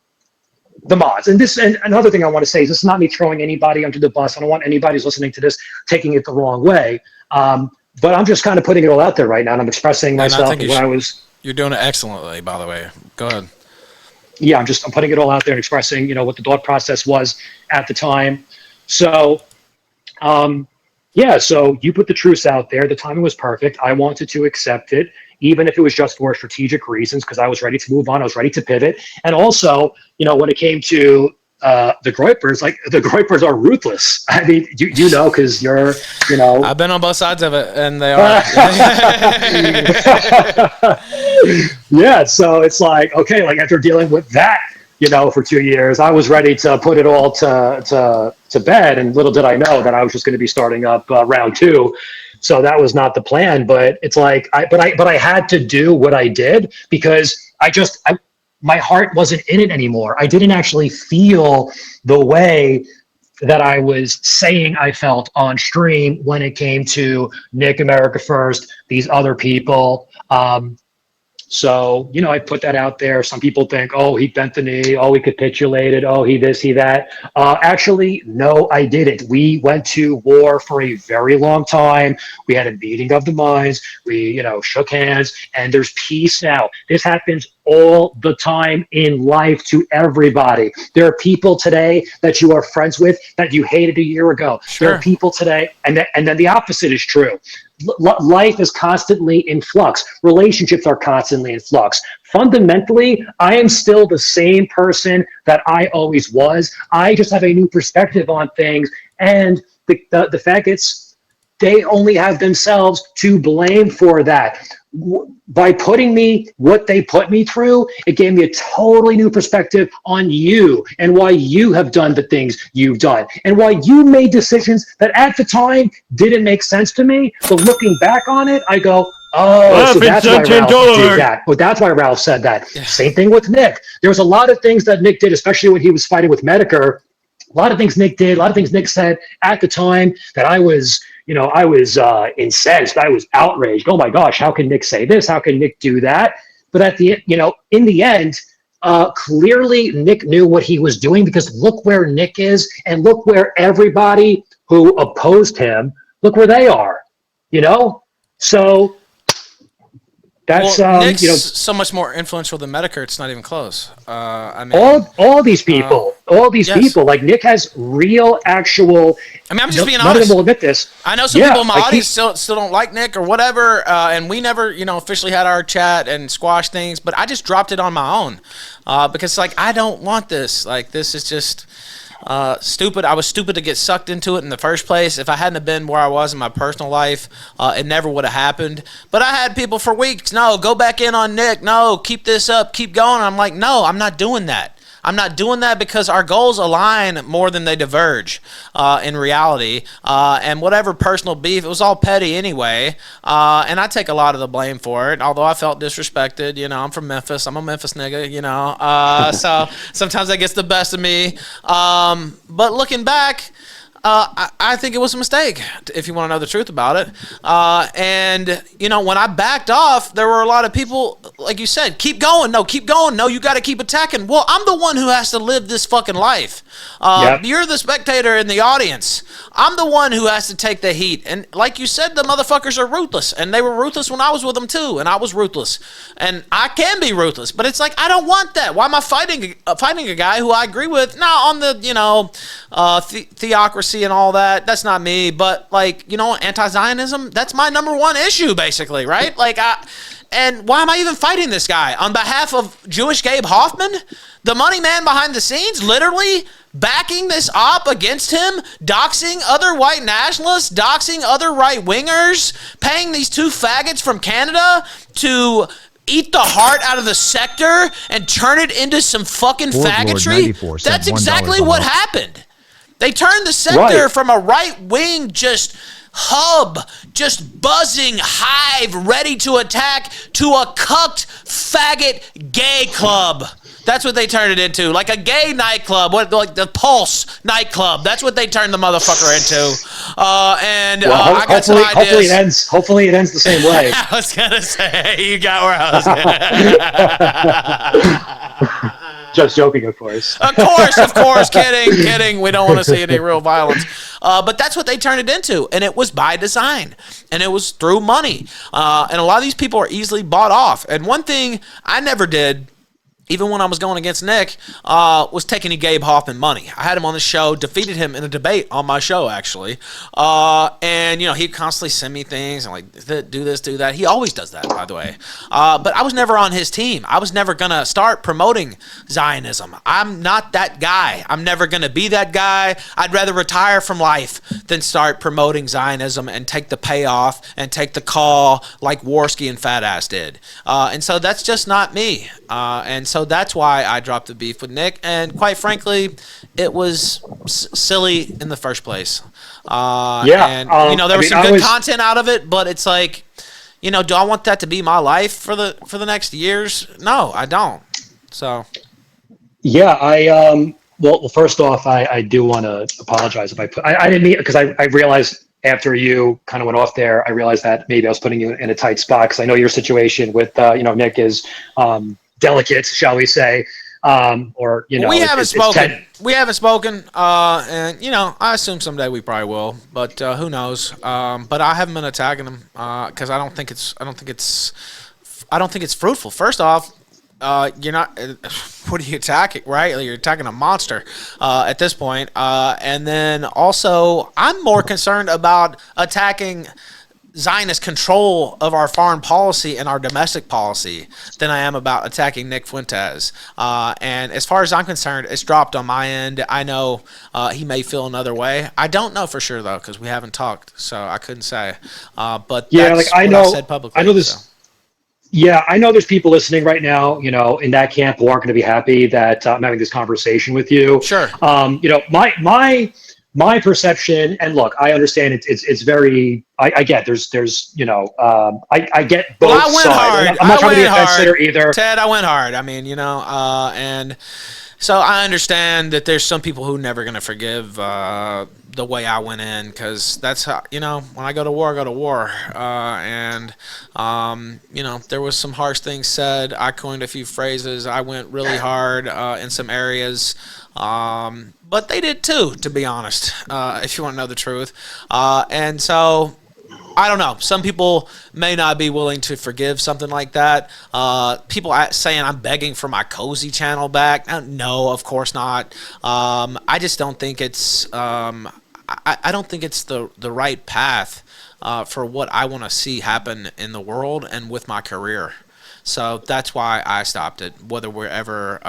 the mods. And another thing I want to say is this is not me throwing anybody under the bus. I don't want anybody who's listening to this taking it the wrong way. But I'm just kind of putting it all out there right now, and I'm expressing myself. You're doing it excellently, by the way. Go ahead. Yeah, I'm putting it all out there and expressing, what the thought process was at the time. So, so you put the truth out there. The timing was perfect. I wanted to accept it, even if it was just for strategic reasons, because I was ready to move on. I was ready to pivot. And also, when it came to the Groypers are ruthless. I mean, you know, because you're, you know. I've been on both sides of it, and they are. Yeah, so it's like, okay, like after dealing with that, you know, for 2 years, I was ready to put it all to bed, and little did I know that I was just going to be starting up round 2. So that was not the plan, but it's like, I had to do what I did because my heart wasn't in it anymore. I didn't actually feel the way that I was saying I felt on stream when it came to Nick America First, these other people. So, you know, I put that out there. Some people think, oh, he bent the knee. Oh, he capitulated. Oh, he this, he that. Actually, no, I didn't. We went to war for a very long time. We had a meeting of the minds. We, you know, shook hands, and there's peace now. This happens all the time in life to everybody. There are people today that you are friends with that you hated a year ago. Sure. There are people today, and then the opposite is true. Life is constantly in flux. Relationships are constantly in flux. Fundamentally, I am still the same person that I always was. I just have a new perspective on things. And the faggots, they only have themselves to blame for that. By putting me what they put me through, it gave me a totally new perspective on you and why you have done the things you've done and why you made decisions that at the time didn't make sense to me. But looking back on it, I go, oh, so that's why Ralph did that. Well, that's why Ralph said that. Yeah. Same thing with Nick. There was a lot of things that Nick did, especially when he was fighting with Medicare. A lot of things Nick did, a lot of things Nick said at the time that I was incensed. I was outraged. Oh my gosh, how can Nick say this? How can Nick do that? But in the end, clearly Nick knew what he was doing, because look where Nick is, and look where everybody who opposed him, look where they are, you know? So that's, Nick's so much more influential than Medicare. It's not even close. I mean, all these people, people, like Nick has real, actual. I mean, I'm just being honest. None of them will admit this. I know some people in my audience still don't like Nick or whatever, and we never, officially had our chat and squashed things. But I just dropped it on my own because, like, I don't want this. Like, this is just stupid. I was stupid to get sucked into it in the first place. If I hadn't have been where I was in my personal life, it never would have happened. But I had people for weeks, no, go back in on Nick. No, keep this up, keep going. I'm like, no, I'm not doing that. I'm not doing that because our goals align more than they diverge in reality. And whatever personal beef, it was all petty anyway. And I take a lot of the blame for it, although I felt disrespected. I'm from Memphis. I'm a Memphis nigga, so sometimes that gets the best of me. But looking back, I think it was a mistake, if you want to know the truth about it. And when I backed off, there were a lot of people, like you said, keep going. No, keep going. No, you got to keep attacking. Well, I'm the one who has to live this fucking life. Yep. You're the spectator in the audience. I'm the one who has to take the heat. And like you said, the motherfuckers are ruthless. And they were ruthless when I was with them too. And I was ruthless. And I can be ruthless. But it's like, I don't want that. Why am I fighting a guy who I agree with? Now, on the, theocracy and all that, that's not me. But, like, anti-Zionism, that's my number one issue, basically, right? And why am I even fighting this guy? On behalf of Jewish Gabe Hoffman, the money man behind the scenes, literally backing this op against him, doxing other white nationalists, doxing other right-wingers, paying these two faggots from Canada to eat the heart out of the sector and turn it into some fucking faggotry. That's exactly what happened. They turned the sector from a right-wing hub, just buzzing hive ready to attack, to a cucked faggot gay club. That's what they turned it into, like a gay nightclub, like the Pulse nightclub. That's what they turned the motherfucker into. I got some ideas. Hopefully it ends the same way. I was gonna say, you got where I was going. Just joking, of course. Of course, kidding. We don't want to see any real violence. But that's what they turned it into, and it was by design, and it was through money. And a lot of these people are easily bought off. And one thing I never did even when I was going against Nick, was taking Gabe Hoffman money. I had him on the show, defeated him in a debate on my show, actually. And, he'd constantly send me things and like, do this, do that. He always does that, by the way. But I was never on his team. I was never going to start promoting Zionism. I'm not that guy. I'm never going to be that guy. I'd rather retire from life than start promoting Zionism and take the payoff and take the call like Worski and Fat Ass did. And so that's just not me. And so that's why I dropped the beef with Nick. And quite frankly, it was silly in the first place. And there was some good content out of it, but it's like, do I want that to be my life for the next years? No, I don't. So. Yeah, well, first off, I do want to apologize if I didn't mean, because I realized after you kind of went off there, I realized that maybe I was putting you in a tight spot, because I know your situation with Nick is delicate, shall we say, or we haven't spoken. We haven't spoken, and I assume someday we probably will, but who knows? But I haven't been attacking him because I don't think it's fruitful. First off, you're not. What are you attacking? Right? You're attacking a monster at this point. And then also, I'm more concerned about attacking Zionist control of our foreign policy and our domestic policy than I am about attacking Nick Fuentes. And as far as I'm concerned, it's dropped on my end. I know he may feel another way. I don't know for sure, though, because we haven't talked, so I couldn't say. But yeah, that's what I've said publicly. I know this. So. Yeah, I know there's people listening right now, in that camp who aren't going to be happy that I'm having this conversation with you. Sure. My perception, and look, I understand it's very. I get I get both sides. Hard. I'm not trying to be offensive either. Ted, I went hard. I mean, and so I understand that there's some people who are never going to forgive the way I went in, because that's how, when I go to war, I go to war. There was some harsh things said. I coined a few phrases. I went really hard in some areas. But they did too, to be honest, if you want to know the truth. And so, I don't know. Some people may not be willing to forgive something like that. People saying I'm begging for my cozy channel back. No, of course not. I just don't think it's. I don't think it's the right path for what I want to see happen in the world and with my career. So that's why I stopped it. Whether we're ever,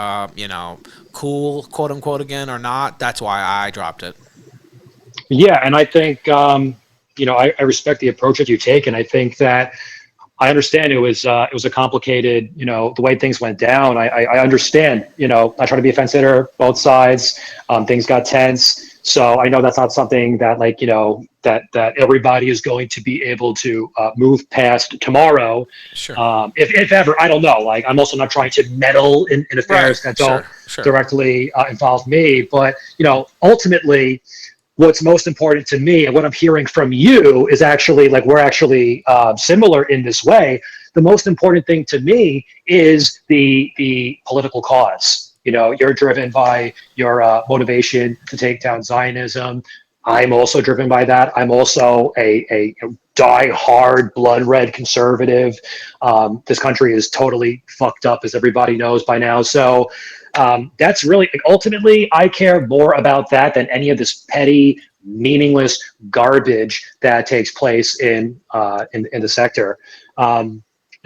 cool, quote unquote, again or not, that's why I dropped it. Yeah, and I think, I respect the approach that you take, and I think that I understand it was a complicated, the way things went down. I understand, not trying to be offensive, both sides, things got tense. So I know that's not something that that everybody is going to be able to move past tomorrow. Sure. If ever, I don't know. Like, I'm also not trying to meddle in affairs that don't directly involve me. But, ultimately, what's most important to me and what I'm hearing from you is actually, we're actually similar in this way. The most important thing to me is the political cause. You're driven by your motivation to take down Zionism. I'm also driven by that. I'm also a die-hard, blood-red conservative. This country is totally fucked up, as everybody knows by now. So that's really, ultimately, I care more about that than any of this petty, meaningless garbage that takes place in the sector. Now,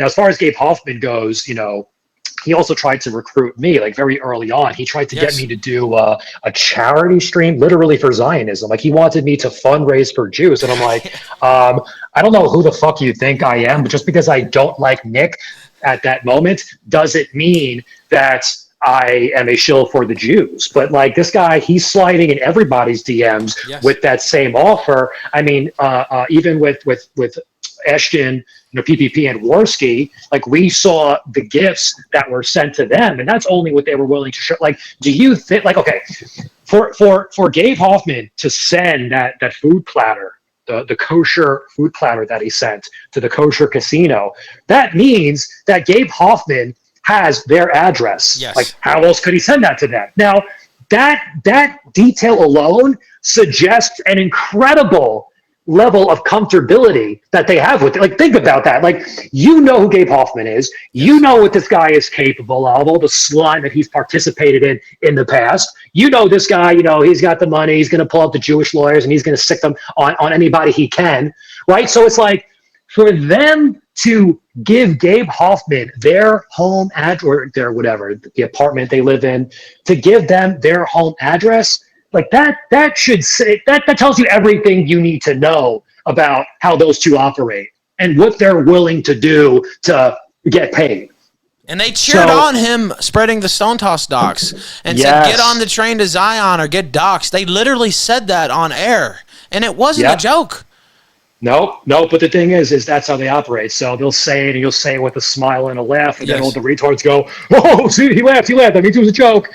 as far as Gabe Hoffman goes, he also tried to recruit me, very early on. He tried to get me to do a charity stream, literally for Zionism. He wanted me to fundraise for Jews. And I'm like, I don't know who the fuck you think I am, but just because I don't like Nick at that moment doesn't mean that I am a shill for the Jews. But this guy, he's sliding in everybody's DMs with that same offer. I mean, even with Ashton, PPP and Worski, we saw the gifts that were sent to them, and that's only what they were willing to show. Do you think, okay, for Gabe Hoffman to send that food platter, the kosher food platter that he sent to the kosher casino, that means that Gabe Hoffman has their address. Yes. How else could he send that to them? Now, that detail alone suggests an incredible level of comfortability that they have with it. Like, think about that. Like, you know who Gabe Hoffman is. You know what this guy is capable of, all the slime that he's participated in the past. You know this guy, you know, he's got the money. He's going to pull up the Jewish lawyers and he's going to sick them on anybody he can, right? So it's like, for them to give Gabe Hoffman their home address, or their whatever, the apartment they live in, to give them their home address, like that should say, that tells you everything you need to know about how those two operate and what they're willing to do to get paid. And they cheered on him spreading the Stone Toss docs and said, get on the train to Zion or get docs. They literally said that on air, and it wasn't a joke. No, but the thing is that's how they operate. So they'll say it, and you'll say it with a smile and a laugh, and then all the retards go, "Oh, see, he laughed. That means it was a joke."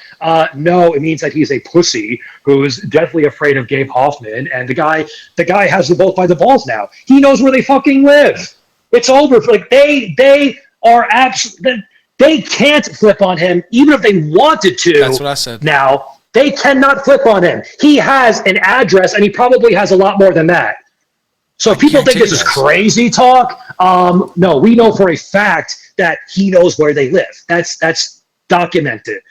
No, it means that he's a pussy who's deathly afraid of Gabe Hoffman, and the guy has them both by the balls now. He knows where they fucking live. It's over. Like they are absolutely. They can't flip on him, even if they wanted to. That's what I said. Now they cannot flip on him. He has an address, and he probably has a lot more than that. So if people think this is crazy talk, no, we know for a fact that he knows where they live. That's documented.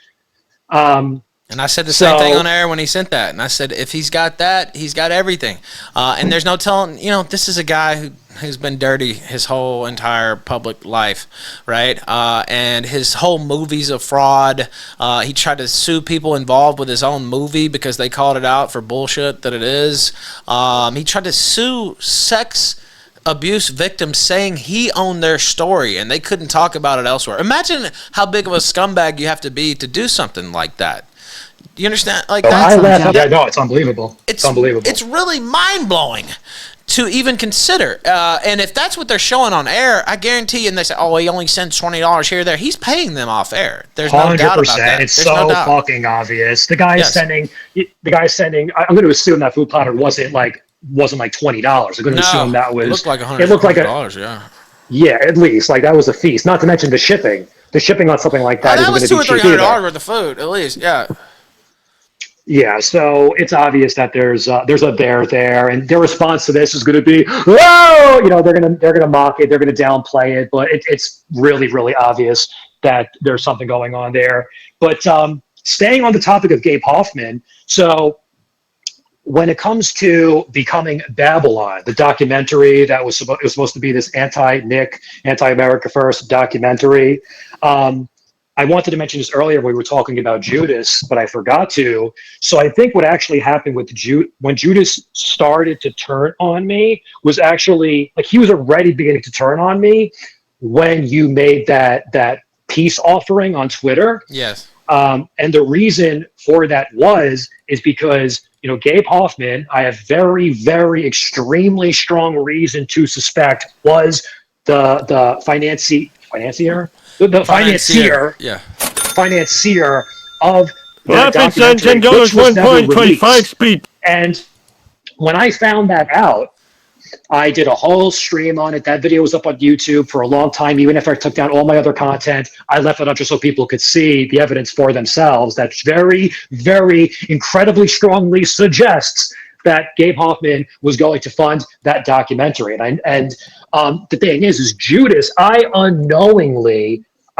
And I said the same thing on air when he sent that. And I said, if he's got that, he's got everything. And there's no telling, this is a guy who's been dirty his whole entire public life, right? And his whole movie's a fraud. He tried to sue people involved with his own movie because they called it out for bullshit that it is. He tried to sue sex abuse victims saying he owned their story and they couldn't talk about it elsewhere. Imagine how big of a scumbag you have to be to do something like that. You understand? Like it's unbelievable. It's unbelievable. It's really mind-blowing to even consider. And if that's what they're showing on air, I guarantee you, and they say, oh, he only sends $20 here or there, he's paying them off air. There's no doubt about that. It's fucking obvious. The guy is sending, I'm going to assume that food platter wasn't like $20. I'm going to assume that was, it looked like $100. Yeah. Yeah, at least. Like, that was a feast. Not to mention the shipping. The shipping on something like that that was $200 or $300 worth of food, at least. Yeah. Yeah, so it's obvious that there's a bear there, and their response to this is going to be, "Whoa!" They're gonna mock it, they're gonna downplay it, but it's really, really obvious that there's something going on there. But staying on the topic of Gabe Hoffman, so when it comes to Becoming Babylon, the documentary that was supposed to be this anti-Nick, anti-America First documentary. I wanted to mention this earlier when we were talking about Judas, but I forgot to. So I think what actually happened with when Judas started to turn on me was actually, like, he was already beginning to turn on me when you made that peace offering on Twitter. Yes. And the reason for that is because, Gabe Hoffman, I have very, very extremely strong reason to suspect was the financier of the documentary, which was never released. And when I found that out, I did a whole stream on it. That video was up on YouTube for a long time. Even if I took down all my other content, I left it up just so people could see the evidence for themselves. That very, very incredibly strongly suggests that Gabe Hoffman was going to fund that documentary. And the thing is Judas, I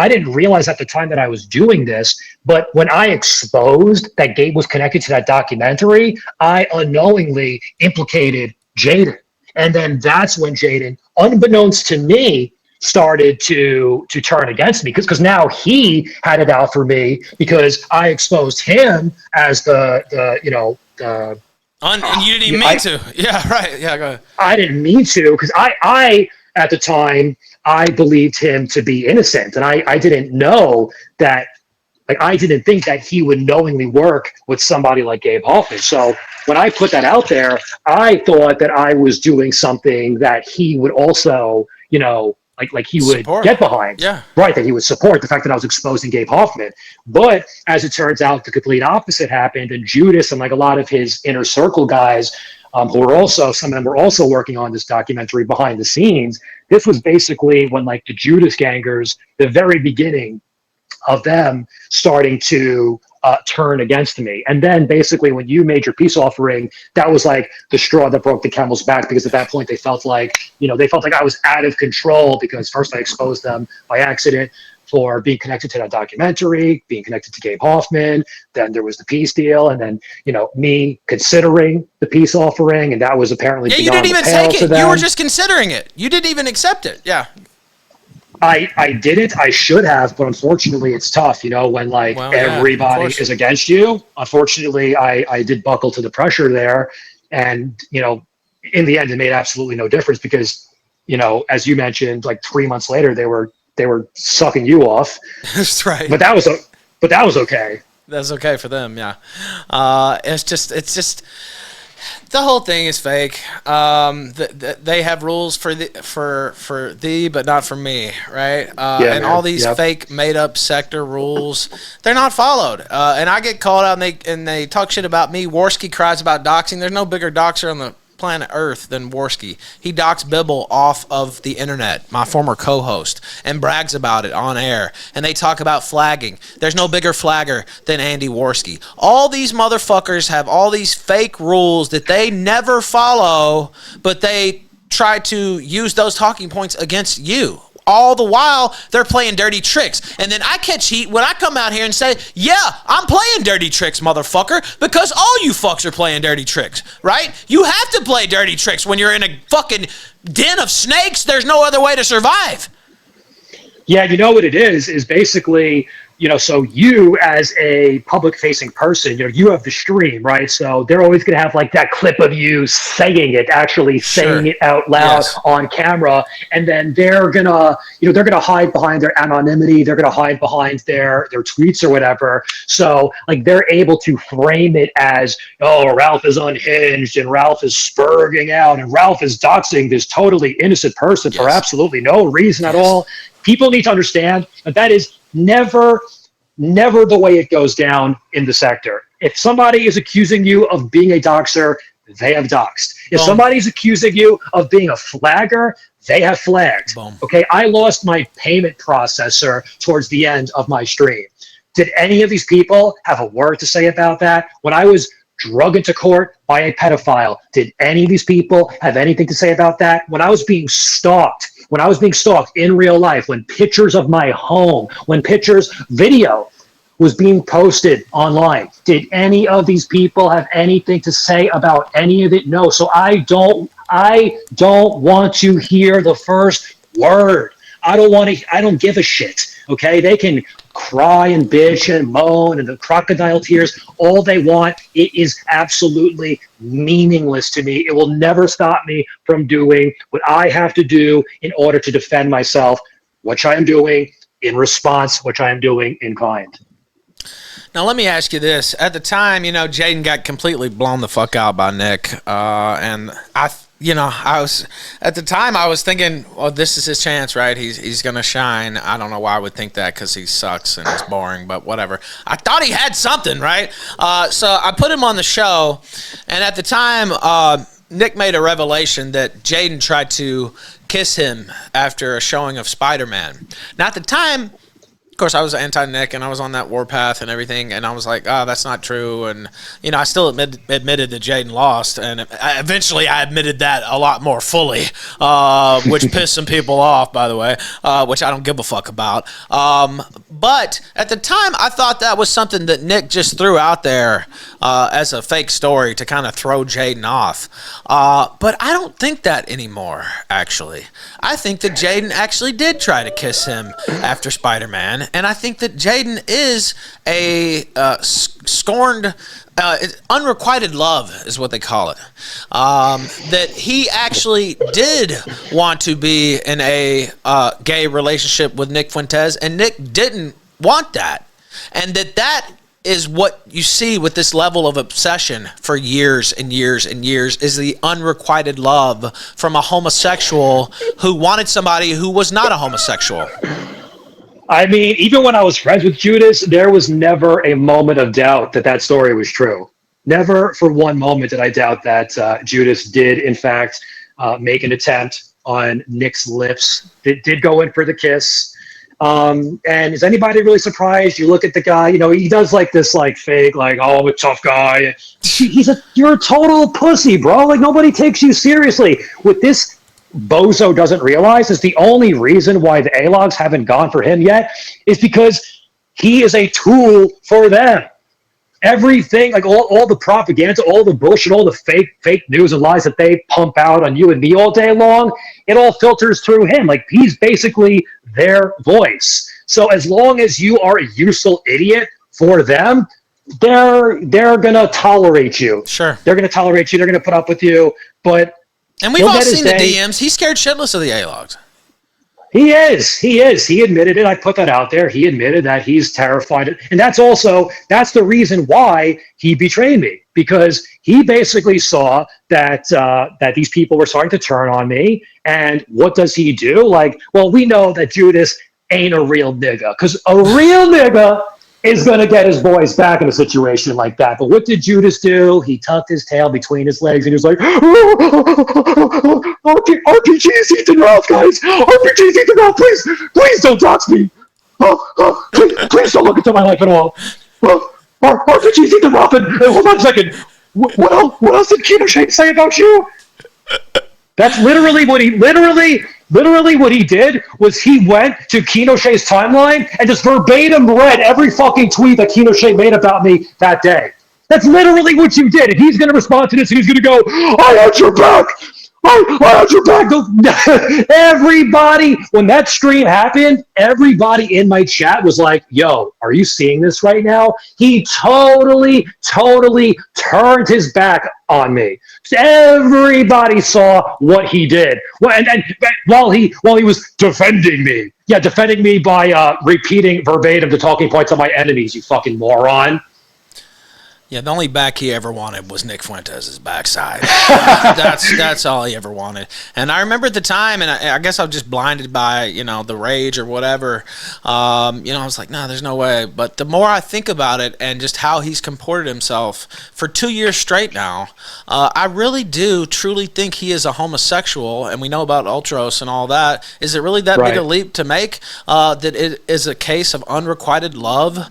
didn't realize at the time that I was doing this, but when I exposed that Gabe was connected to that documentary, I unknowingly implicated Jaden. And then that's when Jaden, unbeknownst to me, started to turn against me because now he had it out for me because I exposed him as and you didn't mean to. Yeah, right. Yeah, go ahead. I didn't mean to because I at the time, I believed him to be innocent. And I didn't know that, I didn't think that he would knowingly work with somebody like Gabe Hoffman. So when I put that out there, I thought that I was doing something that he would also, like he would get behind. Yeah. Right, that he would support the fact that I was exposing Gabe Hoffman. But as it turns out, the complete opposite happened. And Judas and a lot of his inner circle guys, who were also, some of them were also working on this documentary behind the scenes. This was basically when the Judas gangers, the very beginning of them starting to turn against me. And then basically when you made your peace offering, that was like the straw that broke the camel's back, because at that point they felt like I was out of control, because first I exposed them by accident for being connected to that documentary, being connected to Gabe Hoffman. Then there was the peace deal, and then me considering the peace offering, and that was apparently you didn't even take it. You were just considering it. You didn't even accept it. Yeah. I didn't. I should have, but unfortunately, it's tough. When everybody is against you. Unfortunately, I did buckle to the pressure there, and in the end, it made absolutely no difference, because as you mentioned, like 3 months later, they were sucking you off. That's right. But that was okay. That's okay for them. Yeah. It's just. The whole thing is fake. They have rules for thee, but not for me, right? And all these fake, made-up sector rules, they're not followed. And I get called out, and they talk shit about me. Worski cries about doxing. There's no bigger doxer on the planet Earth than Worski. He doxed Bibble off of the internet, my former co-host, and brags about it on air. And they talk about flagging. There's no bigger flagger than Andy Worski. All these motherfuckers have all these fake rules that they never follow, but they try to use those talking points against you. All the while, they're playing dirty tricks. And then I catch heat when I come out here and say, yeah, I'm playing dirty tricks, motherfucker, because all you fucks are playing dirty tricks, right? You have to play dirty tricks when you're in a fucking den of snakes. There's no other way to survive. Yeah, you know what it is basically, so you as a public-facing person, you have the stream, right? So they're always going to have like that clip of you saying it, actually saying it out loud on camera, and then they're gonna hide behind their anonymity. They're gonna hide behind their tweets or whatever. So like they're able to frame it as, oh, Ralph is unhinged, and Ralph is spurging out, and Ralph is doxing this totally innocent person for absolutely no reason at all. People need to understand that is never the way it goes down in the sector. If somebody is accusing you of being a doxer, they have doxed. If somebody's accusing you of being a flagger, they have flagged. Okay, I lost my payment processor towards the end of my stream. Did any of these people have a word to say about that? When I was drug into court by a pedophile, did any of these people have anything to say about that? When I was being stalked in real life, when pictures of my home, video was being posted online, did any of these people have anything to say about any of it? No. So I don't want to hear the first word. I don't give a shit. Okay, they can cry and bitch and moan and the crocodile tears all they want. It is absolutely meaningless to me. It will never stop me from doing what I have to do in order to defend myself, which I am doing in response, which I am doing in kind. Now, let me ask you this. At the time, Jaden got completely blown the fuck out by Nick. And I was thinking, well, this is his chance, right? He's going to shine. I don't know why I would think that, because he sucks and he's boring, but whatever. I thought he had something, right? So I put him on the show, and at the time, Nick made a revelation that Jaden tried to kiss him after a showing of Spider-Man. Now, at the time, of course, I was anti-Nick, and I was on that warpath and everything, and I was like, oh, that's not true. And, I still admitted that Jaden lost, and eventually I admitted that a lot more fully, which pissed some people off, by the way, which I don't give a fuck about. But at the time, I thought that was something that Nick just threw out there as a fake story to kind of throw Jaden off. But I don't think that anymore, actually. I think that Jaden actually did try to kiss him after Spider-Man. And I think that Jaden is a scorned, unrequited love is what they call it. That he actually did want to be in a gay relationship with Nick Fuentes, and Nick didn't want that. And that is what you see with this level of obsession for years and years and years, is the unrequited love from a homosexual who wanted somebody who was not a homosexual. I mean, even when I was friends with Judas, there was never a moment of doubt that story was true. Never for one moment did I doubt that Judas did, in fact, make an attempt on Nick's lips. Did go in for the kiss. And is anybody really surprised? You look at the guy, he does like this like fake, like, oh, I'm a tough guy. You're a total pussy, bro. Like nobody takes you seriously. What this bozo doesn't realize is the only reason why the A-logs haven't gone for him yet is because he is a tool for them. Everything, like all the propaganda, all the bullshit, all the fake news and lies that they pump out on you and me all day long, it all filters through him. Like he's basically their voice. So as long as you are a useful idiot for them, they're gonna tolerate you. Sure, they're gonna tolerate you. They're gonna put up with you. And we've all seen the DMs. He's scared shitless of the A-logs. He is. He admitted it. I put that out there. He admitted that he's terrified. And that's the reason why he betrayed me, because he basically saw that these people were starting to turn on me. And what does he do? Like, well, we know that Judas ain't a real nigga, because a real nigga is going to get his boys back in a situation like that. But what did Judas do? He tucked his tail between his legs and he was like, RPG's eating Ralph, guys. RPG's eating Ralph. Please don't dox me. Please don't look into my life at all. RPG's eating Ralph. And hold on a second. What else did Killstream say about you? That's literally what he did was he went to Kinoshay's timeline and just verbatim read every fucking tweet that Kinoshay made about me that day. That's literally what you did. And he's going to respond to this and he's going to go, I had your back. I had your back. Everybody, when that stream happened, everybody in my chat was like, yo, are you seeing this right now? He totally turned his back on me. Everybody saw what he did. And while he was defending me. Yeah, defending me by repeating verbatim the talking points of my enemies, you fucking moron. Yeah, the only back he ever wanted was Nick Fuentes' backside. That's all he ever wanted. And I remember at the time, and I guess I was just blinded by, the rage or whatever. I was like, no, there's no way. But the more I think about it and just how he's comported himself for 2 years straight now, I really do truly think he is a homosexual. And we know about Ultros and all that. Is it really that big a leap to make that it is a case of unrequited love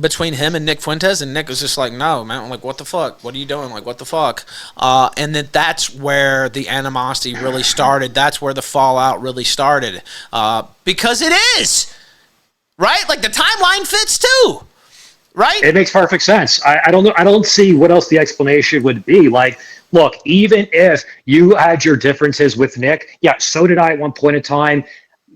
between him and Nick Fuentes? And Nick was just like, no, man. I'm like, what the fuck? What are you doing? Like, what the fuck? And then that's where the animosity really started. That's where the fallout really started. Because it is, right? Like, the timeline fits too, right? It makes perfect sense. I don't know. I don't see what else the explanation would be. Like, look, even if you had your differences with Nick, yeah, so did I at one point in time.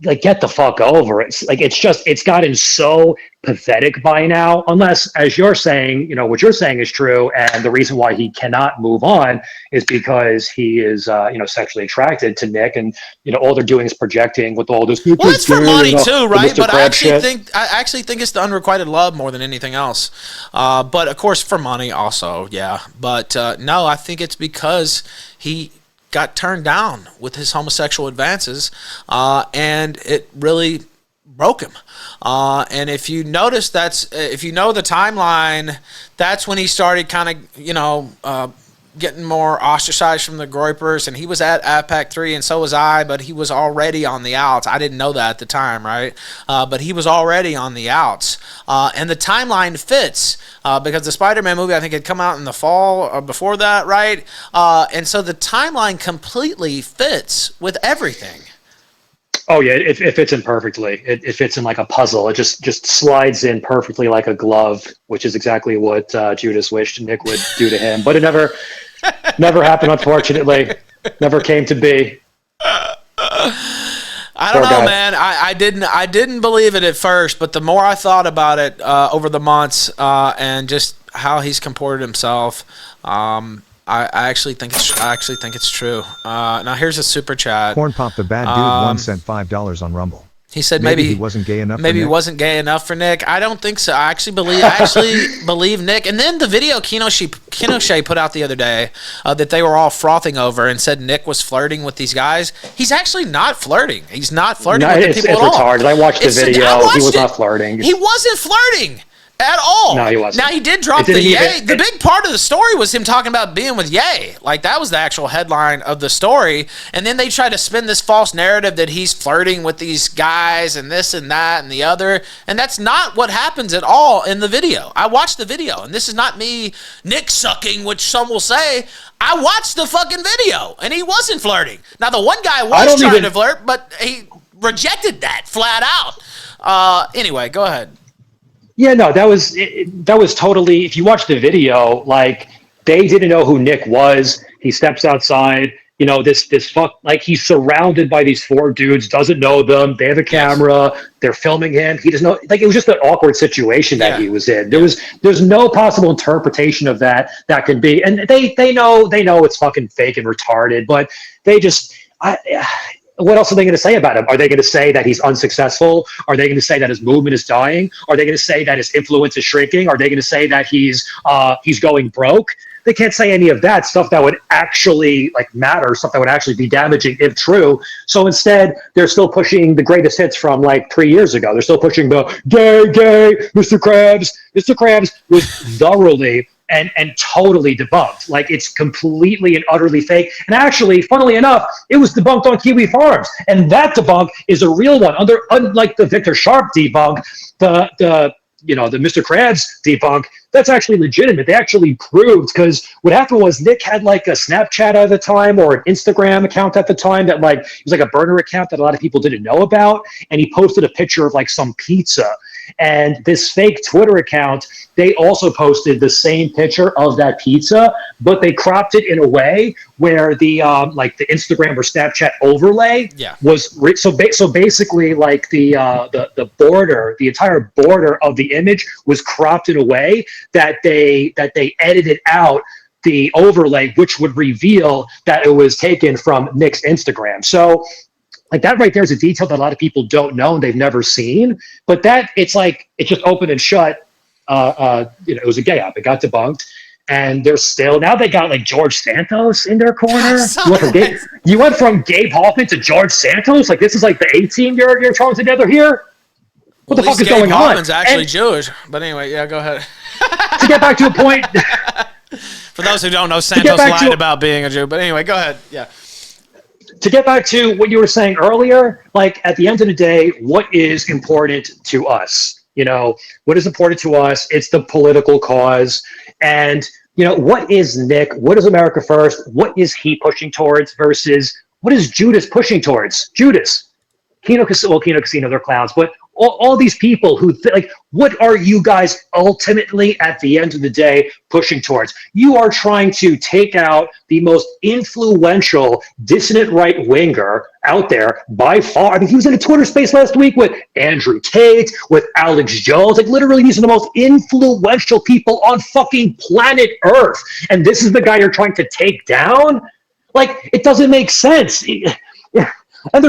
Like, get the fuck over it. Like, it's gotten so pathetic by now, unless, as you're saying, what you're saying is true, and the reason why he cannot move on is because he is, sexually attracted to Nick, and, all they're doing is projecting with all this. Well, it's for money too, right? But I actually think it's the unrequited love more than anything else. But, of course, for money also, yeah. But, no, I think it's because he got turned down with his homosexual advances, and it really broke him. And if you notice, if you know the timeline, that's when he started kind of, getting more ostracized from the Groypers, and he was at APAC 3, and so was I, but he was already on the outs. I didn't know that at the time, right? But he was already on the outs. And the timeline fits, because the Spider-Man movie, I think, had come out in the fall or before that, right? And so the timeline completely fits with everything. Oh, yeah, it fits in perfectly. It fits in like a puzzle. It just slides in perfectly like a glove, which is exactly what Judas wished Nick would do to him. But it never happened, unfortunately. Never came to be. I don't know, man. I didn't believe it at first, but the more I thought about it over the months and just how he's comported himself, I actually think it's true. Now here's a super chat. Corn Pop the Bad Dude once sent $5 on Rumble. He said maybe he wasn't gay enough. Maybe he wasn't gay enough for Nick. I don't think so. I actually believe Nick. And then the video Kinoshay put out the other day that they were all frothing over and said Nick was flirting with these guys. He's actually not flirting. He's not flirting with the people at all. It's retarded. I watched the video. He was not flirting. He wasn't flirting. at all. No, he wasn't. Now, he did drop the Ye. The big part of the story was him talking about being with Ye. Like, that was the actual headline of the story. And then they tried to spin this false narrative that he's flirting with these guys and this and that and the other. And that's not what happens at all in the video. I watched the video, and this is not me Nick sucking, which some will say. I watched the fucking video, and he wasn't flirting. Now, the one guy was trying to flirt, but he rejected that flat out. Anyway, go ahead. Yeah, no, that was totally. If you watch the video, like, they didn't know who Nick was. He steps outside. You know, this fuck, like, he's surrounded by these 4 dudes, doesn't know them. They have a camera. They're filming him. He doesn't know. Like, it was just an awkward situation that he was in. There's no possible interpretation of that can be. And they know it's fucking fake and retarded. But they just. What else are they going to say about him? Are they going to say that he's unsuccessful? Are they going to say that his movement is dying? Are they going to say that his influence is shrinking? Are they going to say that he's going broke? They can't say any of that stuff that would actually, like, matter, stuff that would actually be damaging if true. So instead, they're still pushing the greatest hits from, like, 3 years ago. They're still pushing the gay, Mr. Krabs. Mr. Krabs was thoroughly and totally debunked. Like, it's completely and utterly fake. And actually, funnily enough, it was debunked on Kiwi Farms. And that debunk is a real one. Unlike the Victor Sharp debunk, the Mr. Krabs debunk, that's actually legitimate. They actually proved, because what happened was Nick had, like, a Snapchat at the time or an Instagram account at the time that, like, it was like a burner account that a lot of people didn't know about. And he posted a picture of, like, some pizza. And this fake Twitter account, they also posted the same picture of that pizza, but they cropped it in a way where the like the Instagram or Snapchat overlay was so basically, like, the border, the entire border of the image was cropped in a way that they edited out the overlay, which would reveal that it was taken from Nick's Instagram. So, like, that right there is a detail that a lot of people don't know and they've never seen. But that, it's like, it's just open and shut. It was a gay op. It got debunked. And they're still, now they got, like, George Santos in their corner. You went from Gabe Hoffman to George Santos? Like, this is like the A-team you're throwing together here? What the fuck is going on? Gabe Hoffman's actually Jewish. But anyway, yeah, go ahead. To get back to a point. For those who don't know, Santos lied about being a Jew. But anyway, go ahead. Yeah. To get back to what you were saying earlier, like, at the end of the day, what is important to us? You know, what is important to us? It's the political cause. And, you know, what is Nick? What is America First? What is he pushing towards versus what is Judas pushing towards? Judas. Kino Casino, they're clowns. But all these people who, what are you guys ultimately, at the end of the day, pushing towards? You are trying to take out the most influential dissident right-winger out there by far. I mean, he was in a Twitter space last week with Andrew Tate, with Alex Jones. Like, literally, these are the most influential people on fucking planet Earth. And this is the guy you're trying to take down? Like, it doesn't make sense. And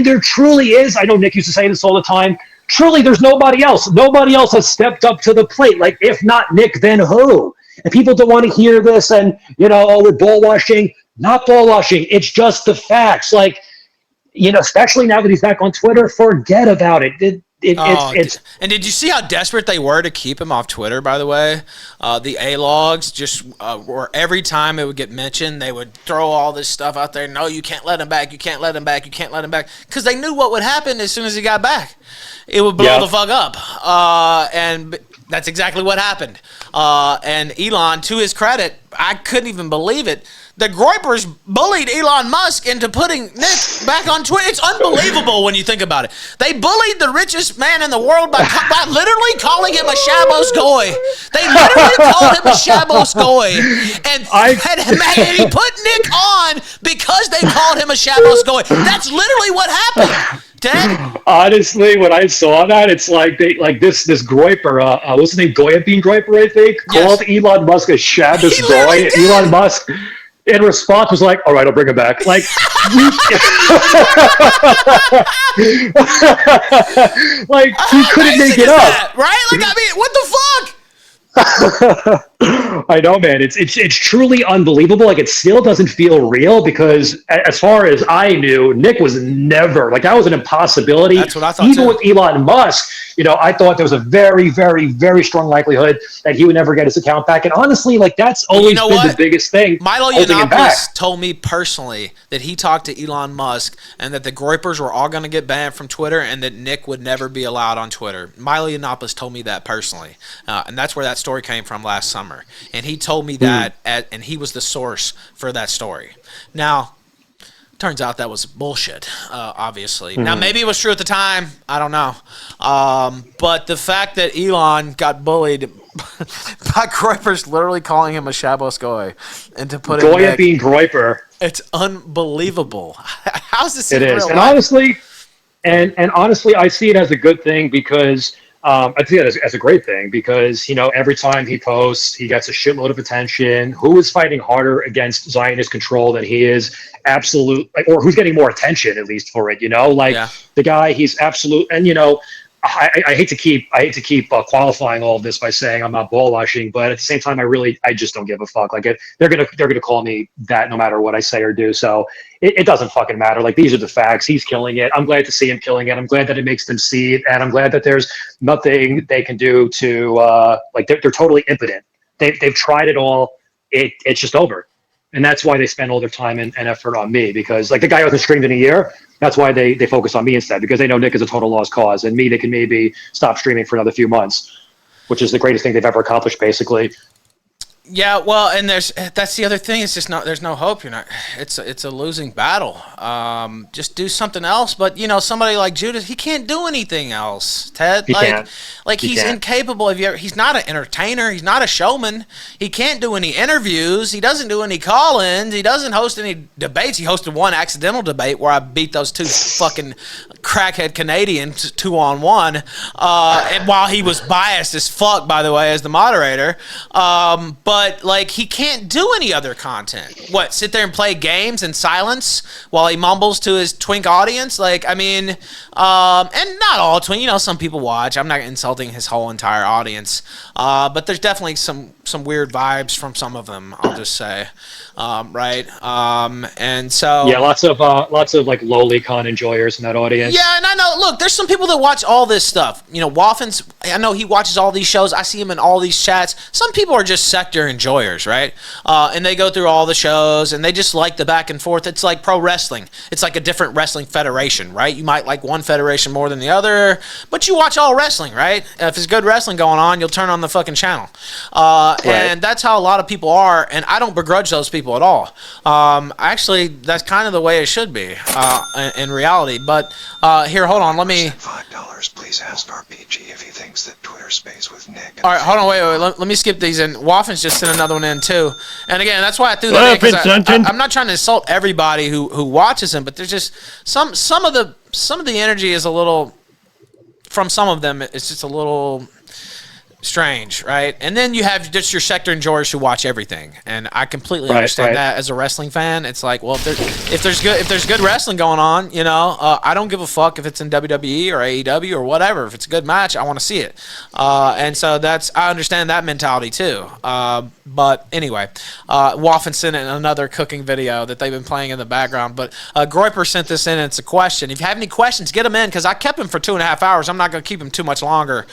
there truly is, I know Nick used to say this all the time, truly there's nobody else. Nobody else has stepped up to the plate. Like, if not Nick, then who? And people don't want to hear this and, you know, oh, we're ball washing. Not ball washing. It's just the facts. Like, you know, especially now that he's back on Twitter, forget about it. And did you see how desperate they were to keep him off Twitter, by the way? The A-logs just were, every time it would get mentioned, they would throw all this stuff out there. No, you can't let him back. You can't let him back. You can't let him back. Because they knew what would happen as soon as he got back. It would blow the fuck up. And that's exactly what happened. And Elon, to his credit, I couldn't even believe it. The Groypers bullied Elon Musk into putting Nick back on Twitter. It's unbelievable when you think about it. They bullied the richest man in the world by literally calling him a Shabos Goy. They literally called him a Shabos Goy. And he put Nick on because they called him a Shabos Goy. That's literally what happened. Ted? Honestly, when I saw that, it's like this Groyper, what's his name, Goyapine Groyper, I think, called Elon Musk a Shabos Goy. Elon Musk, in response, was like, all right, I'll bring him back. Like, like, he couldn't make it up. Right? Like, I mean, what the fuck? I know, man. It's truly unbelievable. Like, it still doesn't feel real because, as far as I knew, Nick was never like, that was an impossibility. That's what I thought Even too. with Elon Musk, I thought there was a very, very, very strong likelihood that he would never get his account back. And honestly, like, that's always been the biggest thing. Milo holding him back. Yiannopoulos told me personally that he talked to Elon Musk and that the Groypers were all going to get banned from Twitter and that Nick would never be allowed on Twitter. Milo Yiannopoulos told me that personally, and that's where that story came from last summer. And he told me that, and he was the source for that story. Now, turns out that was bullshit, obviously. Now, maybe it was true at the time. I don't know. But the fact that Elon got bullied by Groypers literally calling him a Shabos Goy, and to put Goya Nick, being Groyper. it's unbelievable. How's this It in is. real And life? honestly, I see it as a good thing because I see it as a great thing because, every time he posts, he gets a shitload of attention. Who is fighting harder against Zionist control than he is? Or who's getting more attention, at least, for it, The guy, he's absolute. And, I hate to keep qualifying all of this by saying I'm not ball washing, but at the same time, I just don't give a fuck. Like, they're gonna call me that no matter what I say or do. So it doesn't fucking matter. Like, these are the facts. He's killing it. I'm glad to see him killing it. I'm glad that it makes them see it, and I'm glad that there's nothing they can do to they're totally impotent. They've tried it all. It's just over. And that's why they spend all their time and effort on me, because like the guy hasn't streamed in a year. That's why they focus on me instead, because they know Nick is a total lost cause, and me, they can maybe stop streaming for another few months, which is the greatest thing they've ever accomplished, basically. Yeah, well, and that's the other thing. It's just there's no hope. It's a losing battle. Just do something else. But somebody like Judas, he can't do anything else. Ted, He can't. He's incapable of. He's not an entertainer. He's not a showman. He can't do any interviews. He doesn't do any call-ins. He doesn't host any debates. He hosted one accidental debate where I beat those two fucking crackhead Canadians 2-on-1, and while he was biased as fuck, by the way, as the moderator. But he can't do any other content. What, sit there and play games in silence while he mumbles to his twink audience? And not all twink. Some people watch. I'm not insulting his whole entire audience, but there's definitely some weird vibes from some of them, I'll just say. Right? And so yeah, lots of like lowly con enjoyers in that audience. Yeah, and I know. Look, there's some people that watch all this stuff. Waffens. I know he watches all these shows. I see him in all these chats. Some people are just sector enjoyers, right? And they go through all the shows and they just like the back and forth. It's like pro wrestling. It's like a different wrestling federation, right? You might like one federation more than the other, but you watch all wrestling, right? If there's good wrestling going on, you'll turn on the fucking channel. Right. And that's how a lot of people are. And I don't begrudge those people at all. Actually, that's kind of the way it should be in reality. But here, hold on. Let me. $5. Please ask RPG if he thinks that Twitter space with Nick. All right, hold on. Wait. Let me skip these. And Waffens just sent another one in too. And again, that's why I threw that in, 'cause I'm not trying to insult everybody who watches him, but there's just some of the energy is a little. From some of them, it's just a little strange, right? And then you have just your sector enjoyers who watch everything, and I completely understand that as a wrestling fan. It's like, well, if there's good wrestling going on, I don't give a fuck if it's in WWE or AEW or whatever. If it's a good match, I want to see it, and so I understand that mentality too. But anyway, Waffen sent in another cooking video that they've been playing in the background. But Groyper sent this in, and it's a question. If you have any questions, get them in, because I kept him for 2.5 hours. I'm not going to keep him too much longer.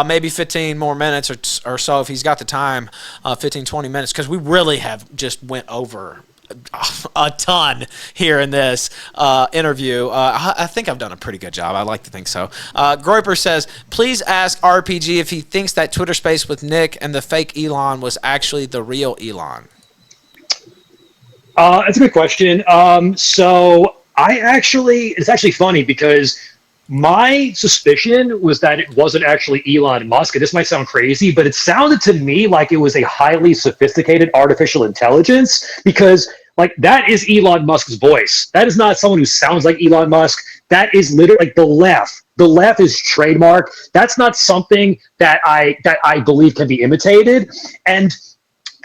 Maybe 15 more minutes or so if he's got the time, 15, 20 minutes, because we really have just went over a ton here in this interview. I think I've done a pretty good job. I like to think so. Groyper says, please ask RPG if he thinks that Twitter space with Nick and the fake Elon was actually the real Elon. That's a good question. So it's actually funny because my suspicion was that it wasn't actually Elon Musk, and this might sound crazy, but it sounded to me like it was a highly sophisticated artificial intelligence, because that is Elon Musk's voice. That is not someone who sounds like Elon Musk. That is literally the laugh. The laugh is trademark. That's not something that I believe can be imitated. And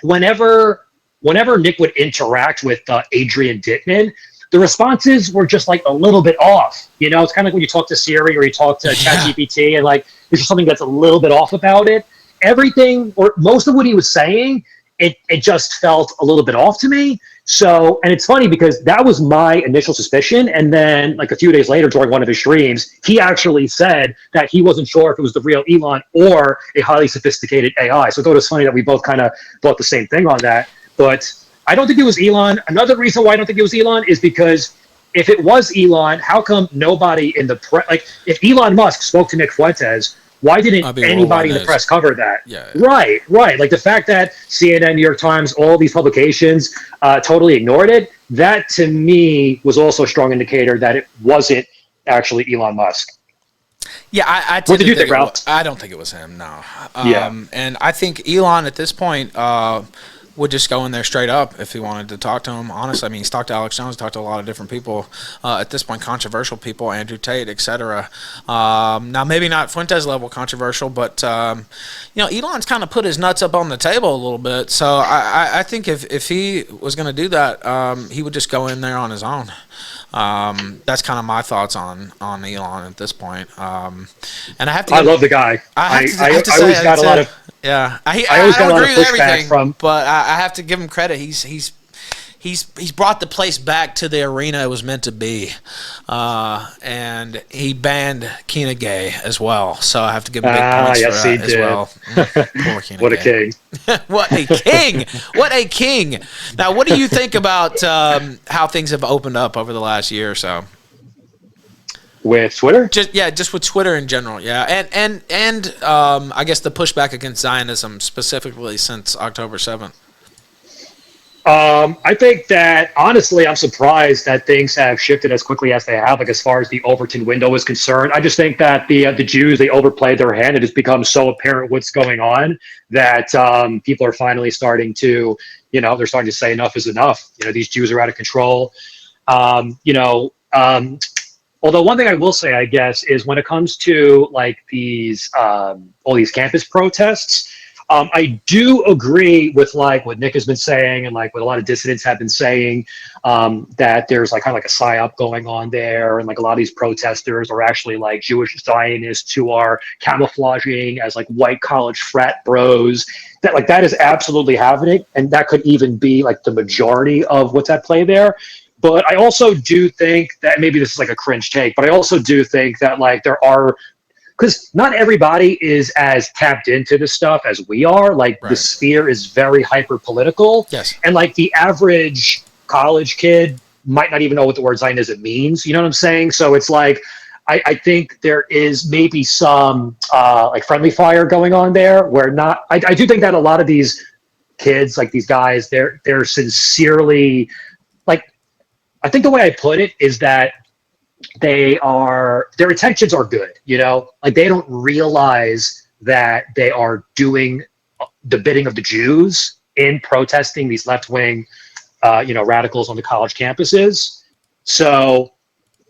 whenever Nick would interact with Adrian Dittman, the responses were just a little bit off. It's kind of like when you talk to Siri or you talk to ChatGPT, and there's just something that's a little bit off about it. everything or most of what he was saying, it just felt a little bit off to me. So, and it's funny because that was my initial suspicion. And then like a few days later during one of his streams, he actually said that he wasn't sure if it was the real Elon or a highly sophisticated AI. So I thought it was funny that we both kind of thought the same thing on that. But I don't think it was Elon. Another reason why I don't think it was Elon is because if it was Elon, how come nobody in the press, like if Elon Musk spoke to Nick Fuentes, why didn't anybody in the press cover that? Yeah. Right. Like the fact that CNN, New York Times, all these publications totally ignored it, that to me was also a strong indicator that it wasn't actually Elon Musk. Yeah, I what did you think, Ralph? I don't think it was him, no. Yeah. And I think Elon at this point would just go in there straight up if he wanted to talk to him. Honestly, I mean, he's talked to Alex Jones, talked to a lot of different people at this point, controversial people, Andrew Tate, etc. Now, maybe not Fuentes level controversial, but Elon's kind of put his nuts up on the table a little bit. So I think if he was going to do that, he would just go in there on his own. That's kind of my thoughts on Elon at this point. And I have to. I love the guy. I always got a lot of. Yeah, I always got a lot of pushback from. But I have to give him credit. He's brought the place back to the arena it was meant to be, and he banned Keena Gay as well. So I have to give him big points for that as well. Poor Keena What a Gay. king! What a king! What a king! Now, what do you think about how things have opened up over the last year or so? With Twitter? Just with Twitter in general, yeah, and I guess the pushback against Zionism specifically since October 7th. I think that honestly, I'm surprised that things have shifted as quickly as they have. Like as far as the Overton window is concerned, I just think that the Jews, they overplayed their hand. It has become so apparent what's going on that people are finally starting to, they're starting to say enough is enough. These Jews are out of control. Although one thing I will say, I guess, is when it comes to like these all these campus protests, I do agree with like what Nick has been saying and like what a lot of dissidents have been saying, that there's like kind of like a psyop going on there, and like a lot of these protesters are actually like Jewish Zionists who are camouflaging as like white college frat bros. That is absolutely happening, and that could even be like the majority of what's at play there. But I also do think that maybe this is like a cringe take, but I also do think that like there are, because not everybody is as tapped into this stuff as we are. Like the sphere is very hyper political. Yes. And like the average college kid might not even know what the word Zionism means. You know what I'm saying? So it's like, I think there is maybe some like friendly fire going on there where I do think that a lot of these kids, like these guys, they're sincerely like, I think the way I put it is that their intentions are good, like they don't realize that they are doing the bidding of the Jews in protesting these left-wing, radicals on the college campuses. So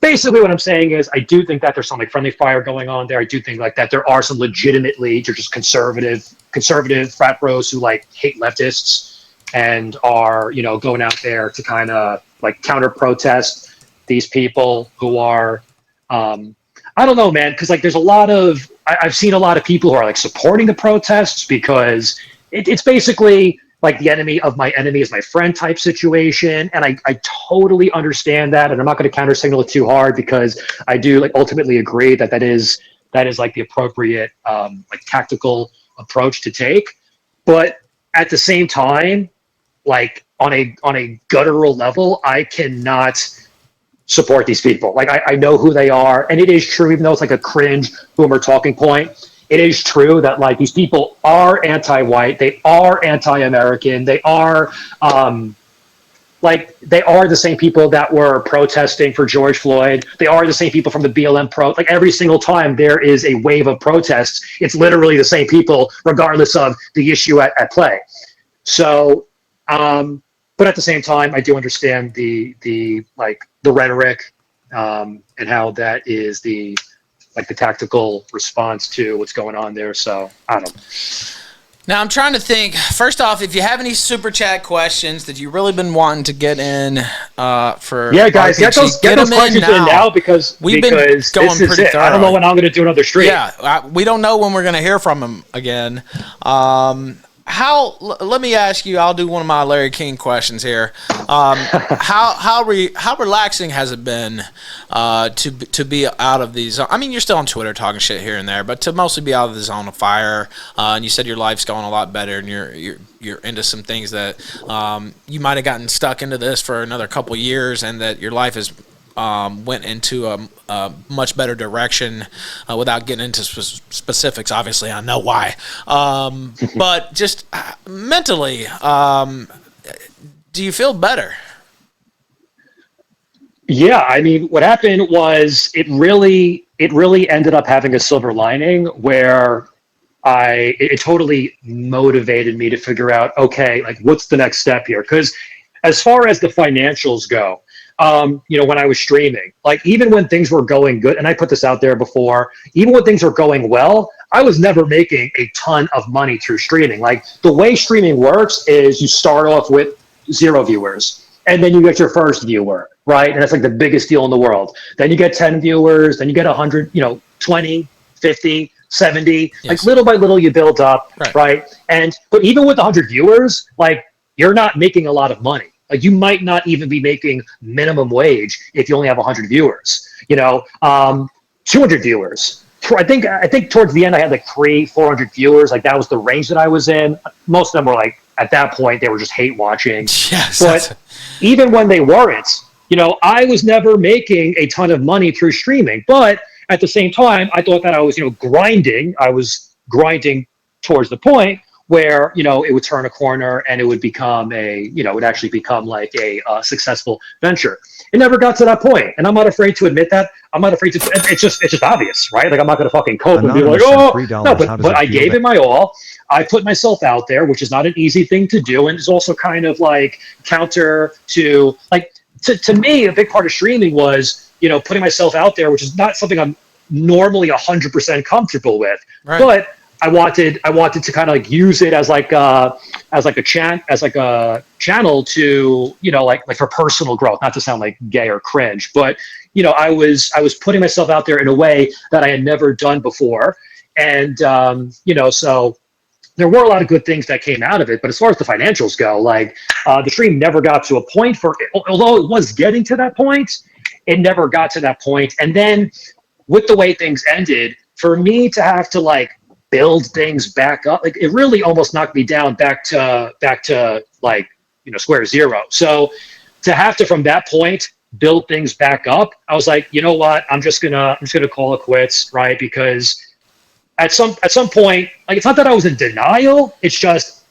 basically what I'm saying is I do think that there's some like friendly fire going on there. I do think like that there are some legitimately just conservative frat bros who like hate leftists and are, going out there to kind of like counter protest these people who are, I don't know, man. Cause like there's a lot of, I've seen a lot of people who are like supporting the protests because it's basically like the enemy of my enemy is my friend type situation. And I totally understand that. And I'm not going to counter signal it too hard because I do like ultimately agree that is like the appropriate, like tactical approach to take. But at the same time, like on a guttural level, I cannot support these people. Like I know who they are, and it is true, even though it's like a cringe boomer talking point, it is true that like these people are anti-white, they are anti-American, they are they are the same people that were protesting for George Floyd. They are the same people from the BLM like every single time there is a wave of protests, it's literally the same people regardless of the issue at play. So but at the same time, I do understand the rhetoric and how that is the tactical response to what's going on there. So I don't know. Now I'm trying to think. First off, if you have any super chat questions that you've really been wanting to get in for guys, RPG, get those questions in now because we've been going pretty thorough. I don't know when I'm going to do another stream. Yeah, we don't know when we're going to hear from him again. Let me ask you. I'll do one of my Larry King questions here. How relaxing has it been to be out of these? I mean, you're still on Twitter talking shit here and there, but to mostly be out of the zone of fire. And you said your life's going a lot better, and you're into some things that you might have gotten stuck into this for another couple years, and that your life is. Went into a much better direction without getting into specifics. Obviously, I know why. But just mentally, do you feel better? Yeah, I mean, what happened was it really ended up having a silver lining where it totally motivated me to figure out, okay, like what's the next step here? Because as far as the financials go, when I was streaming, like even when things were going good, and I put this out there before, even when things were going well, I was never making a ton of money through streaming. Like the way streaming works is you start off with 0 viewers and then you get your first viewer, right? And that's like the biggest deal in the world. Then you get 10 viewers, then you get 100, 20, 50, 70, yes. Like little by little you build up, right? But even with 100 viewers, like you're not making a lot of money. Like you might not even be making minimum wage if you only have 100 viewers. 200 viewers. I think towards the end I had like 400 viewers. Like that was the range that I was in. Most of them were like at that point they were just hate watching. Yes. But even when they weren't, I was never making a ton of money through streaming. But at the same time, I thought that I was grinding. I was grinding towards the point where, it would turn a corner and it would become it would actually become like a successful venture. It never got to that point. And I'm not afraid to admit that. I'm not afraid to, it's just obvious, right? Like I'm not going to fucking cope and be like, no, but I gave it my all. I put myself out there, which is not an easy thing to do. And it's also kind of like counter to like, to me, a big part of streaming was, putting myself out there, which is not something I'm normally 100% comfortable with, but I wanted to kind of like use it as like a channel to like for personal growth, not to sound like gay or cringe, but I was putting myself out there in a way that I had never done before, and so there were a lot of good things that came out of it. But as far as the financials go, like the stream never got to a point although it was getting to that point, it never got to that point. And then with the way things ended, for me to have to like build things back up, like it really almost knocked me down back to like square zero. So to have to from that point build things back up, I was like, you know what, I'm just gonna call it quits, right? Because at some point, like it's not that I was in denial, it's just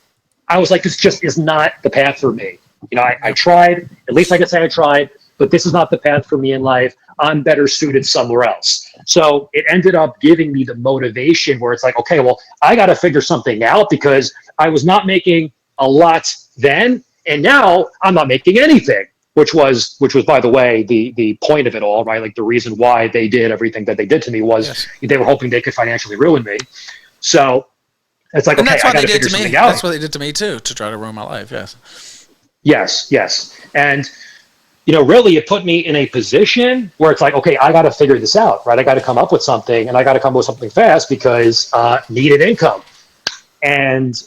I was like, this just is not the path for me. I tried, at least I can say I tried, but this is not the path for me in life. I'm better suited somewhere else. So it ended up giving me the motivation where it's like, okay, well, I got to figure something out because I was not making a lot then, and now I'm not making anything, which was by the way, the point of it all, right? Like the reason why they did everything that they did to me was they were hoping they could financially ruin me. So it's like, okay, I got to figure something out. That's what they did to me too, to try to ruin my life. Yes. And really it put me in a position where it's like, okay, I got to figure this out, right? I got to come up with something, and I got to come up with something fast because needed income. And,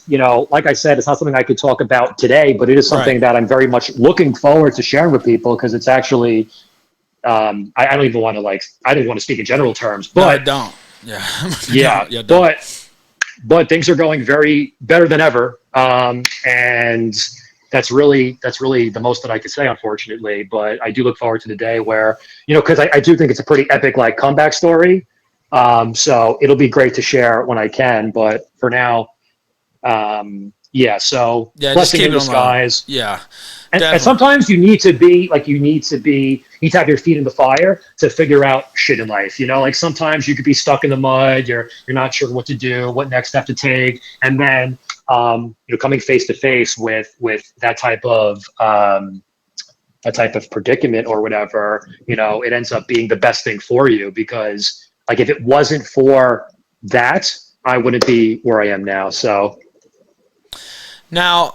like I said, it's not something I could talk about today, but it is something that I'm very much looking forward to sharing with people because it's actually, I don't even want to I didn't want to speak in general terms, but no, I don't. Yeah. But things are going better than ever. And that's really the most that I could say, unfortunately. But I do look forward to the day where, because I do think it's a pretty epic comeback story. So it'll be great to share when I can. But for now, so blessing in disguise. And sometimes you need to have your feet in the fire to figure out shit in life. Like sometimes you could be stuck in the mud. You're not sure what to do, what next step to take, and then coming face to face with that type of predicament or whatever, it ends up being the best thing for you because like if it wasn't for that, I wouldn't be where I am now. So Now,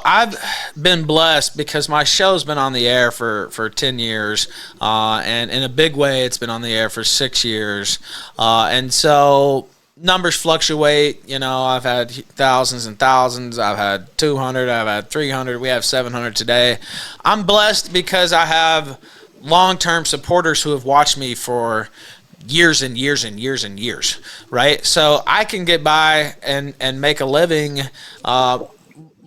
I've been blessed because my show's been on the air for 10 years, and in a big way, it's been on the air for 6 years. And so numbers fluctuate. I've had thousands and thousands. I've had 200. I've had 300. We have 700 today. I'm blessed because I have long-term supporters who have watched me for years and years and years and years, right? So I can get by and make a living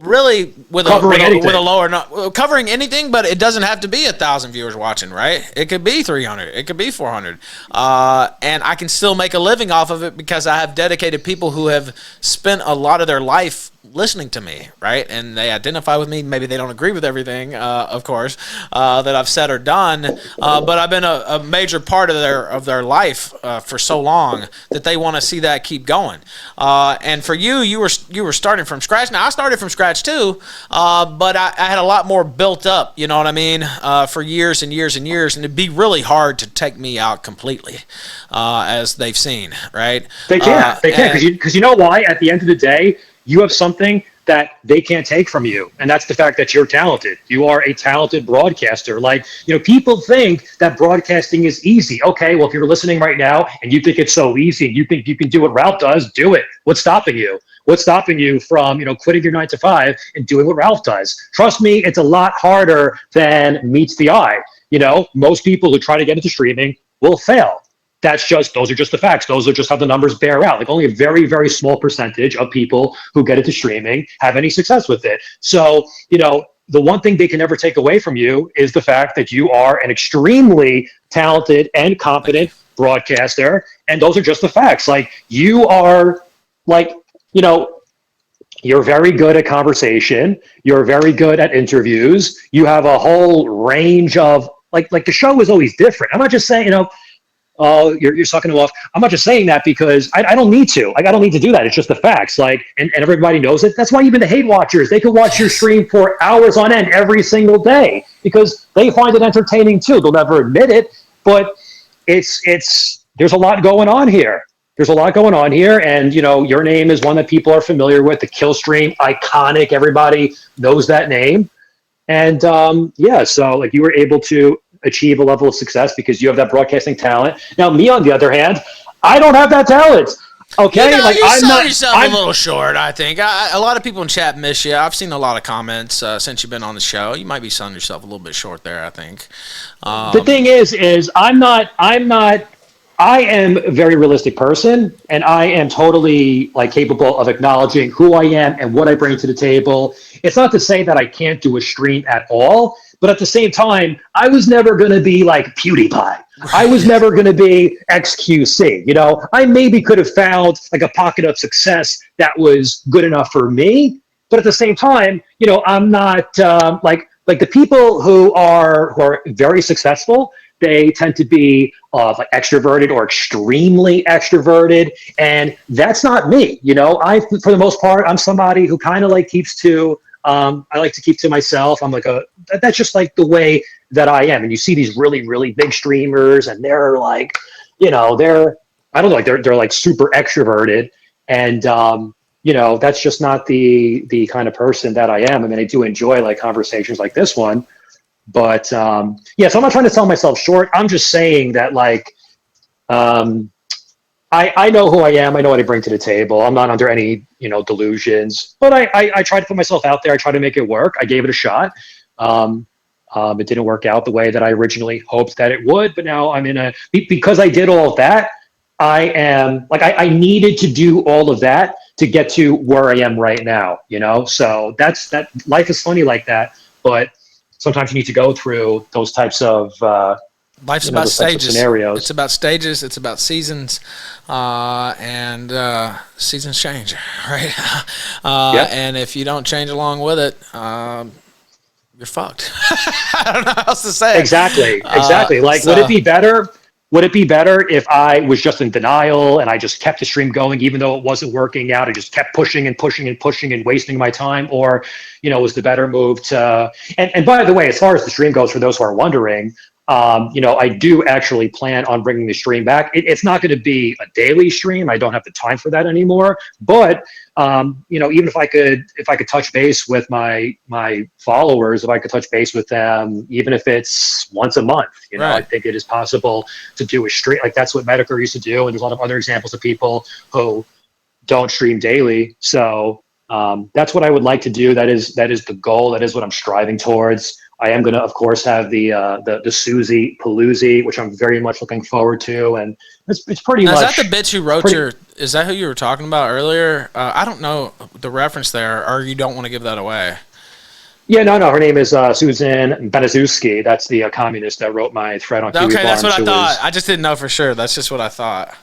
really with a lower covering anything, but it doesn't have to be 1,000 viewers watching, right? It could be 300, it could be 400, and I can still make a living off of it because I have dedicated people who have spent a lot of their life listening to me, right? And they identify with me. Maybe they don't agree with everything, of course, that I've said or done, but I've been a major part of their life for so long that they want to see that keep going. And for you were starting from scratch. Now I started from scratch too, but I had a lot more built up. You know what I mean? For years and years and years, and it'd be really hard to take me out completely, as they've seen, right? They can't, because you know why? At the end of the day, you have something that they can't take from you, and that's the fact that you're talented. You are a talented broadcaster. People think that broadcasting is easy. Okay, well, if you're listening right now and you think it's so easy, and you think you can do what Ralph does, do it. What's stopping you? What's stopping you from, quitting your 9 to 5 and doing what Ralph does? Trust me, it's a lot harder than meets the eye. Most people who try to get into streaming will fail. Those are just the facts. Those are just how the numbers bear out. Only a very, very small percentage of people who get into streaming have any success with it. So, the one thing they can never take away from you is the fact that you are an extremely talented and competent broadcaster. And those are just the facts. You are you're very good at conversation. You're very good at interviews. You have a whole range of the show is always different. I'm not just saying, you're sucking them off. I'm not just saying that because I don't need to. I don't need to do that. It's just the facts. And everybody knows it. That's why even the hate watchers, they can watch your stream for hours on end every single day because they find it entertaining too. They'll never admit it, but there's a lot going on here. There's a lot going on here, and your name is one that people are familiar with. The Killstream, iconic. Everybody knows that name, and so you were able to achieve a level of success because you have that broadcasting talent. Now, me on the other hand, I don't have that talent. Okay, you sell yourself a little short. I think a lot of people in chat miss you. I've seen a lot of comments since you've been on the show. You might be selling yourself a little bit short there. I think. The thing is I'm not. I am a very realistic person, and I am totally capable of acknowledging who I am and what I bring to the table. It's not to say that I can't do a stream at all, but at the same time, I was never going to be like PewDiePie. I was never going to be XQC. I maybe could have found a pocket of success that was good enough for me, but at the same time, I'm not the people who are very successful. They tend to be extroverted or extremely extroverted, and that's not me. For the most part, I'm somebody who kind of keeps to. I like to keep to myself. I'm that's just the way that I am. And you see these really, really big streamers, and they're they're super extroverted, and that's just not the kind of person that I am. I mean, I do enjoy conversations like this one. But so I'm not trying to sell myself short. I'm just saying that I know who I am. I know what I bring to the table. I'm not under any delusions. But I try to put myself out there. I try to make it work. I gave it a shot. It didn't work out the way that I originally hoped that it would. But now I'm because I did all of that. I am I needed to do all of that to get to where I am right now. So that's that. Life is funny like that. But sometimes you need to go through those types of life's about stages. Scenarios. It's about stages. It's about seasons, and seasons change, right? And if you don't change along with it, you're fucked. I don't know how else to say. Exactly. Would it be better? Would it be better if I was just in denial and I just kept the stream going, even though it wasn't working out? I just kept pushing and pushing and pushing and wasting my time, or was the better move to? And by the way, as far as the stream goes, for those who are wondering, I do actually plan on bringing the stream back. It's not going to be a daily stream. I don't have the time for that anymore. But even if I could touch base with my followers, if I could touch base with them, even if it's once a month, Right. I think it is possible to do a stream. Like that's what Medicare used to do, and there's a lot of other examples of people who don't stream daily. So that's what I would like to do. That is the goal. That is what I'm striving towards. I am going to, of course, have the Susie Paloozie, which I'm very much looking forward to, and it's pretty now, much. Is that the bitch who wrote Is that who you were talking about earlier? I don't know the reference there, or you don't want to give that away. Yeah, no. Her name is Susan Benazewski. That's the communist that wrote my thread on Kiwi Okay, that's Farms, what I who thought. was- I just didn't know for sure. That's just what I thought.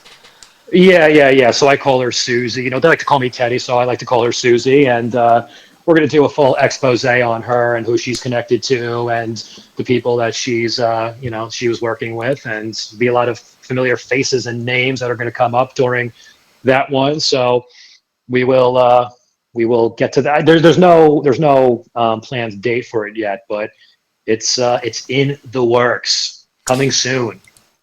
Yeah. So I call her Susie. They like to call me Teddy, so I like to call her Susie. And we're going to do a full expose on her and who she's connected to and the people that she was working with, and be a lot of familiar faces and names that are going to come up during that one. So we will get to that. There's no planned date for it yet, but it's in the works. Coming soon.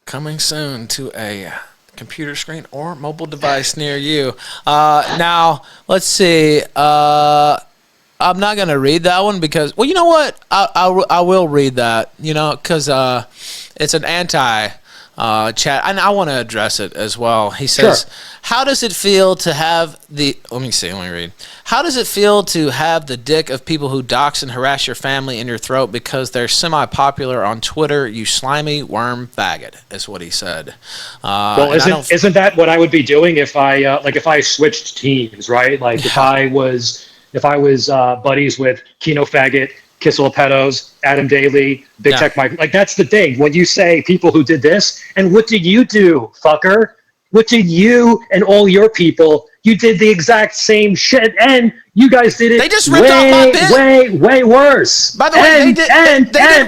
Coming soon to a computer screen or mobile device near you. Now, let's see. I'm not going to read that one because, well, you know what? I will read that, because it's an anti-chat, and I want to address it as well. He says, Sure. How does it feel to have let me read. How does it feel to have the dick of people who dox and harass your family in your throat because they're semi-popular on Twitter, you slimy worm faggot, is what he said. Well, isn't that what I would be doing if I switched teams, right? Like if I was buddies with Kino Faggot, Kissel Pedos, Adam Daly, Big Tech Mike, like that's the thing. When you say people who did this, and what did you do, fucker? What did you and all your people? You did the exact same shit, and you guys did it. They just ripped off my bit. way worse. By the way, they did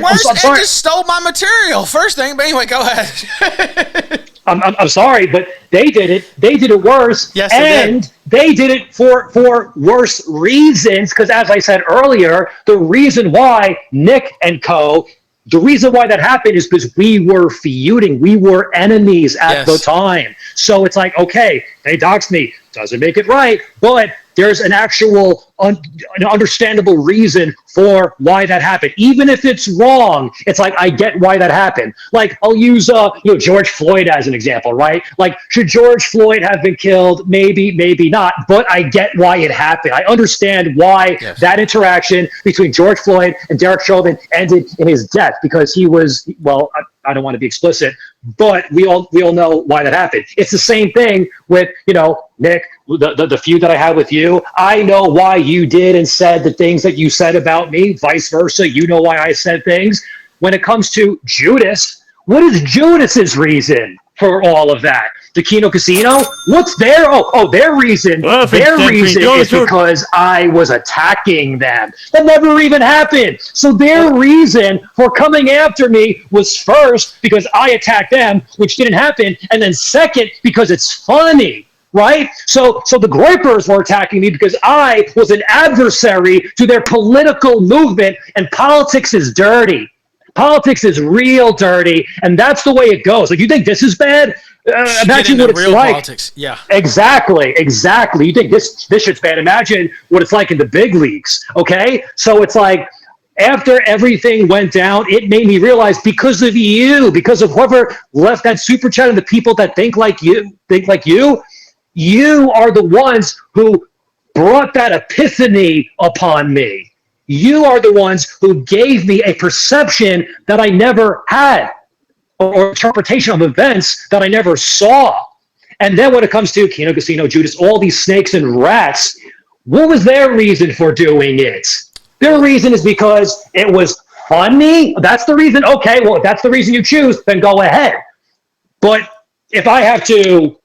worse I'm and just stole my material. First thing, but anyway, go ahead. I'm sorry, but they did it. They did it worse. Yes, and they did it for worse reasons. Because as I said earlier, the reason why Nick and Co. The reason why that happened is because we were feuding. We were enemies at the time. So it's like, okay, they doxed me. Doesn't make it right, but there's an actual an understandable reason for why that happened. Even if it's wrong, it's like, I get why that happened. Like, I'll use George Floyd as an example, right? Like, should George Floyd have been killed? Maybe, maybe not, but I get why it happened. I understand why that interaction between George Floyd and Derek Chauvin ended in his death, because he was, well, I don't want to be explicit, but we all know why that happened. It's the same thing with, Nick, the feud that I had with you. I know why you did and said the things that you said about me, vice versa. You know why I said things. When it comes to Judas, what is Judas's reason for all of that? The Kino Casino? What's their their reason? Well, their reason is because I was attacking them. That never even happened. So their reason for coming after me was first because I attacked them, which didn't happen, and then second because it's funny. Right? So the Groypers were attacking me because I was an adversary to their political movement, and politics is dirty. Politics is real dirty, and that's the way it goes. Like, you think this is bad? Imagine what it's like. Politics. Yeah. Exactly. You think this shit's bad? Imagine what it's like in the big leagues. Okay? So it's like, after everything went down, it made me realize, because of you, because of whoever left that super chat and the people that think like you are the ones who brought that epiphany upon me. You are the ones who gave me a perception that I never had, or interpretation of events that I never saw. And then when it comes to Kino Casino, Judas, all these snakes and rats, what was their reason for doing it? Their reason is because it was funny. That's the reason. Okay, well, if that's the reason you choose, then go ahead. But if I have to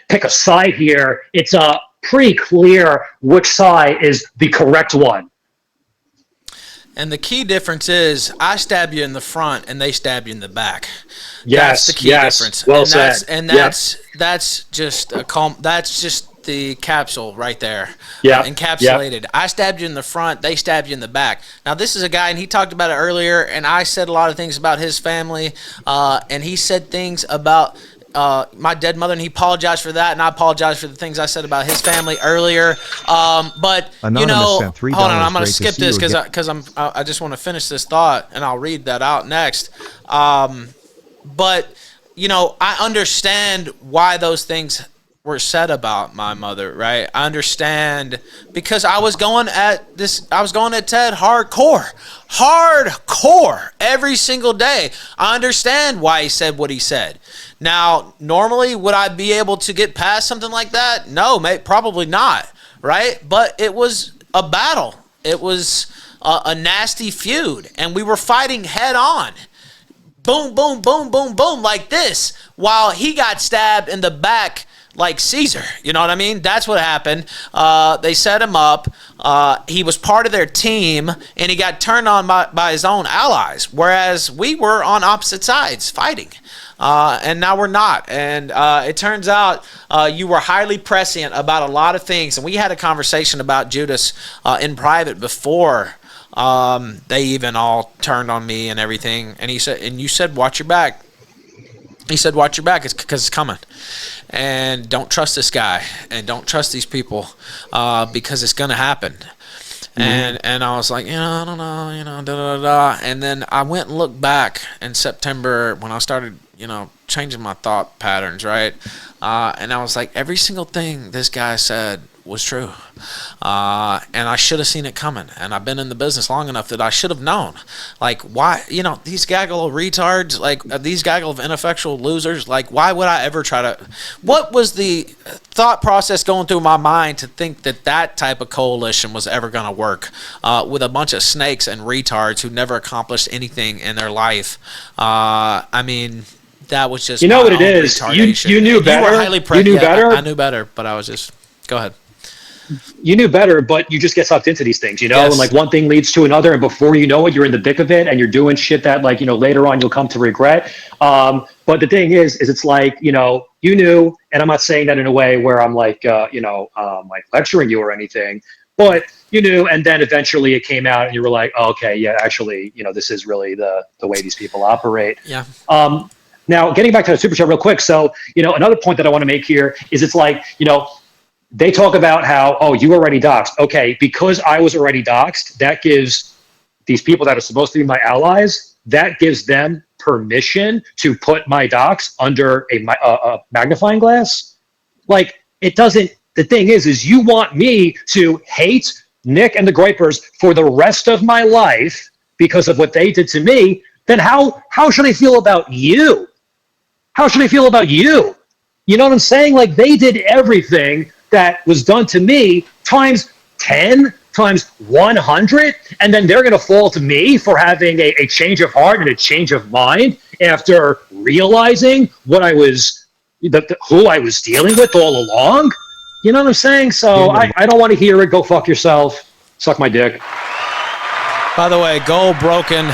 pick a side here, it's pretty clear which side is the correct one. And the key difference is, I stab you in the front and they stab you in the back. Yes, that's the key difference. Well and said. That's just the capsule right there. Yeah. Encapsulated. I stabbed you in the front. They stabbed you in the back. Now, this is a guy, and he talked about it earlier, and I said a lot of things about his family, and he said things about my dead mother, and he apologized for that, and I apologize for the things I said about his family earlier. But Anonymous you know, sent $3 hold on, I'm going great to skip see this you again. because I just want to finish this thought, and I'll read that out next. But you know, I understand why those things were said about my mother, right? I understand because I was going at Ted hardcore every single day. I understand why he said what he said. Now, normally, would I be able to get past something like that? No, mate, probably not, right? But it was a battle. It was a nasty feud, and we were fighting head on. Boom, boom, boom, boom, boom, like this, while he got stabbed in the back like Caesar. You know what I mean? That's what happened. They set him up. He was part of their team, and he got turned on by his own allies, whereas we were on opposite sides fighting. And now we're not. And it turns out you were highly prescient about a lot of things. And we had a conversation about Judas in private before they even all turned on me and everything. And you said, watch your back. He said, watch your back. It's because it's coming. And don't trust this guy. And don't trust these people because it's going to happen. And I was like, I don't know, da-da-da. And then I went and looked back in September when I started, changing my thought patterns, right? And I was like, every single thing this guy said was true. And I should have seen it coming. And I've been in the business long enough that I should have known. Like, why, these gaggle of retards, like these gaggle of ineffectual losers, like, why would I ever try to, what was the thought process going through my mind to think that type of coalition was ever going to work with a bunch of snakes and retards who never accomplished anything in their life? I mean, that was just what it is. You knew better. You were highly you knew better. I knew better, but I was just, go ahead. You knew better, but you just get sucked into these things, Yes. and like one thing leads to another, and before you know it, you're in the thick of it, and you're doing shit that later on you'll come to regret. But the thing is it's like, you knew, and I'm not saying that in a way where I'm like, like lecturing you or anything, but you knew, and then eventually it came out and you were like, oh, okay, yeah, actually, this is really the way these people operate. Yeah. Now, getting back to the super chat real quick. So, another point that I want to make here is it's like, they talk about how, oh, you already doxxed. Okay, because I was already doxxed, that gives these people that are supposed to be my allies, that gives them permission to put my dox under a magnifying glass. Like, it doesn't, the thing is you want me to hate Nick and the Gripers for the rest of my life because of what they did to me, then how should I feel about you? How should I feel about you? You know what I'm saying? Like, they did everything that was done to me times 10, times 100, and then they're going to fall to me for having a change of heart and a change of mind after realizing what I was, who I was dealing with all along. You know what I'm saying? So I don't want to hear it. Go fuck yourself. Suck my dick. By the way, goal broken.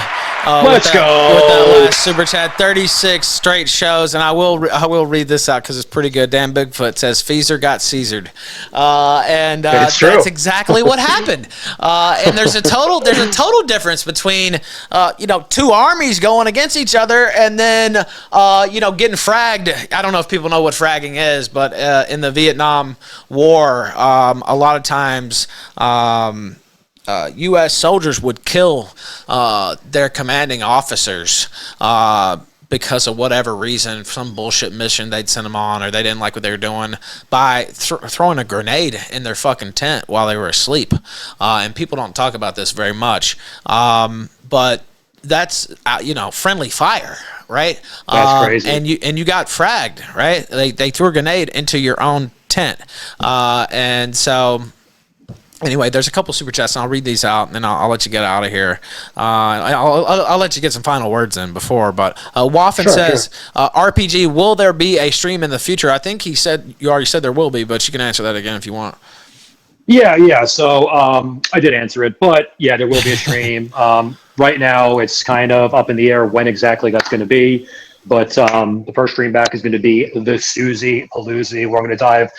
Let's go. With that last super chat, 36 straight shows, and I will read this out because it's pretty good. Dan Bigfoot says Feaser got Caesared, and that's exactly what happened. And there's a total difference between two armies going against each other, and then getting fragged. I don't know if people know what fragging is, but in the Vietnam War, a lot of times. U.S. soldiers would kill their commanding officers because of whatever reason, some bullshit mission they'd send them on, or they didn't like what they were doing, by throwing a grenade in their fucking tent while they were asleep. And people don't talk about this very much, but that's friendly fire, right? That's crazy. And you got fragged, right? They threw a grenade into your own tent, and so. Anyway, there's a couple super chats, and I'll read these out, and then I'll let you get out of here. I'll let you get some final words in before, but Waffen says, RPG, will there be a stream in the future? I think you already said there will be, but you can answer that again if you want. Yeah. So I did answer it, but yeah, there will be a stream. Right now, it's kind of up in the air when exactly that's going to be. But the first stream back is going to be the Susie Paloozy. We're going to dive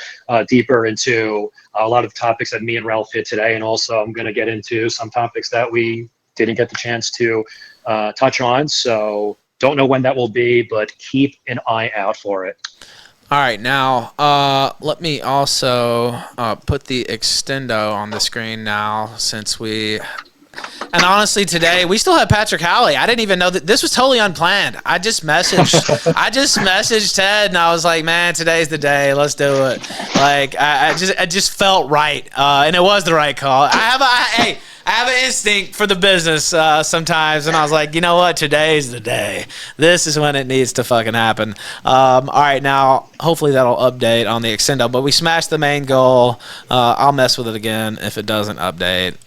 deeper into a lot of topics that me and Ralph hit today, and also I'm going to get into some topics that we didn't get the chance to touch on. So don't know when that will be, but keep an eye out for it. All right, now let me also put the extendo on the screen now, since we. And honestly, today we still have Patrick Howley. I didn't even know that this was totally unplanned. I just messaged Ted, and I was like, "Man, today's the day. Let's do it." Like I just felt right, and it was the right call. I have an instinct for the business sometimes, and I was like, you know what? Today's the day. This is when it needs to fucking happen. All right, now hopefully that'll update on the extendo. But we smashed the main goal. I'll mess with it again if it doesn't update.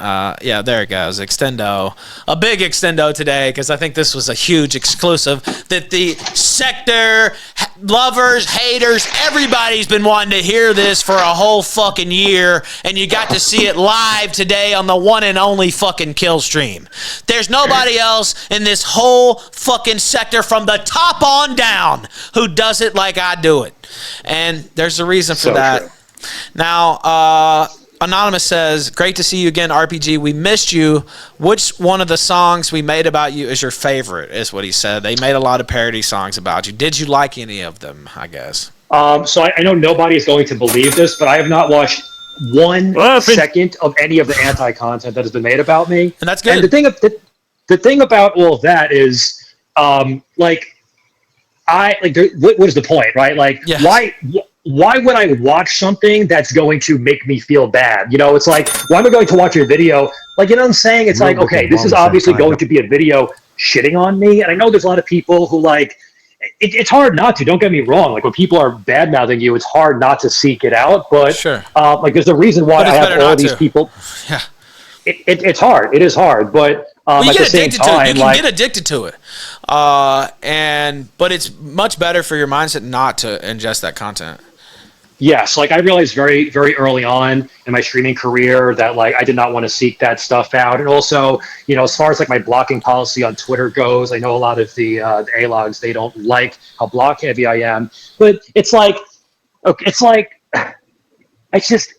Yeah, there it goes. Extendo. A big extendo today, because I think this was a huge exclusive that the sector lovers, haters, everybody's been wanting to hear this for a whole fucking year, and you got to see it live today on the one and only fucking Killstream. There's nobody else in this whole fucking sector from the top on down who does it like I do it. And there's a reason for that. True. Now, Anonymous says, great to see you again, RPG. We missed you. Which one of the songs we made about you is your favorite, is what he said. They made a lot of parody songs about you. Did you like any of them, I guess? So I know nobody is going to believe this, but I have not watched 1 second of any of the anti-content that has been made about me. And that's good. And the thing about all of that is, what is the point, right? Like, yes. Why would I watch something that's going to make me feel bad? You know, it's like, why am I going to watch a video? Like, you know what I'm saying? It's like, okay, this is obviously going to be a video shitting on me. And I know there's a lot of people who, like, it's hard not to. Don't get me wrong. Like, when people are bad-mouthing you, it's hard not to seek it out. But, sure. Like, there's a reson why I have all these people. Yeah. It's hard. It is hard. But well, you at get the same addicted time, to it. You can get addicted to it. But it's much better for your mindset not to ingest that content. Yes, like I realized very, very early on in my streaming career that like I did not want to seek that stuff out. And also, you know, as far as like my blocking policy on Twitter goes, I know a lot of the A-logs, they don't like how block heavy I am. But it's like, okay, it's like, it's just,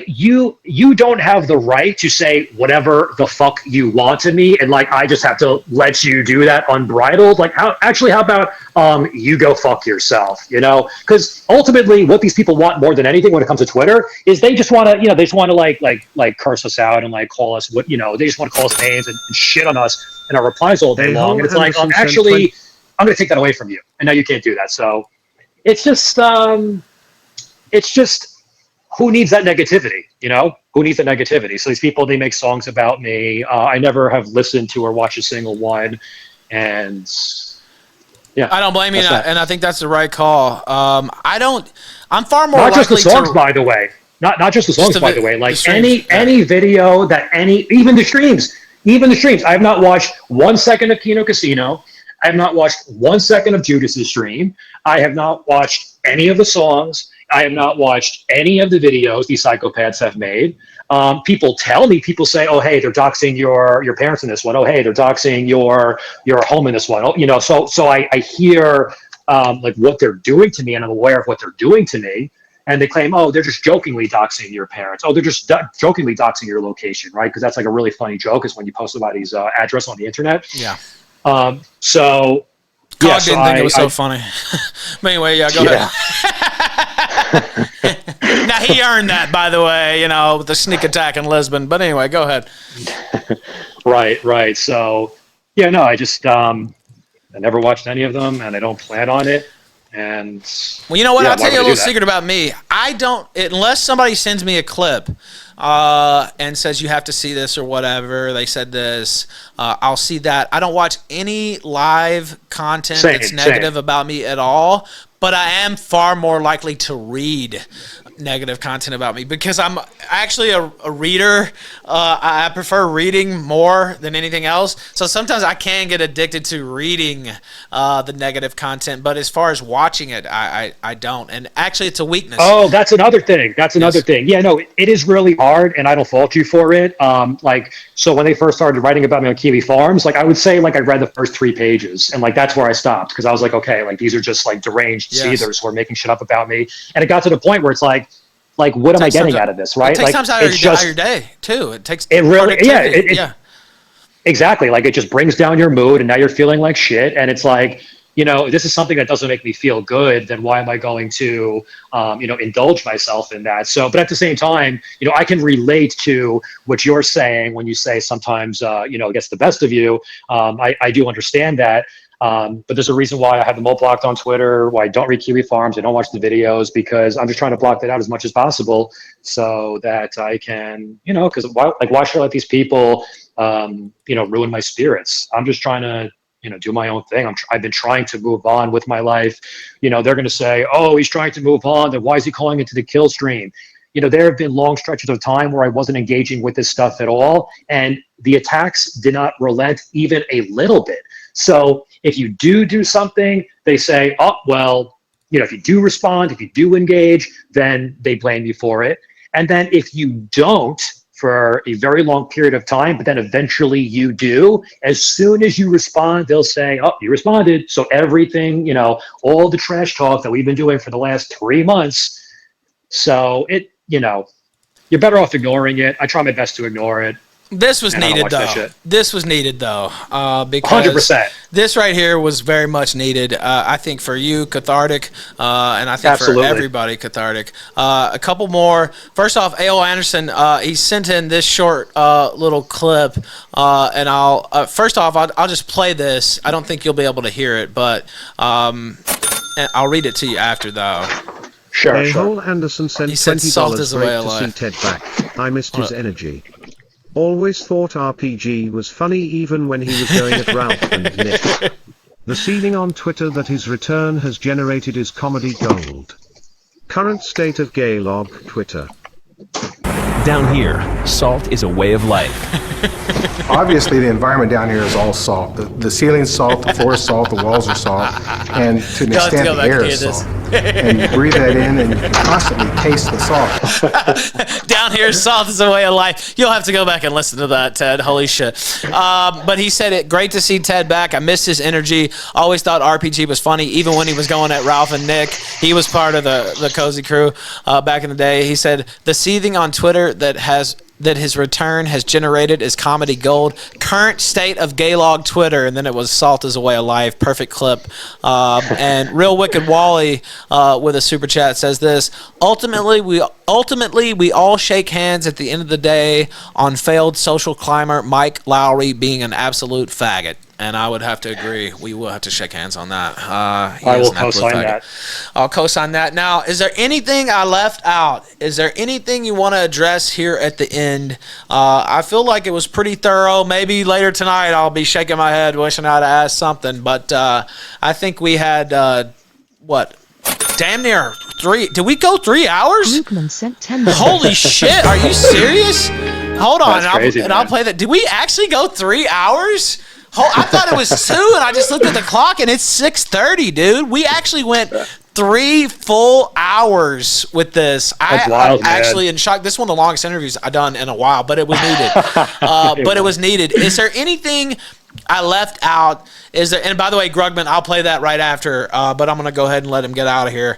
you don't have the right to say whatever the fuck you want to me, and like I just have to let you do that unbridled. Like, how about you go fuck yourself, you know? Because ultimately, what these people want more than anything when it comes to Twitter is they just want to, you know, they just want to like curse us out and like call us what, you know, they just want to call us names and shit on us in our replies all day long. And it's like, actually, I'm going to take that away from you, and now you can't do that. So it's just who needs that negativity, you know? Who needs that negativity? So these people, they make songs about me. I never have listened to or watched a single one. And, yeah. I don't blame you, and I think that's the right call. I'm far more not likely to... Not just the songs, by the way. Not just the songs, by the way. Like, any video that even the streams. I have not watched 1 second of Kino Casino. I have not watched 1 second of Judas's stream. I have not watched any of the songs. I have not watched any of the videos these psychopaths have made. People say, oh, hey, they're doxing your parents in this one. Oh, hey, they're doxing your home in this one. Oh, you know, so I hear like what they're doing to me, and I'm aware of what they're doing to me. And they claim, oh, they're just jokingly doxing your parents. Oh, they're just jokingly doxing your location, right? Because that's like a really funny joke is when you post somebody's address on the internet. Yeah. So... I didn't think it was so funny. But anyway, yeah, go ahead. Now, he earned that, by the way, you know, with the sneak attack in Lisbon. But anyway, go ahead. Right. So, yeah, no, I just, I never watched any of them, and I don't plan on it. And well, you know what? I'll tell you a little secret about me. I don't, unless somebody sends me a clip and says you have to see this or whatever, they said this, I'll see that. I don't watch any live content that's negative about me at all, but I am far more likely to read negative content about me because I'm actually a reader. I prefer reading more than anything else. So sometimes I can get addicted to reading the negative content, but as far as watching it, I don't. And actually, it's a weakness. Oh, that's another thing. That's another thing. Yeah, no, it is really hard, and I don't fault you for it. Like, so when they first started writing about me on Kiwi Farms, like I would say, like I read the first 3 pages, and like that's where I stopped because I was like, okay, like these are just like deranged seethers who are making shit up about me, and it got to the point where it's like what am I getting out of this, right? It takes like, time out of your day too. It really, exactly. Like it just brings down your mood, and now you're feeling like shit, and it's like, you know, this is something that doesn't make me feel good, then why am I going to, you know, indulge myself in that? So, but at the same time, you know, I can relate to what you're saying when you say sometimes, you know, it gets the best of you. I do understand that. But there's a reason why I have them all blocked on Twitter, why I don't read Kiwi Farms, I don't watch the videos, because I'm just trying to block that out as much as possible so that I can, you know, because why should I let these people, you know, ruin my spirits? I'm just trying to, you know, do my own thing. I've been trying to move on with my life. You know, they're going to say, oh, he's trying to move on, then why is he calling into the Killstream? You know, there have been long stretches of time where I wasn't engaging with this stuff at all, and the attacks did not relent even a little bit. So if you do something, they say, oh, well, you know, if you do respond, if you do engage, then they blame you for it. And then if you don't for a very long period of time, but then eventually you do, as soon as you respond, they'll say, oh, you responded. So everything, you know, all the trash talk that we've been doing for the last 3 months. So it, you know, you're better off ignoring it. I try my best to ignore it. This was needed, though. This was needed, though, because 100%. This right here was very much needed. I think for you, cathartic, and I think for everybody, cathartic. A couple more. First off, A.O. Anderson, he sent in this short little clip, and I'll first off, I'll just play this. I don't think you'll be able to hear it, but I'll read it to you after, though. Sure. A-Hole Anderson sent $20 great to see Ted back. I missed his energy. Always thought RPG was funny even when he was going at Ralph and Nick. The seething on Twitter that his return has generated is comedy gold. Current state of Gaylog Twitter. Down here, salt is a way of life. Obviously, the environment down here is all salt. The ceiling's salt, the floor is salt, the walls are salt, and to an extent, the air is salt. And you breathe that in, and you constantly taste the salt. Down here, salt is a way of life. You'll have to go back and listen to that, Ted. Holy shit. But he said it. Great to see Ted back. I missed his energy. Always thought RPG was funny, even when he was going at Ralph and Nick. He was part of the Cozy Crew back in the day. He said the seething on Twitter that his return has generated is comedy gold. Current state of Gaylog Twitter, and then it was salt is a way of life. Perfect clip. And Real Wicked Wally with a super chat says this: ultimately we all shake hands at the end of the day on failed social climber Mike Lowry being an absolute faggot. And I would have to agree. We will have to shake hands on that. I will co-sign that. I'll co-sign that. Now, is there anything I left out? Is there anything you want to address here at the end? I feel like it was pretty thorough. Maybe later tonight I'll be shaking my head wishing I'd asked something. But I think we had, damn near 3. Did we go 3 hours? Groupman sent $10. Holy shit. Are you serious? Hold on. That's crazy, I'll play that. Did we actually go 3 hours? I thought it was 2, and I just looked at the clock, and it's 6:30, dude. We actually went 3 full hours with this. That's wild, I'm actually in shock. This is one of the longest interviews I've done in a while, but it was needed. It was needed. Is there anything I left out? And by the way, Grugman, I'll play that right after, but I'm going to go ahead and let him get out of here.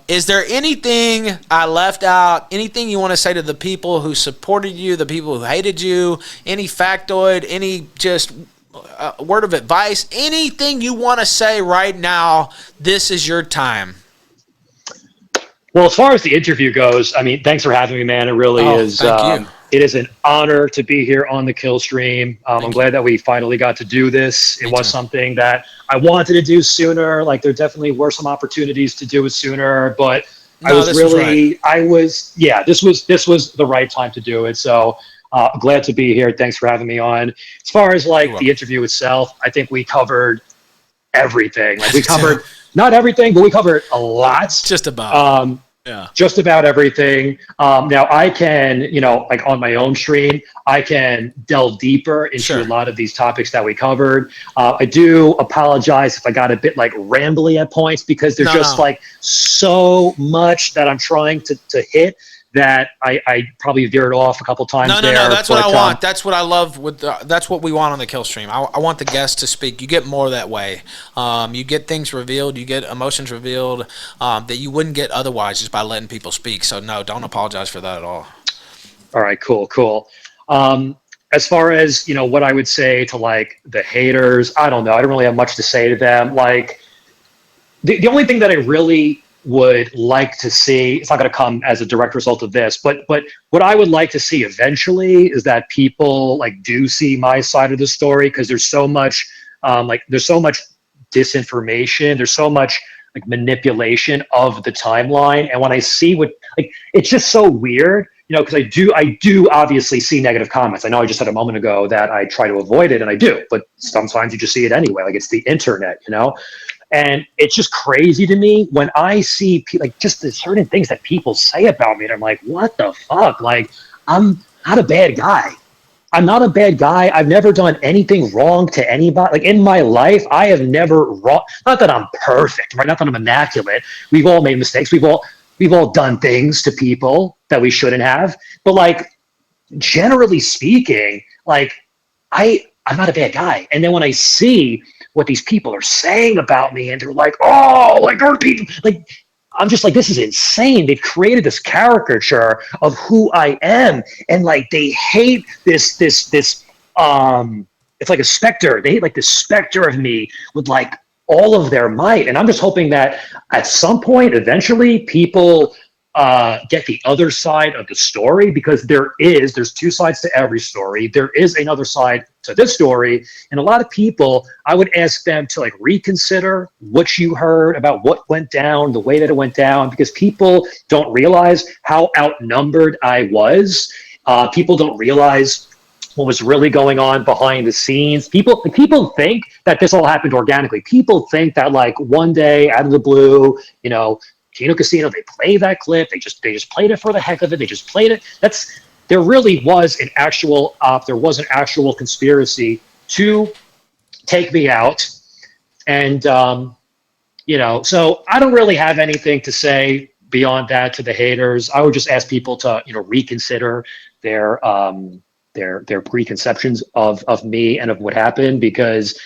Is there anything I left out, anything you want to say to the people who supported you, the people who hated you, any factoid, any just word of advice, anything you want to say right now? This is your time. Well, as far as the interview goes, I mean, thanks for having me, man. It really is. Thank you. It is an honor to be here on the Killstream. I'm glad that we finally got to do this. It was something that I wanted to do sooner. Like, there definitely were some opportunities to do it sooner, but this was the right time to do it. So glad to be here. Thanks for having me on. As far as the interview itself, I think we covered everything. Like, we covered not everything, but we covered a lot. Just about. Yeah. Just about everything. Now I can, like on my own stream, I can delve deeper into a lot of these topics that we covered. I do apologize if I got a bit like rambly at points because there's like so much that I'm trying to hit that I probably veered off a couple times. No, that's what I want. That's what I love that's what we want on the Killstream. I want the guests to speak. You get more that way. You get things revealed. You get emotions revealed that you wouldn't get otherwise just by letting people speak. So no, don't apologize for that at all. All right, cool. As far as, what I would say to like the haters, I don't know. I don't really have much to say to them. Like the only thing that I really would like to see, it's not going to come as a direct result of this, but what I would like to see eventually is that people like do see my side of the story, because there's so much there's so much disinformation, there's so much like manipulation of the timeline, and when I see it's just so weird, because I do obviously see negative comments. I know I just said a moment ago that I try to avoid it, and I do, but sometimes you just see it anyway. Like, it's the internet, And it's just crazy to me when I see like just the certain things that people say about me, and I'm like, what the fuck? Like, I'm not a bad guy. I'm not a bad guy. I've never done anything wrong to anybody. Like, in my life, I have never wrong. Not that I'm perfect, right? Not that I'm immaculate. We've all made mistakes. We've all done things to people that we shouldn't have. But like, generally speaking, like I'm not a bad guy. And then when I see what these people are saying about me, and they're like, oh, like, our people, like, I'm just like, this is insane. They've created this caricature of who I am, and like, they hate this it's like a specter. They hate like the specter of me with like all of their might. And I'm just hoping that at some point, eventually, people get the other side of the story, because there's two sides to every story. There is another side to this story, and a lot of people, I would ask them to like reconsider what you heard about what went down, the way that it went down, because people don't realize how outnumbered I was. People don't realize what was really going on behind the scenes. People think that this all happened organically. People think that like one day out of the blue, Kino Casino, they play that clip. They just played it for the heck of it. They just played it. There really was an actual there was an actual conspiracy to take me out. And, so I don't really have anything to say beyond that to the haters. I would just ask people to, reconsider their preconceptions of me and of what happened, because,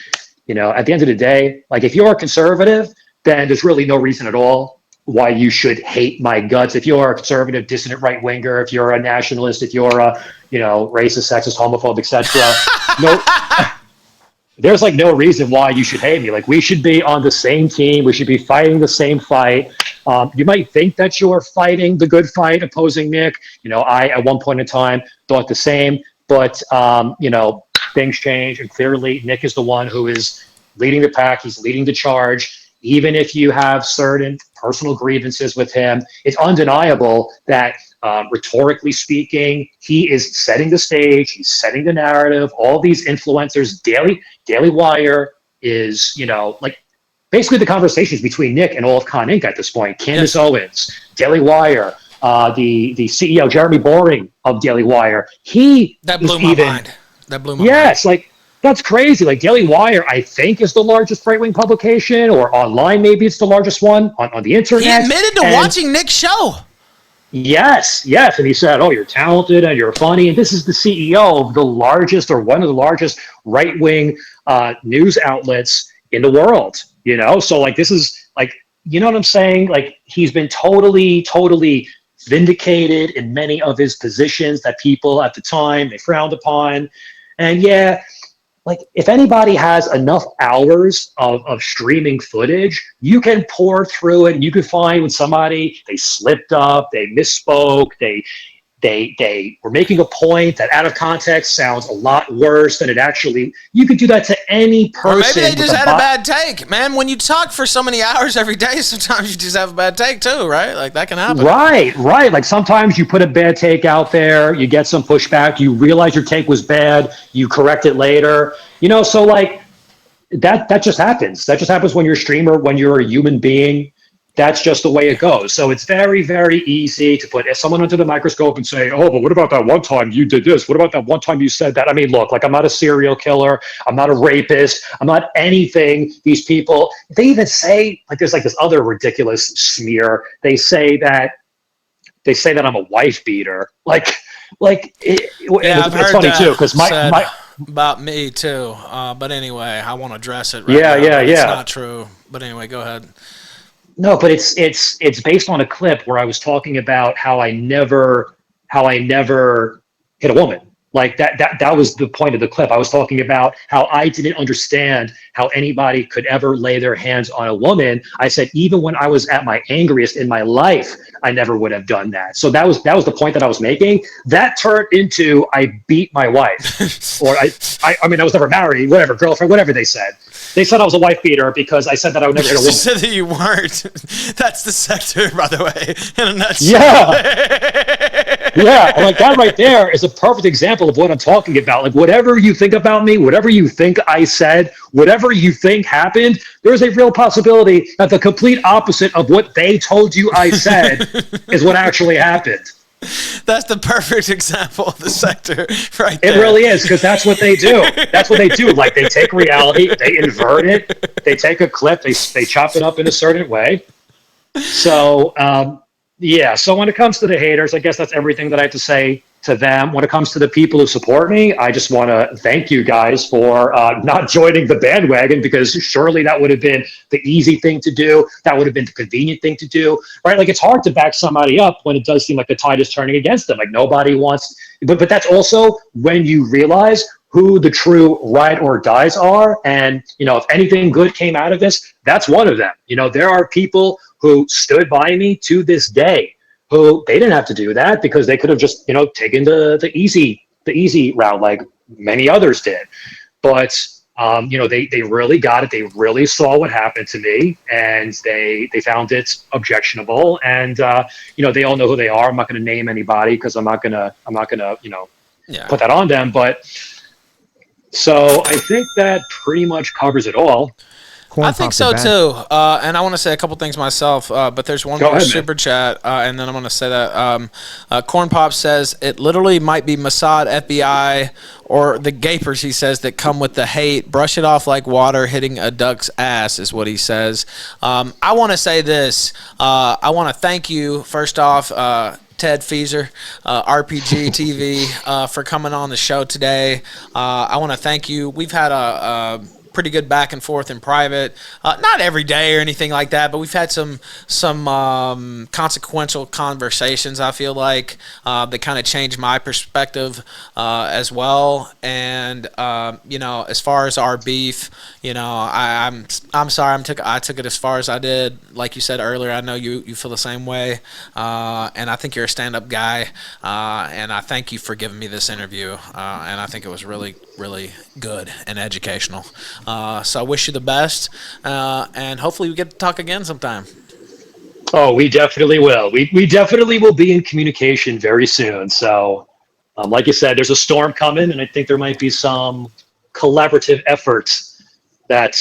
at the end of the day, like, if you're a conservative, then there's really no reason at all why you should hate my guts. If you're a conservative, dissident right-winger, if you're a nationalist, if you're a, racist, sexist, homophobe, etc., there's like no reason why you should hate me. Like, we should be on the same team. We should be fighting the same fight. You might think that you're fighting the good fight, opposing Nick. I, at one point in time, thought the same, but, things change, and clearly Nick is the one who is leading the pack. He's leading the charge. Even if you have certain personal grievances with him, it's undeniable that, rhetorically speaking, he is setting the stage. He's setting the narrative. All these influencers, Daily Wire is, like, basically the conversations between Nick and all of Con Inc. at this point. Candace Owens, Daily Wire, the CEO Jeremy Boring of Daily Wire. That blew my mind. Yes, like, that's crazy. Like, Daily Wire, I think, is the largest right-wing publication, or online, maybe it's the largest one on the internet. He admitted to watching Nick's show. Yes. And he said, oh, you're talented and you're funny. And this is the CEO of the largest, or one of the largest right-wing news outlets in the world, So, like, this is, like, you know what I'm saying? Like, he's been totally vindicated in many of his positions that people at the time, they frowned upon. And yeah, like, if anybody has enough hours of streaming footage, you can pour through it, and you can find when somebody, they slipped up, they misspoke, they were making a point that out of context sounds a lot worse than it actually. You could do that to any person. Or maybe they just had a bad take, man. When you talk for so many hours every day, sometimes you just have a bad take too, right? Like, that can happen. Right. Like, sometimes you put a bad take out there, you get some pushback, you realize your take was bad, you correct it later. So like that just happens. That just happens when you're a streamer, when you're a human being. That's just the way it goes. So it's very, very easy to put someone under the microscope and say, oh, but what about that one time you did this? What about that one time you said that? I mean, look, like, I'm not a serial killer. I'm not a rapist. I'm not anything. These people, they even say, like, there's like this other ridiculous smear. They say that I'm a wife beater. I've heard funny that too, because my about me too. But anyway, I want to address it. Yeah. It's not true. But anyway, go ahead. No, but it's based on a clip where I was talking about how I never hit a woman. Like that was the point of the clip. I was talking about how I didn't understand how anybody could ever lay their hands on a woman. I said, even when I was at my angriest in my life, I never would have done that. So that was the point that I was making. That turned into I beat my wife, or I mean, I was never married, whatever, girlfriend, whatever they said. They said I was a wife beater because I said that I would never hit a woman. You said that you weren't. That's the sector, by the way, in a nutshell. Yeah, and like that right there is a perfect example of what I'm talking about. Like, whatever you think about me, whatever you think I said, whatever you think happened, there's a real possibility that the complete opposite of what they told you I said is what actually happened. That's the perfect example of the sector right there. It really is, because that's what they do. That's what they do. Like, they take reality, they invert it, they take a clip, they chop it up in a certain way. So, so when it comes to the haters, I guess that's everything that I have to say to them. When it comes to the people who support me, I just want to thank you guys for not joining the bandwagon, because surely that would have been the easy thing to do. That would have been the convenient thing to do, right? Like, it's hard to back somebody up when it does seem like the tide is turning against them. Like, nobody wants, but that's also when you realize who the true ride or dies are. And, if anything good came out of this, that's one of them. There are people who stood by me to this day, who they didn't have to do that because they could have just, taken the easy route like many others did. But, they really got it. They really saw what happened to me, and they found it objectionable. And, they all know who they are. I'm not going to name anybody because I'm not going to, put that on them. But so I think that pretty much covers it all. I think so too, and I want to say a couple things myself, but there's one more super chat, and then I'm going to say that Corn Pop says it literally might be Mossad, FBI, or the gapers, he says, that come with the hate. Brush it off like water hitting a duck's ass is what he says. I want to say this. I want to thank you, first off, Ted Feaser, RPG TV, for coming on the show today. I want to thank you. We've had a pretty good back and forth in private, not every day or anything like that, but we've had some consequential conversations, I feel like, that kind of changed my perspective as well. And as far as our beef, I'm sorry I took it as far as I did. Like you said earlier, I know you feel the same way, and I think you're a stand-up guy, and I thank you for giving me this interview, and I think it was really, really good and educational. So I wish you the best, and hopefully we get to talk again sometime. Oh, we definitely will. We definitely will be in communication very soon. So, like you said, there's a storm coming, and I think there might be some collaborative efforts that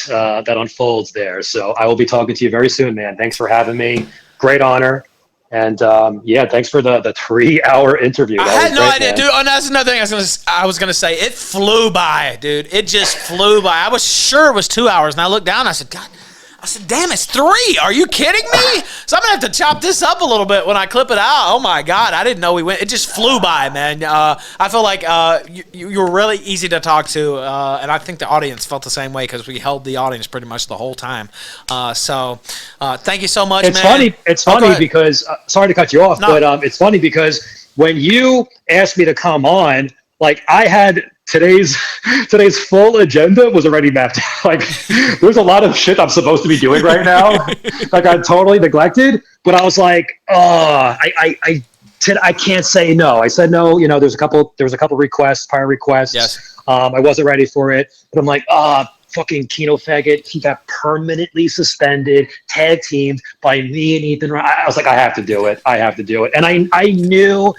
unfolds there. So I will be talking to you very soon, man. Thanks for having me. Great honor. And thanks for the 3-hour interview. I had no idea, dude. And that's another thing I was gonna say. It flew by, dude. It just flew by. I was sure it was 2 hours, and I looked down. And I said, God. I said, damn, it's 3. Are you kidding me? So I'm going to have to chop this up a little bit when I clip it out. Oh, my God. I didn't know we went. It just flew by, man. I feel like you were really easy to talk to, and I think the audience felt the same way because we held the audience pretty much the whole time. So thank you so much, man. It's funny because, sorry to cut you off, but it's funny because when you asked me to come on, like, I had today's full agenda was already mapped out. Like, there's a lot of shit I'm supposed to be doing right now. Like, I totally neglected, but I was like, I can't say no. I said no. There was a couple prior requests. Yes. I wasn't ready for it, but I'm like, fucking Kino faggot. He got permanently suspended, tag teamed by me and Ethan. I was like, I have to do it. And I knew.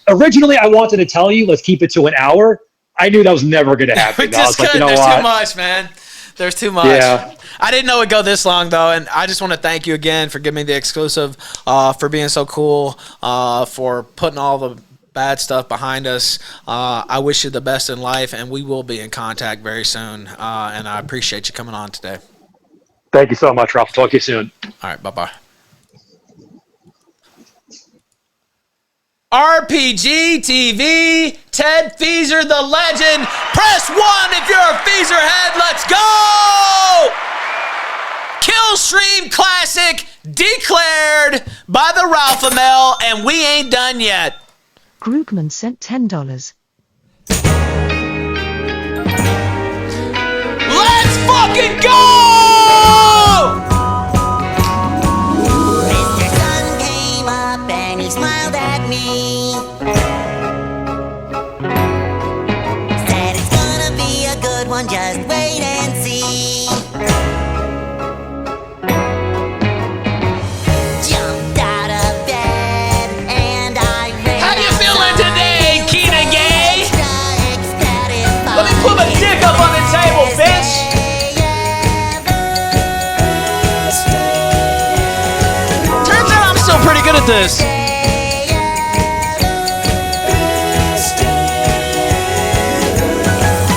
Originally, I wanted to tell you, let's keep it to an hour. I knew that was never going to happen. We just couldn't. There's too much, man. There's too much. Yeah. I didn't know it'd go this long, though, and I just want to thank you again for giving me the exclusive, for being so cool, for putting all the bad stuff behind us. I wish you the best in life, and we will be in contact very soon, and I appreciate you coming on today. Thank you so much, Ralph. Talk to you soon. All right, bye-bye. RPG TV, Ted Feaser the legend. Press 1 if you're a Feaserhead. Let's go! Killstream Classic declared by the Ralphamel, and we ain't done yet. Grugman sent $10. Let's fucking go! Mr. Sun came up and he smiled at me. Said it's gonna be a good one, just wait and see. Jumped out of bed and I ran. How you feeling today, Keena Gay? Let me put my dick up on the table, bitch. Turns out I'm still pretty good at this.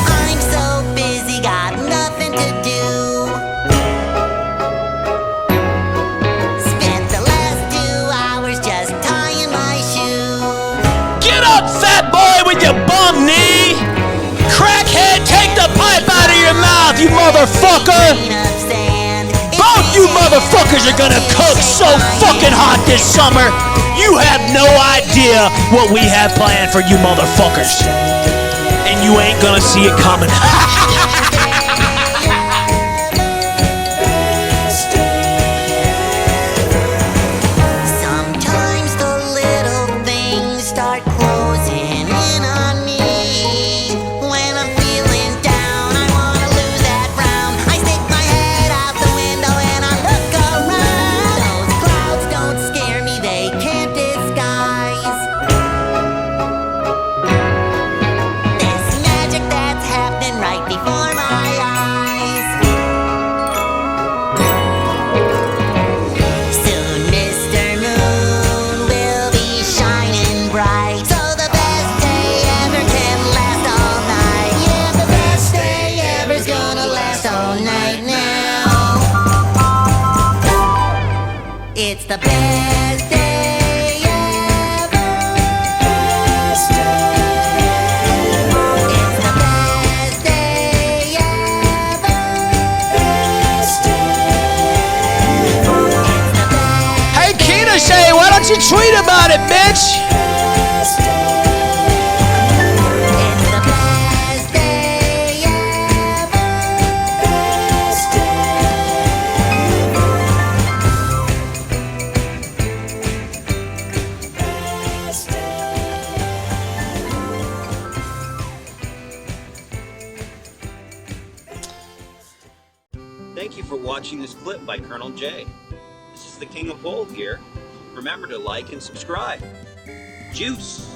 I'm so busy, got nothing to do. Spent the last 2 hours just tying my shoe. Get up, fat boy, with your bum knee. Crackhead, take the pipe out of your mouth, you motherfucker. Both you motherfuckers are gonna cook so fucking hot this summer. You have no idea what we have planned for you motherfuckers. And you ain't gonna see it coming. Sometimes the little things start closing in on me. When I'm feeling down, I wanna lose that round. I stick my head out the window and I look around. Those clouds don't scare me, they can't disguise this magic that's happening right before my eyes. Soon Mr. Moon will be shining bright. So the best day ever can last all night. Yeah, the best day ever's gonna last all night now. It's the best day ever. It's the best day ever. Hey, Keena Shay, why don't you tweet about it, bitch? It's the best day ever. Thank you for watching this clip by Colonel J. This is the King of Bold here. Remember to like and subscribe. Juice!